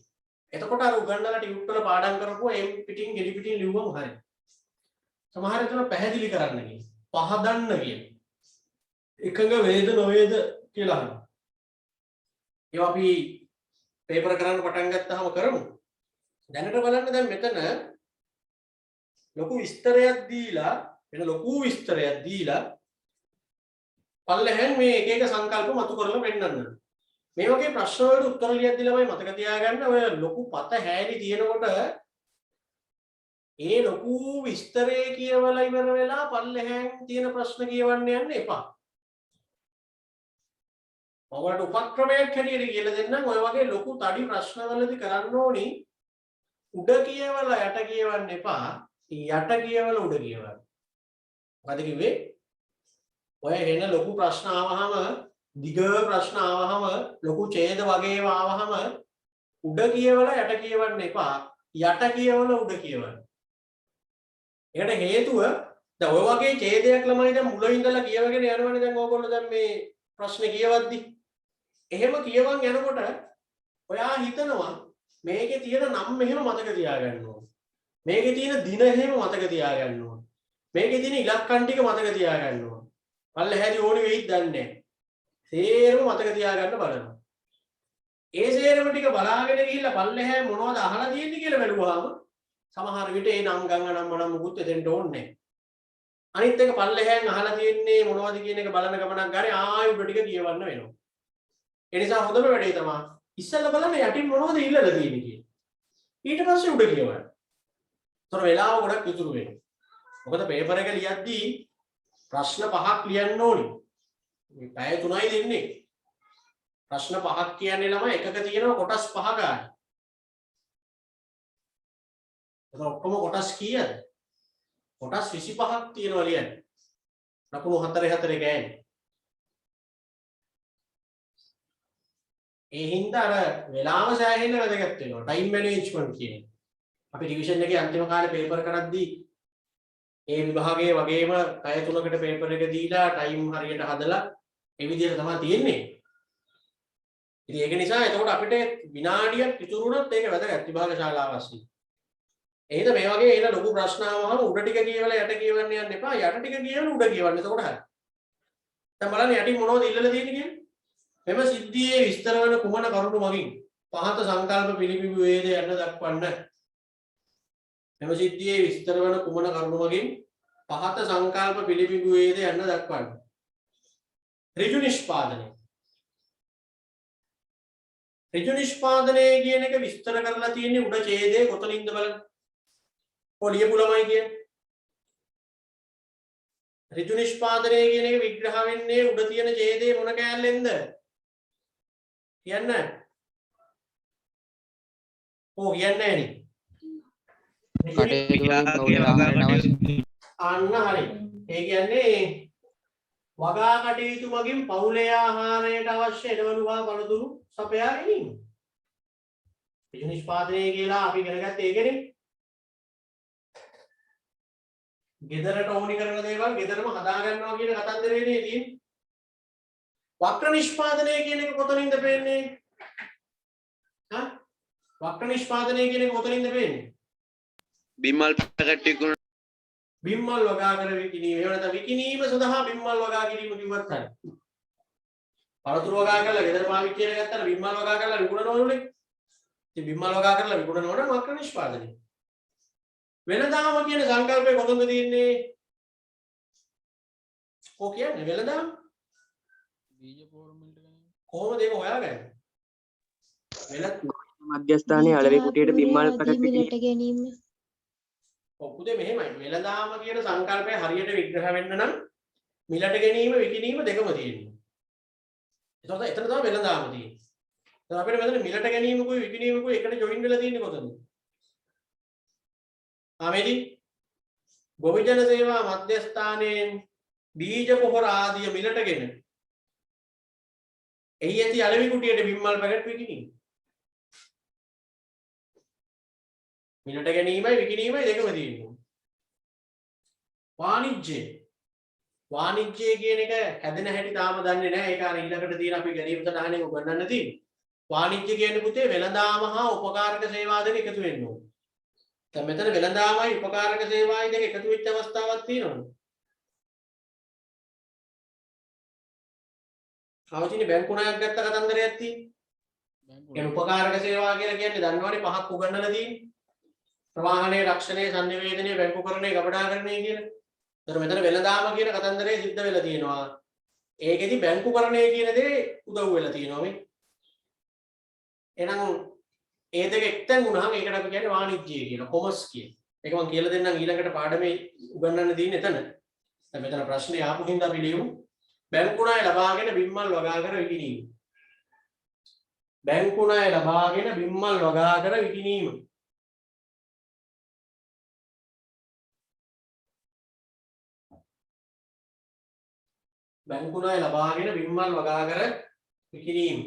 එතකොට අර උගන්නලා ටියුට් වල පාඩම් කරපුවා ඒ පිටින් ගෙඩි පිටින් ලිව්වම හරියි. සමහර ඒවා පැහැදිලි කරන්න කියන. පහදන්න කියන. එකඟ වේද නොවේද කියලා අහනවා. ඒවා අපි පේපර් කරන්න පටන් ගත්තාම කරමු. දැනට බලන්න දැන් මෙතන ලොකු විස්තරයක් දීලා වෙන ලොකු විස්තරයක් දීලා පල්ලෙහෙන් මේ එක එක සංකල්ප මතු කරලා පෙන්නන්න. මේ වගේ ප්‍රශ්න වලට උත්තර ලියද්දි ළමයි මතක තියාගන්න ඔය ලොකු පත හැලී තියෙනකොට ඒ ලොකු විස්තරේ කියවලා ඉවර වෙලා පල්ලෙහෙන් තියෙන ප්‍රශ්න කියවන්න යන්න එපා. ඔයාලට උපක්‍රමයක් හැටියට කියලා දෙන්නම්. ඔය වගේ ලොකු තඩි ප්‍රශ්නවලදී කරන්න ඕනි උඩ කියවලා යට කියවන්න එපා. යට කියවලා උඩ කියවන්න. මොකද කිව්වේ? ඔය එන ලොකු ප්‍රශ්න ආවහම දිග ප්‍රශ්න ආවහම ලොකු ඡේද වගේ ආවහම උඩ කියවලා යට කියවන්න එපා. යට කියවලා උඩ කියවන්න. ඒකට හේතුව දැන් ඔය වගේ ඡේදයක් ළමයි දැන් මුල ඉඳලා කියවගෙන යනවනේ දැන් ඕගොල්ලෝ දැන් මේ ප්‍රශ්නේ කියවද්දි. එහෙම කියවන් යනකොට ඔයා හිතනවා මේකේ තියෙන නම් මෙහෙම මතක තියාගන්න ඕන. මේකේ තියෙන දින එහෙම මතක තියාගන්න ඕන. මේකේ තියෙන ඉලක්කම් ටික මතක තියාගන්න ඕන. පල්ලෙහාදී ඕනි වෙයිද දන්නේ නැහැ. සේරම මතක තියාගන්න බලනවා. ඒ සේරම ටික බලාගෙන ගිහිල්ලා පල්ලෙහා මොනවද අහලා තියෙන්නේ කියලා බැලුවාම සමහර විට ඒ නම් ගංග නම් මොනම් මුකුත් එතෙන්ට ඕනේ නැහැ. අනිත් එක පල්ලෙහාන් අහලා තියෙන්නේ මොනවද කියන එක බලන ගමනක් ගානේ ආයෙ උඩ ටික කියවන්න වෙනවා. ඒ නිසා හොඳම වැඩේ තමයි ඉස්සෙල්ලා බලන්න යටින් මොනවද ඉල්ලලා තියෙන්නේ කියලා. ඊට පස්සේ උඩ කියවන්න. ඒතර වෙලාව ගොඩක් ඉතුරු වෙනවා. මොකද පේපර් එක ලියද්දී ප්‍රශ්න 5ක් ලියන්න ඕනි. මේ පැය 3යි දෙන්නේ. ප්‍රශ්න 5ක් කියන්නේ ළමයි එකක තියෙනවා කොටස් 5 ගන්න. ඒක ඔක්කොම කොටස් කීයද? කොටස් 25ක් තියෙනවා ලියන්න. ලකුණු 4 ගෑනේ. ඒ හින්දා අර වෙලාව සෑහෙන්න වැදගත් වෙනවා. ටයිම් මැනේජ්මන්ට් කියන්නේ. අපි රිවිෂන් එකේ අන්තිම කාලේ පේපර් කරද්දී ඒ විභාගයේ වගේම පැය 3කට පේපර් එක දීලා ටයිම් හරියට හදලා ඒ විදිහට තමයි තියෙන්නේ. ඉතින් ඒක නිසා එතකොට අපිට විනාඩියක් ඉතුරු වුණොත් ඒක වැදගත් විභාග ශාලාව ඇස්සේ. එහෙනම් මේ වගේ එන ලොකු ප්‍රශ්න ආවම උඩ ටික කියවලා යට කියවන්න යන්න එපා. යට ටික කියවලා උඩ කියවන්න. එතකොට හරි. දැන් බලන්න යටින් මොනවද ඉල්ලලා තියෙන්නේ කියන්නේ? මෙම සිද්ධියේ විස්තර වන කුමන කරුණු මගින් පහත සංකල්ප පිළිබිඹු වේද යන්න දක්වන්න. මෙම සිද්ධියේ විස්තර වන කුමන කරුණු මගින් පහත සංකල්ප පිළිබිඹු වේද යන්න දක්වන්න. ඍජු නිෂ්පාදනය. ඍජු නිෂ්පාදනය කියන එක විස්තර කරලා තියෙන්නේ උඩ ඡේදයේ කොතනින්ද බලන්න. පොලියපු ළමයි කියන්නේ. ඍජු නිෂ්පාදනය කියන එක විග්‍රහ වෙන්නේ උඩ තියෙන ඡේදයේ මොන කෑල්ලෙන්ද? කියන්න. ඔව් කියන්නේ නැහැ නේ. අන්න හරි. ඒ කියන්නේ වගා කටයුතු මගින් පවුලේ ආහාරයට අවශ්‍ය එළවලු හා පළතුරු සපයා ගැනීම. ඍජු නිෂ්පාදනය කියලා අපි ඉගෙන ගත්තේ ඒකනේ. ගෙදරට ඕනි කරන දේවල් ගෙදරම හදා ගන්නවා කියන කතන්දරේ නේ තියෙන්නේ. වක්‍ර නිෂ්පාදනය කියන එක කොතනින්ද පේන්නේ? හා? වක්‍ර නිෂ්පාදනය කියන එක කොතනින්ද පේන්නේ? බිම්මල් පැකට් එක බිම්මල් වගා කර විකිණීම. එහෙම නැත්නම් විකිණීම සඳහා බිම්මල් වගා කිරීම කිව්වත් හරි. පළතුරු වගා කරලා ගෙදර පාවිච්චි කරලා ගත්තාම බිම්මල් වගා කරලා විකුණනවලුනේ. ඉතින් බිම්මල් වගා කරලා විකුණනවනම් වක්‍ර නිෂ්පාදනය. වෙළඳාම කියන සංකල්පය කොතනද තියෙන්නේ? කො කියන්නේ වෙළඳාම? කොහොමද ඒක හොයාගන්නේ? මධ්‍යස්ථානයේ අලෙවි කුටියට බිම්මල් පැකට් මිලට ගැනීම. පුතේ මෙහෙමයි වෙළඳාම කියන සංකල්පය හරියට විග්‍රහ වෙන්න නම් මිලට ගැනීම විකිණීම දෙකම තියෙනවා. එතකොට එතන තමයි වෙළඳාම තියෙන්නේ. දැන් අපිට මෙතන මිලට ගැනීමකුයි විකිණීමකුයි එකට ජොයින් වෙලා තියෙන්නේ කොතනද? ආමේදී ගොවිජන සේවා මධ්‍යස්ථානයෙන් බීජ පොහොර ආදිය මිලටගෙන එහි ඇති අලෙවි කුටියට බිම්මල් පැකට් විකිණීම. මිලට ගැනීමයි විකිණීමයි දෙකම තියෙනවා. වාණිජ්‍ය කියන එක හැදෙන හැටි තාම දන්නේ නැහැ. ඒක අර ඊළඟට තියෙන අපි ගැනීම සටහනේ උගන්වන්න තියෙන්නේ. වාණිජ්‍ය කියන්නේ පුතේ වෙළඳාම හා උපකාරක සේවා දෙක එකතු වෙන්න ඕනේ. දැන් මෙතන වෙළඳාමයි උපකාරක සේවායි දෙක එකතු වෙච්ච අවස්ථාවක් තියෙනවනේ. ආවචිනේ බැංකු ණයක් ගත්ත කතන්දරයක් තියෙන්නේ. ඒ උපකාරක සේවා කියලා කියන්නේ දන්නවනේ පහක් උගන්වලා තියෙන්නේ. ප්‍රවාහනයේ රක්ෂණයේ sannivedanaya බැංකුකරණයේ ගබඩාකරණයේ කියලා. ඒතර මෙතන වෙළඳාම කියන කතන්දරේ සිද්ධ වෙලා තියෙනවා. ඒකෙදි බැංකුකරණය කියන දේ උදව් වෙලා තියෙනවා මේ. එහෙනම් ඒ දෙක එක්තෙන් වුණාම ඒකට අපි කියන්නේ වාණිජ්‍ය කියන කොමර්ස් කියන. ඒක මම කියලා දෙන්නම් ඊළඟට පාඩමේ උගන්වන්න තියෙන්නේ එතන. දැන් මෙතන ප්‍රශ්නේ ආපු හින්දා අපි ලියමු. බැංකු ණය ලබාගෙන බිම්මල් වගා කර විකිණීම. බැංකු ණය ලබාගෙන බිම්මල් වගා කර විකිණීම. බැංකු ණය ලබාගෙන බිම්මල් වගා කර විකිණීම.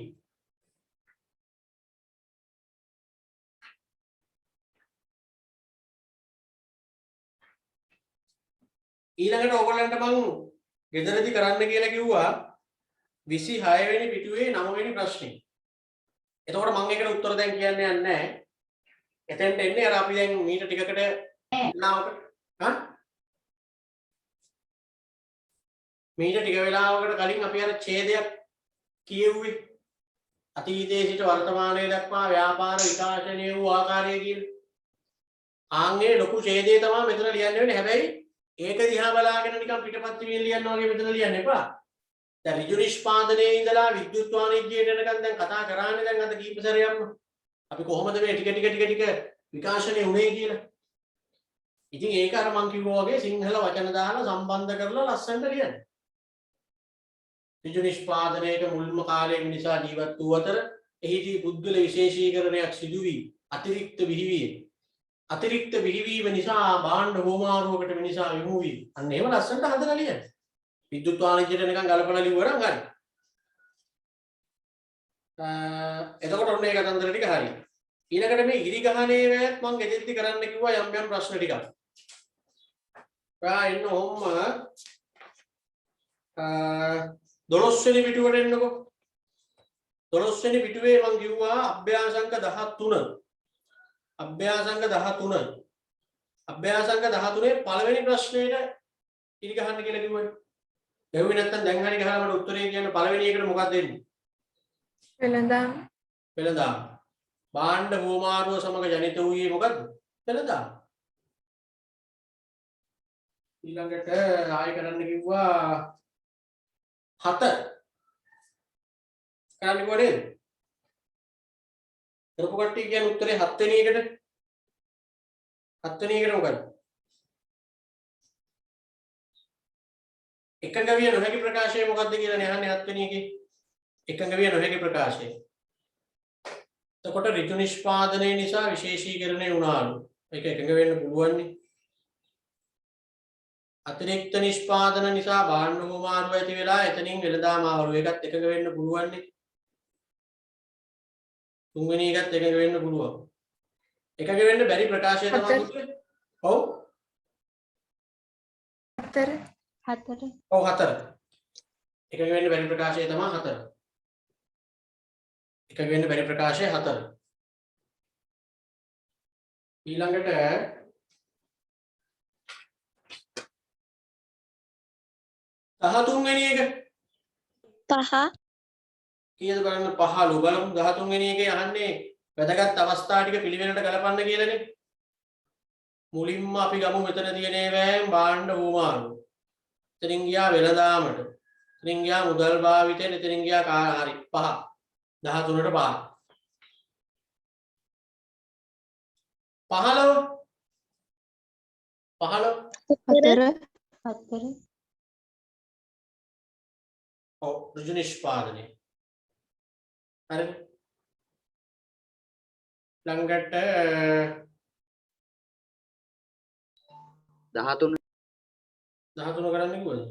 ඊළඟට ඔයගොල්ලන්ට මම ගෙදරදී කරන්න කියලා කිව්වා 26 වෙනි පිටුවේ 9 වෙනි ප්‍රශ්නේ. එතකොට මම ඒකට උත්තර දැන් කියන්න යන්නේ නැහැ. එතෙන්ට එන්නේ අර අපි දැන් මීට ටිකකට මීට ටික වෙලාවකට කලින් අපි අර ඡේදයක් කියෙව්වේ. අතීතයේ සිට වර්තමානයේ දක්වා ව්‍යාපාර විකාශනය වූ ආකාරය කියලා. ආන්ගේ ලොකු ඡේදය තමයි මෙතන ලියන්න වෙන්නේ. හැබැයි ඒක දිහා බලාගෙන නිකන් පිටපත් විදියට ලියන්න වගේ මෙතන ලියන්න එපා. දැන් ඍජු නිෂ්පාදනයේ ඉඳලා විද්‍යුත් වාණිජ්‍යයට එනකන් දැන් කතා කරානේ දැන් අද කීප සැරයක්ම. අපි කොහොමද මේ ටික විකාශනය වුණේ කියලා. ඉතින් ඒක අර මං කිව්වා වගේ සිංහල වචන දාලා සම්බන්ධ කරලා ලස්සනට ලියන්න. ඍජු නිෂ්පාදනයේ මුල්ම කාලයේ මිනිසා ජීවත් වූ අතර එහිදී පුද්ගල විශේෂීකරණයක් සිදු වී අතිරික්ත බිහිවීම නිසා භාණ්ඩ හෝමාරුවකට මිනිසා යොමු වී අන්න ඒව ලස්සනට හදලා ලියන්න. විද්‍යුත් වාණිජ්‍යයට නිකන් ගලපලා ලිව්වා නම් හරි. එතකොට ඔන්න ඒ කතන්දර ටික හරි. ඊළඟට මේ ඉරි ගහනේ වැයත් මම ගෙදෙද්දි කරන්න කිව්වා යම් ප්‍රශ්න ටිකක්. එන්න ඔම්ම 12 වෙනි පිටුවට එන්නකෝ. 12 වෙනි පිටුවේ මම කිව්වා අභ්‍යාසංක 13. අභ්‍යාසංක 13. අභ්‍යාසංක 13 පළවෙනි ප්‍රශ්නෙට ඉරි ගහන්න කියලා කිව්වනේ. එහුවේ නැත්තම් දැන් හරි ගහලා මට උත්තරේ කියන්න පළවෙනි එකට මොකක්ද දෙන්නේ? වෙළඳාම්. වෙළඳාම්. භාණ්ඩ හෝමාරුව සමග ජනිත වූයේ මොකද්ද? වෙළඳාම්. ඊළඟට ආයෙ කරන්න කිව්වා 7. කරන්න කිව්වා නේද? කරපු කට්ටිය කියන්නේ උත්තරේ 7 වෙනි එකට. 7 වෙනි එකට මොකද්ද? එකඟ විය නොහැකි ප්‍රකාශය මොකක්ද කියලා නේ අහන්නේ 7 වෙනි එකේ. එකඟ විය නොහැකි ප්‍රකාශය. එතකොට ඍජු නිෂ්පාදනයේ නිසා විශේෂීකරණය වුණාලු. ඒක එකඟ වෙන්න පුළුවන් නේ. අතිරික්ත නිෂ්පාදන නිසා භාණ්ඩ හෝමාරුව ඇති වෙලා එතනින් වෙළඳාම ආවලු. ඒකත් එකඟ වෙන්න පුළුවන් නේ. තුන්වෙනි එකත් එකඟ වෙන්න පුළුවන්. එකඟ වෙන්න බැරි ප්‍රකාශය තමයි උත්තර. ඔව්. 4. ඔව් 4. එකඟ වෙන්න බැරි ප්‍රකාශය තමයි 4. එකඟ වෙන්න බැරි ප්‍රකාශය 4. ඊළඟට 13 වෙනි එක 5 කීයද බලන්න 15 බලමු 13 වෙනි එකේ අහන්නේ වැදගත් අවස්ථා ටික පිළිවෙලට ගලපන්න කියලානේ. මුලින්ම අපි ගමු මෙතන තියෙන ඒවායින් භාණ්ඩ හෝමාරුව. එතනින් ගියා වෙළඳාමට. එතනින් ගියා මුදල් භාවිතයට. එතනින් ගියා හරි 5. 13ට 5. 15 ඔව් ඍජු නිෂ්පාදනය. හරි. ළඟට 13 කරන්න කිව්වද?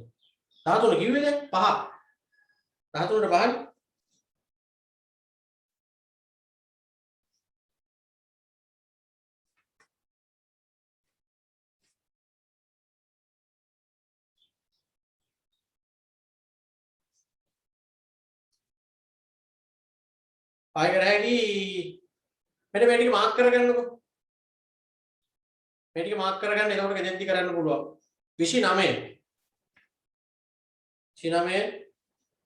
13 කිව්වේ දැන් 5. 13ට 5නේ. ආයෙ කරහැකි මෙන්න මේ ටික මාක් කරගන්නකො. මේ ටික මාක් කරගන්න එතකොට ගෙදෙද්දි කරන්න පුළුවන්. 29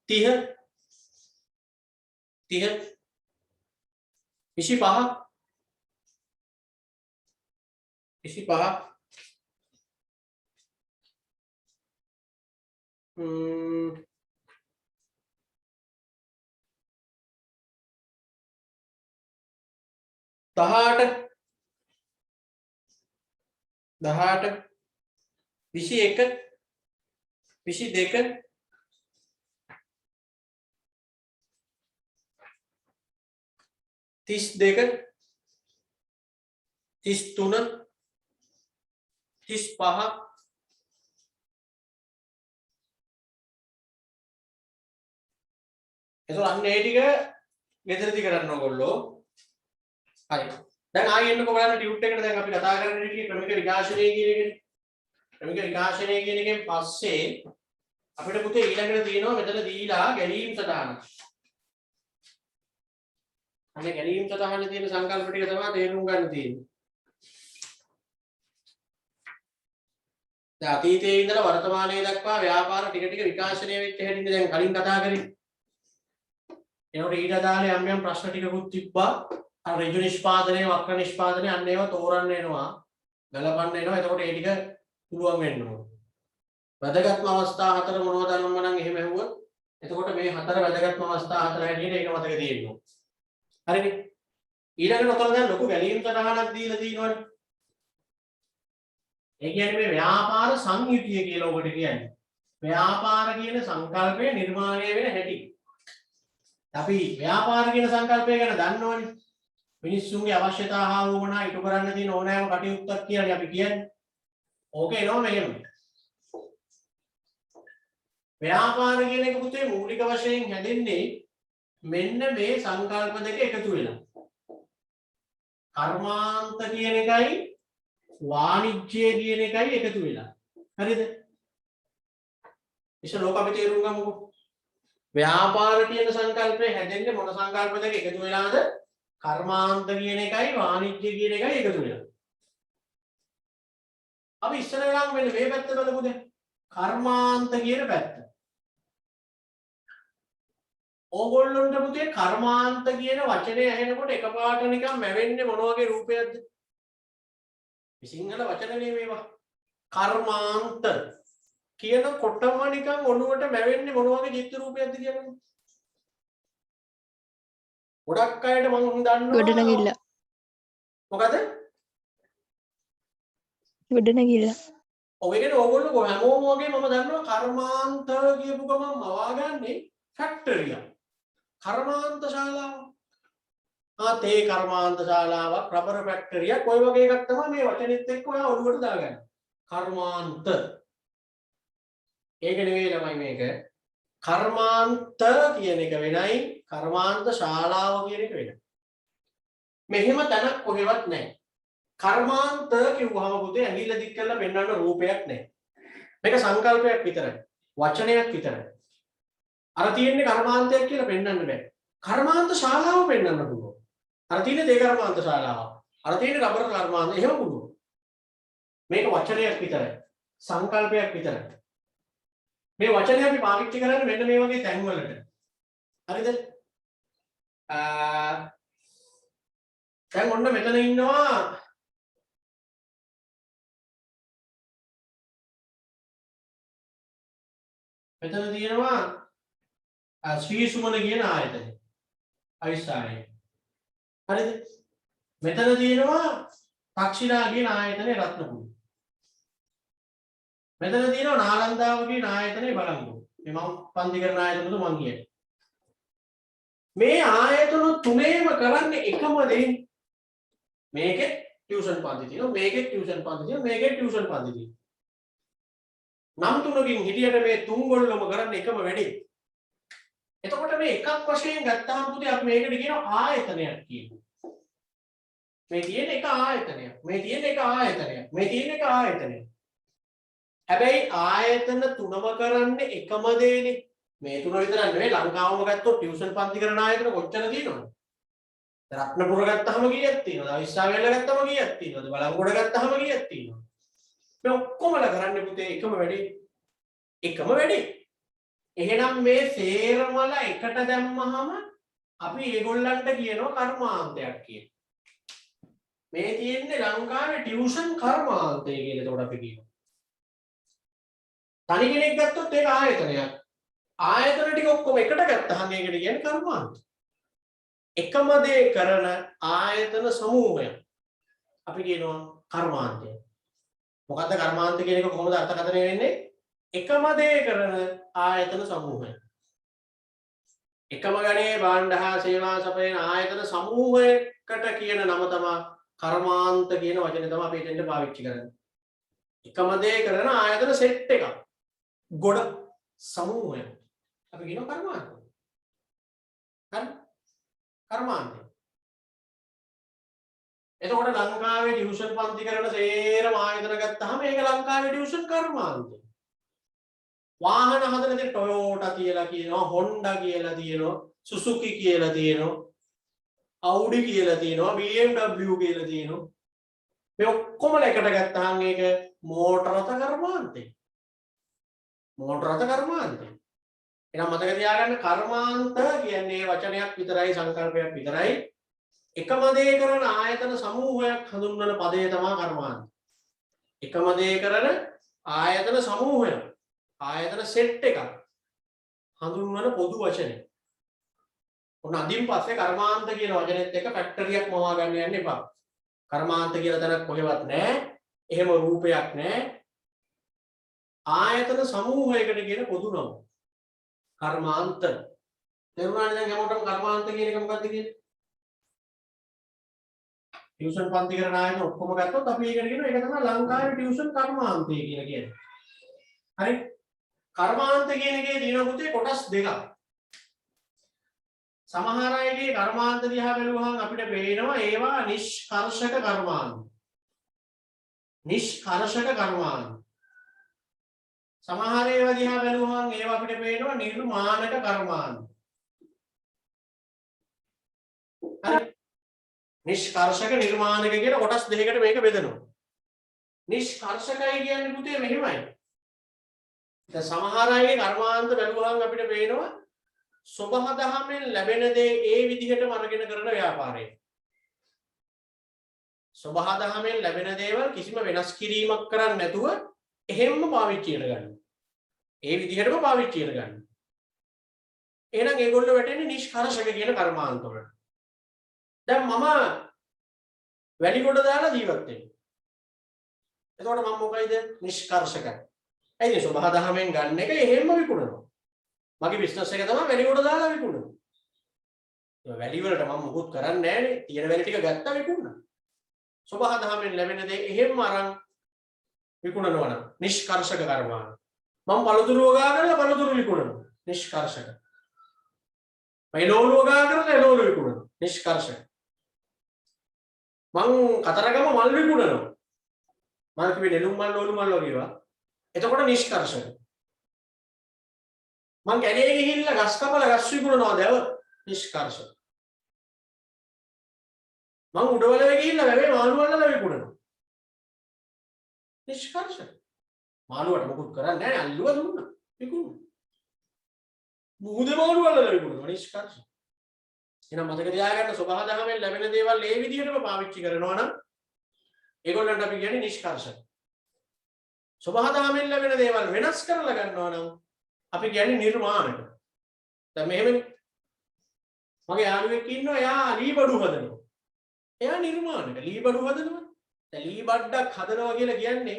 30 25 18 21 22 32 33 35 එතකොට අන්න ඒ ටික ගෙදරදී කරන්න ඕගොල්ලෝ. හරි. දැන් ආයෙ එන්නකෝ බලන්න ටියුට් එකට දැන් අපි කතා කරගෙන ඉන්නේ ක්‍රමික විකාශනය කියන එකනේ. ක්‍රමික විකාශනය කියන එකෙන් පස්සේ අපිට පුතේ ඊළඟට තියෙනවා මෙතන දීලා ගැලීම් සටහන. අනේ ගැලීම් සටහනේ තියෙන සංකල්ප ටික තමයි තේරුම් ගන්න තියෙන්නේ. දැන් අතීතයේ ඉඳලා වර්තමානයේ දක්වා ව්‍යාපාර ටික ටික විකාශනය වෙච්ච හැටිනේ දැන් කලින් කතා කරේ. එනකොට ඊට අදාළ යම් යම් ප්‍රශ්න ටිකකුත් තිබ්බා. අර ඍජු නිෂ්පාදනය, වක්‍ර නිෂ්පාදනය අන්න ඒවා තෝරන්න වෙනවා. ගලපන්න වෙනවා. එතකොට ඒ ටික පුළුවන් වෙන්න ඕන. වැදගත්ම අවස්ථා හතර මොනවද නම් මම එහෙම ඇහුවොත් එතකොට මේ හතර වැදගත්ම අවස්ථා හතර හැටියට ඒක මතක තියෙනවා. හරිනේ. ඊළඟට ඔතන දැන් ලොකු ගැලීම් සටහනක් දීලා තියෙනවනේ. ඒ කියන්නේ මේ ව්‍යාපාර සංයුතිය කියලා ඔබට කියන්නේ. ව්‍යාපාර කියන සංකල්පය නිර්මාණය වෙන හැටි. අපි ව්‍යාපාර කියන සංකල්පය ගැන දන්නවනේ. මිනිස්සුන්ගේ අවශ්‍යතා හා වුණා ඉටු කරන්න තියෙන ඕනෑම කටයුත්තක් කියලා අපි කියන්නේ. ඕක එනවා මෙහෙම. ව්‍යාපාර කියන එක පුතේ මූලික වශයෙන් හැදෙන්නේ මෙන්න මේ සංකල්ප දෙක එකතු වෙලා. කර්මාන්ත කියන එකයි වාණිජ්‍ය කියන එකයි එකතු වෙලා. හරිද? ඉතින් අපි තේරුම් ගමුකෝ. ව්‍යාපාර කියන සංකල්පය හැදෙන්නේ මොන සංකල්ප දෙක එකතු වෙලාද? කර්මාන්ත කියන එකයි වාණිජ්‍ය කියන එකයි එකතු වෙලා. අපි ඉස්සරහට මෙන්න මේ පැත්ත බලමුද? කර්මාන්ත කියන පැත්ත. ඕගොල්ලොන්ට පුතේ කර්මාන්ත කියන වචනේ ඇහෙනකොට එකපාරට නිකන් මැවෙන්නේ මොන වගේ රූපයක්ද? සිංහල වචනනේ මේවා. කර්මාන්ත කියනකොටම නිකන් ඔළුවට මැවෙන්නේ මොන වගේ චිත්‍ර රූපයක්ද කියන්නේ? ගොඩක් අයට මම දන්නවා ගොඩනැගිල්ල. මොකද? ගොඩනැගිල්ල. ඔය කියන්නේ ඕගොල්ලෝ හැමෝම වගේ මම දන්නවා කර්මාන්ත කියපු ගමන් මවාගන්නේ ෆැක්ටරිය. කර්මාන්ත ශාලාව. තේ කර්මාන්ත ශාලාවක්, රබර් ෆැක්ටරියක් ඔය වගේ එකක් තමයි මේ වචනෙත් එක්ක ඔයා ඔළුවට දාගන්නේ. කර්මාන්ත. ඒක නෙවෙයි ළමයි මේක. කර්මාන්ත කියන එක වෙනයි, කර්මාන්ත ශාලාව කියන එක වෙනයි. මෙහෙම තැනක් කොහෙවත් නැහැ. කර්මාන්ත කිව්වහම පුතේ ඇඟිල්ල දික් කරලා පෙන්වන්න රූපයක් නැහැ. මේක සංකල්පයක් විතරයි. වචනයක් විතරයි. අර තියෙන්නේ කර්මාන්තයක් කියලා පෙන්වන්න බෑ. කර්මාන්ත ශාලාව පෙන්වන්න පුළුවන්. අර තියෙන්නේ තේ කර්මාන්ත ශාලාව. අර තියෙන්නේ රබර් කර්මාන්ත එහෙම පුළුවන්. මේක වචනයක් විතරයි. සංකල්පයක් විතරයි. මේ වචනේ අපි පාවිච්චි කරන්නේ මෙන්න මේ වගේ තැන් වලට. හරිද? දැන් ඔන්න මෙතන ඉන්නවා මෙතන තියෙනවා ශ්‍රී සුමන කියන ආයතනය. අවිස්සාරය. හරිද? මෙතන තියෙනවා තක්ෂිලා කියන ආයතනය රත්නපුර. මෙතන තියෙනවා නාලන්දාව කියන ආයතනය බලංගොඩ. මේ මම පන්ති කරන ආයතනද මම කියන්නේ. මේ ආයතන තුනේම කරන්නේ එකම දේ. මේකේ ටියුෂන් පන්ති තියෙනවා, මේකේ ටියුෂන් පන්ති තියෙනවා, මේකේ ටියුෂන් පන්ති තියෙනවා. නම් තුනකින් හිටියට මේ තුන් ගොල්ලම කරන්නේ එකම වැඩේ. එතකොට මේ එකක් වශයෙන් ගත්තාම පුතේ අපි මේකට කියනවා ආයතනයක් කියනවා. මේ තියෙන එක ආයතනයක්. මේ තියෙන එක ආයතනයක්. මේ තියෙන එක ආයතනයක්. හැබැයි ආයතන තුනම කරන්නේ එකම දේනේ. මේ තුන විතර නෙවෙයි ලංකාවම ගත්තොත් ටියුෂන් පන්ති කරන ආයතන කොච්චර තියෙනවද? රත්නපුර ගත්තාම කීයක් තියෙනවද? අවිස්සාවේල ගත්තාම කීයක් තියෙනවද? බලංගොඩ ගත්තාම කීයක් තියෙනවද? මේ ඔක්කොමලා කරන්නේ පුතේ එකම වැඩේ. එකම වැඩේ. එහෙනම් මේ සේරමල එකට දැම්මහම අපි ඒගොල්ලන්ට කියනවා කර්මාන්තයක් කියලා. මේ තියෙන්නේ ලංකාවේ ටියුෂන් කර්මාන්තය කියලා ඒකට අපි කියනවා. තනි කෙනෙක් ගත්තොත් ඒක ආයතනයක්. ආයතන ටික ඔක්කොම එකට ගත්තාම ඒකට කියන්නේ කර්මාන්ත. එකම දේ කරන ආයතන සමූහයක් අපි කියනවා කර්මාන්තය. මොකද්ද කර්මාන්ත කියන එක කොහොමද අර්ථකථනය වෙන්නේ? එකම දේ කරන ආයතන සමූහය. එකම ගණයේ භාණ්ඩ හා සේවා සපයන ආයතන සමූහයකට කියන නම තමයි කර්මාන්ත කියන වචනේ තමයි අපි එතෙන්ට පාවිච්චි කරන්නේ. එකම දේ කරන ආයතන සෙට් එකක්. ගොඩ සමූහයක්. අපි කියනවා කර්මාන්ත. හරි? කර්මාන්ත. එතකොට ලංකාවේ ටියුෂන් පන්ති කරන සේරම ආයතන ගත්තාම මේක ලංකාවේ ටියුෂන් කර්මාන්තය. වාහන හදන දේ ටොයෝටා කියලා කියනවා, හොන්ඩා කියලා තියෙනවා, සුසුකි කියලා තියෙනවා, Audi කියලා තියෙනවා, BMW කියලා තියෙනවා. මේ ඔක්කොම එකට ගත්තාම මේක මෝටර රථ කර්මාන්තය. මෝටර රථ කර්මාන්තය. එහෙනම් මතක තියාගන්න කර්මාන්ත කියන්නේ වචනයක් විතරයි, සංකල්පයක් විතරයි. එකම දේ කරන ආයතන සමූහයක් හඳුන්වන පදය තමයි කර්මාන්ත. එකම දේ කරන ආයතන සමූහයක්, ආයතන සෙට් එකක් හඳුන්වන පොදු වචනය. ඔන්න අදින් පස්සේ කර්මාන්ත කියන වචනේත් එක්ක ෆැක්ටරියක් මවා ගන්න යන්න එපා. කර්මාන්ත කියලා තැනක් කොහෙවත් නැහැ. එහෙම රූපයක් නැහැ. ආයතන සමූහයකට කියන පොදු නම. කර්මාන්ත. තේරුණානේ දැන් හැමෝටම කර්මාන්ත කියන එක මොකක්ද කියන්නේ? ටියුෂන් පන්ති කරන ආයතන ඔක්කොම ගත්තොත් අපි ඒකට කියනවා ඒක තමයි ලංකාවේ ටියුෂන් කර්මාන්තය කියලා කියන්නේ. හරි? කර්මාන්ත කියන එකේ දින පුතේ කොටස් දෙකක්. සමහර අයගේ කර්මාන්ත දිහා බැලුවහම අපිට පේනවා ඒවා නිෂ්කර්ෂක කර්මාන්ත. නිෂ්කර්ෂක කර්මාන්ත. සමහර ඒවා දිහා බැලුවහම ඒවා අපිට පේනවා නිර්මාණක කර්මාන්ත. හරි? නිෂ්කර්ෂක නිර්මාණක කියන කොටස් දෙකකට මේක බෙදනවා. නිෂ්කර්ෂකයි කියන්නේ පුතේ මෙහෙමයි. දැන් සමහර අයගේ කර්මාන්ත බැලුවහම අපිට පේනවා සබහ දහමෙන් ලැබෙන දේ ඒ විදිහටම අරගෙන කරන ව්‍යාපාරය. සබහ දහමෙන් ලැබෙන දේවල් කිසිම වෙනස් කිරීමක් කරන්නේ නැතුව එහෙම්ම පාවිච්චි කරගන්න. ඒ විදිහටම පාවිච්චි කරගන්න. එහෙනම් ඒගොල්ලෝ වැටෙන්නේ නිෂ්කර්ෂක කියන කර්මාන්ත වලට. දැන් මම වැඩි කොට දාලා ජීවත් වෙනවා. එතකොට මම මොකයිද? නිෂ්කර්ෂකයි. ඇයි මේ සබහ දහමෙන් ගන්න එක එහෙම්ම විකුණනවා. මගේ බිස්නස් එක තමයි වැඩි කොට දාලා විකුණනවා. ඒ වැඩි වලට මම මොකුත් කරන්නේ නැහැනේ. තියෙන වැඩි ටික ගත්තා විකුණනවා. සබහ දහමෙන් ලැබෙන දේ එහෙම්ම අරන් විකුණනවා නම් නිෂ්කර්ෂක කර්මාන්ත. මම පළතුරු වගා කරලා පළතුරු විකුණනවා. නිෂ්කර්ෂක. මම එළවලු වගා කරලා එළවලු විකුණනවා. නිෂ්කර්ෂක. මං කතරගම මල් විකුණනවා. මම කිව්වේ නෙළුම් මල් ඕලු මල් වගේවා. එතකොට නිෂ්කර්ෂක. මං කැලේ ගිහිල්ලා ගස් කපලා ගස් විකුණනවා දැව නිෂ්කර්ෂක. මං උඩවලේ ගිහිල්ලා වැවේ මාළු වලලා විකුණනවා. නිෂ්කර්ෂක. මාළුවට මොකුත් කරන්නේ නැහැ අල්ලුව දුන්නා විකුණනවා. මුහුදේ මාළු වලලා විකුණනවා නිෂ්කර්ෂක. එහෙනම් මතක තියාගන්න සබහ දහමෙන් ලැබෙන දේවල් ඒ විදිහටම පාවිච්චි කරනවා නම් ඒගොල්ලන්ට අපි කියන්නේ නිෂ්කර්ෂක. සබහ දහමෙන් ලැබෙන දේවල් වෙනස් කරලා ගන්නවා නම් අපි කියන්නේ නිර්මාණක. දැන් මෙහෙමනේ. මගේ යාළුවෙක් ඉන්නවා එයා ලී බඩු හදනවා. එයා නිර්මාණක ලී බඩු හදනවා. දැන් ලී බඩක් හදනවා කියලා කියන්නේ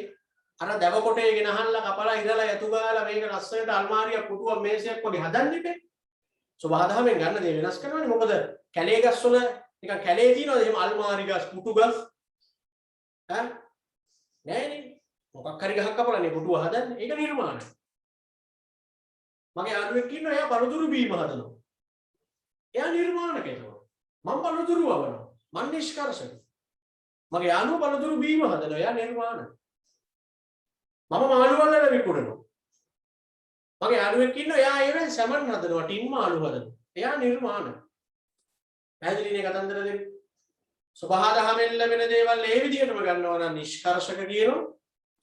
අර දැව කොටේ ගෙනහල්ලා කපලා ඉරලා යතු ගාලා මේක ලස්සනට අල්මාරියක් පුටුවක් මේසයක් වගේ හදන්න ඉපේ. සබහ දහමෙන් ගන්න දේ වෙනස් කරනවානේ. මොකද කැලේ ගස් වල නිකන් කැලේ තියෙනවද එහෙම අල්මාරි ගස් පුටු ගස් ඈ නෑනේ. මොකක් හරි ගහක් කපලානේ පුටුව හදන්නේ. ඒක නිර්මාණය. මගේ යාළුවෙක් ඉන්නවා එයා පළතුරු බීම හදනවා. එයා නිර්මාණක ඒතකොට. මම පළතුරු වවනවා. මම නිෂ්කර්ෂක. මගේ යාළුවා පළතුරු බීම හදනවා. එයා නිර්මාණක. මම මාළු වලලා විකුණනවා. මගේ යාළුවෙක් ඉන්නවා එයා ඒවෙන් සැමන් හදනවා, ටින් මාළු හදනවා. එයා නිර්මාණක. පැහැදිලිනේ කතන්දර දෙක. සබහ දහමෙන් ලැබෙන දේවල් ඒ විදිහටම ගන්නවා නම් නිෂ්කර්ෂක කියනවා.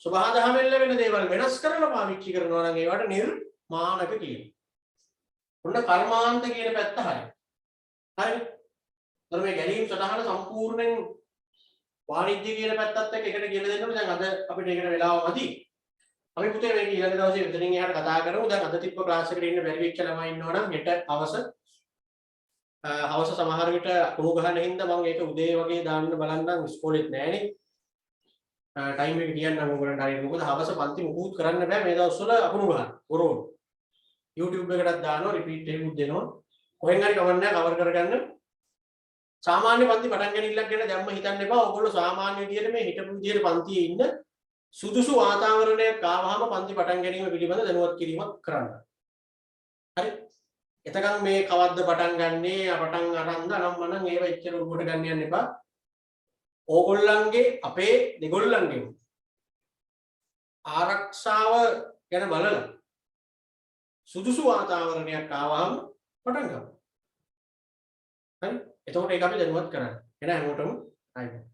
සබහ දහමෙන් ලැබෙන දේවල් වෙනස් කරලා පාවිච්චි කරනවා නම් ඒවට නිර්මාණක කියනවා. ඔන්න කර්මාන්ත කියන පැත්ත හරියි. හරිද? දැන් මේ ගැලීම් සටහන සම්පූර්ණයෙන් වාණිජ්‍ය කියන පැත්තත් එක්ක එකට ගෙල දෙන්න ඕනේ. දැන් අද අපිට ඒකට වෙලාව මදි. අපි පුතේ මේක ඊළඟ දවසේ මෙතනින් එහාට කතා කරමු. දැන් අද තිබ්බ ක්ලාස් එකට ඉන්න බැරි වෙච්ච ළමයි ඉන්නවා නම් හෙට හවස සමහර විට කුණු ගහන හින්දා මම ඒක උදේ වගේ දාන්න බලන්නම් ඉස්කෝලේත් නෑනේ. ටයිම් එක කියන්නම් ඔයගොල්ලන්ට හරියට. මොකද හවස පන්ති මුකුත් කරන්න බෑ මේ දවස්වල අකුණු ගහන. ඔරෝන. YouTube එකටත් දානවා රිපීට් එකකුත් දෙනවා. කොහෙන් හරි කවන්න කවර් කරගන්න. සාමාන්‍ය පන්ති පටන් ගැනීමක් ගැන දැම්ම හිතන්න එපා. ඔයගොල්ලෝ සාමාන්‍ය විදියට මේ හිටපු විදියට පන්තියේ ඉන්න සුදුසු වාතාවරණයක් ආවහම පන්ති පටන් ගැනීම පිළිබඳ දැනුවත් කිරීමක් කරන්න. හරි. එතකන් මේ කවද්ද පටන් ගන්නේ පටන් අරන්ද අනම්මනම් ඒව එච්චර උඩට ගන්න යන්න එපා. ඕගොල්ලන්ගේ අපේ දෙගොල්ලන්ගේ ආරක්ෂාව ගැන බලලා සුදුසු වාතාවරණයක් ආවහම පටන් ගමු. හරි. එතකොට ඒක අපි දැනුවත් කරන්න. එන හැමෝටම ආයි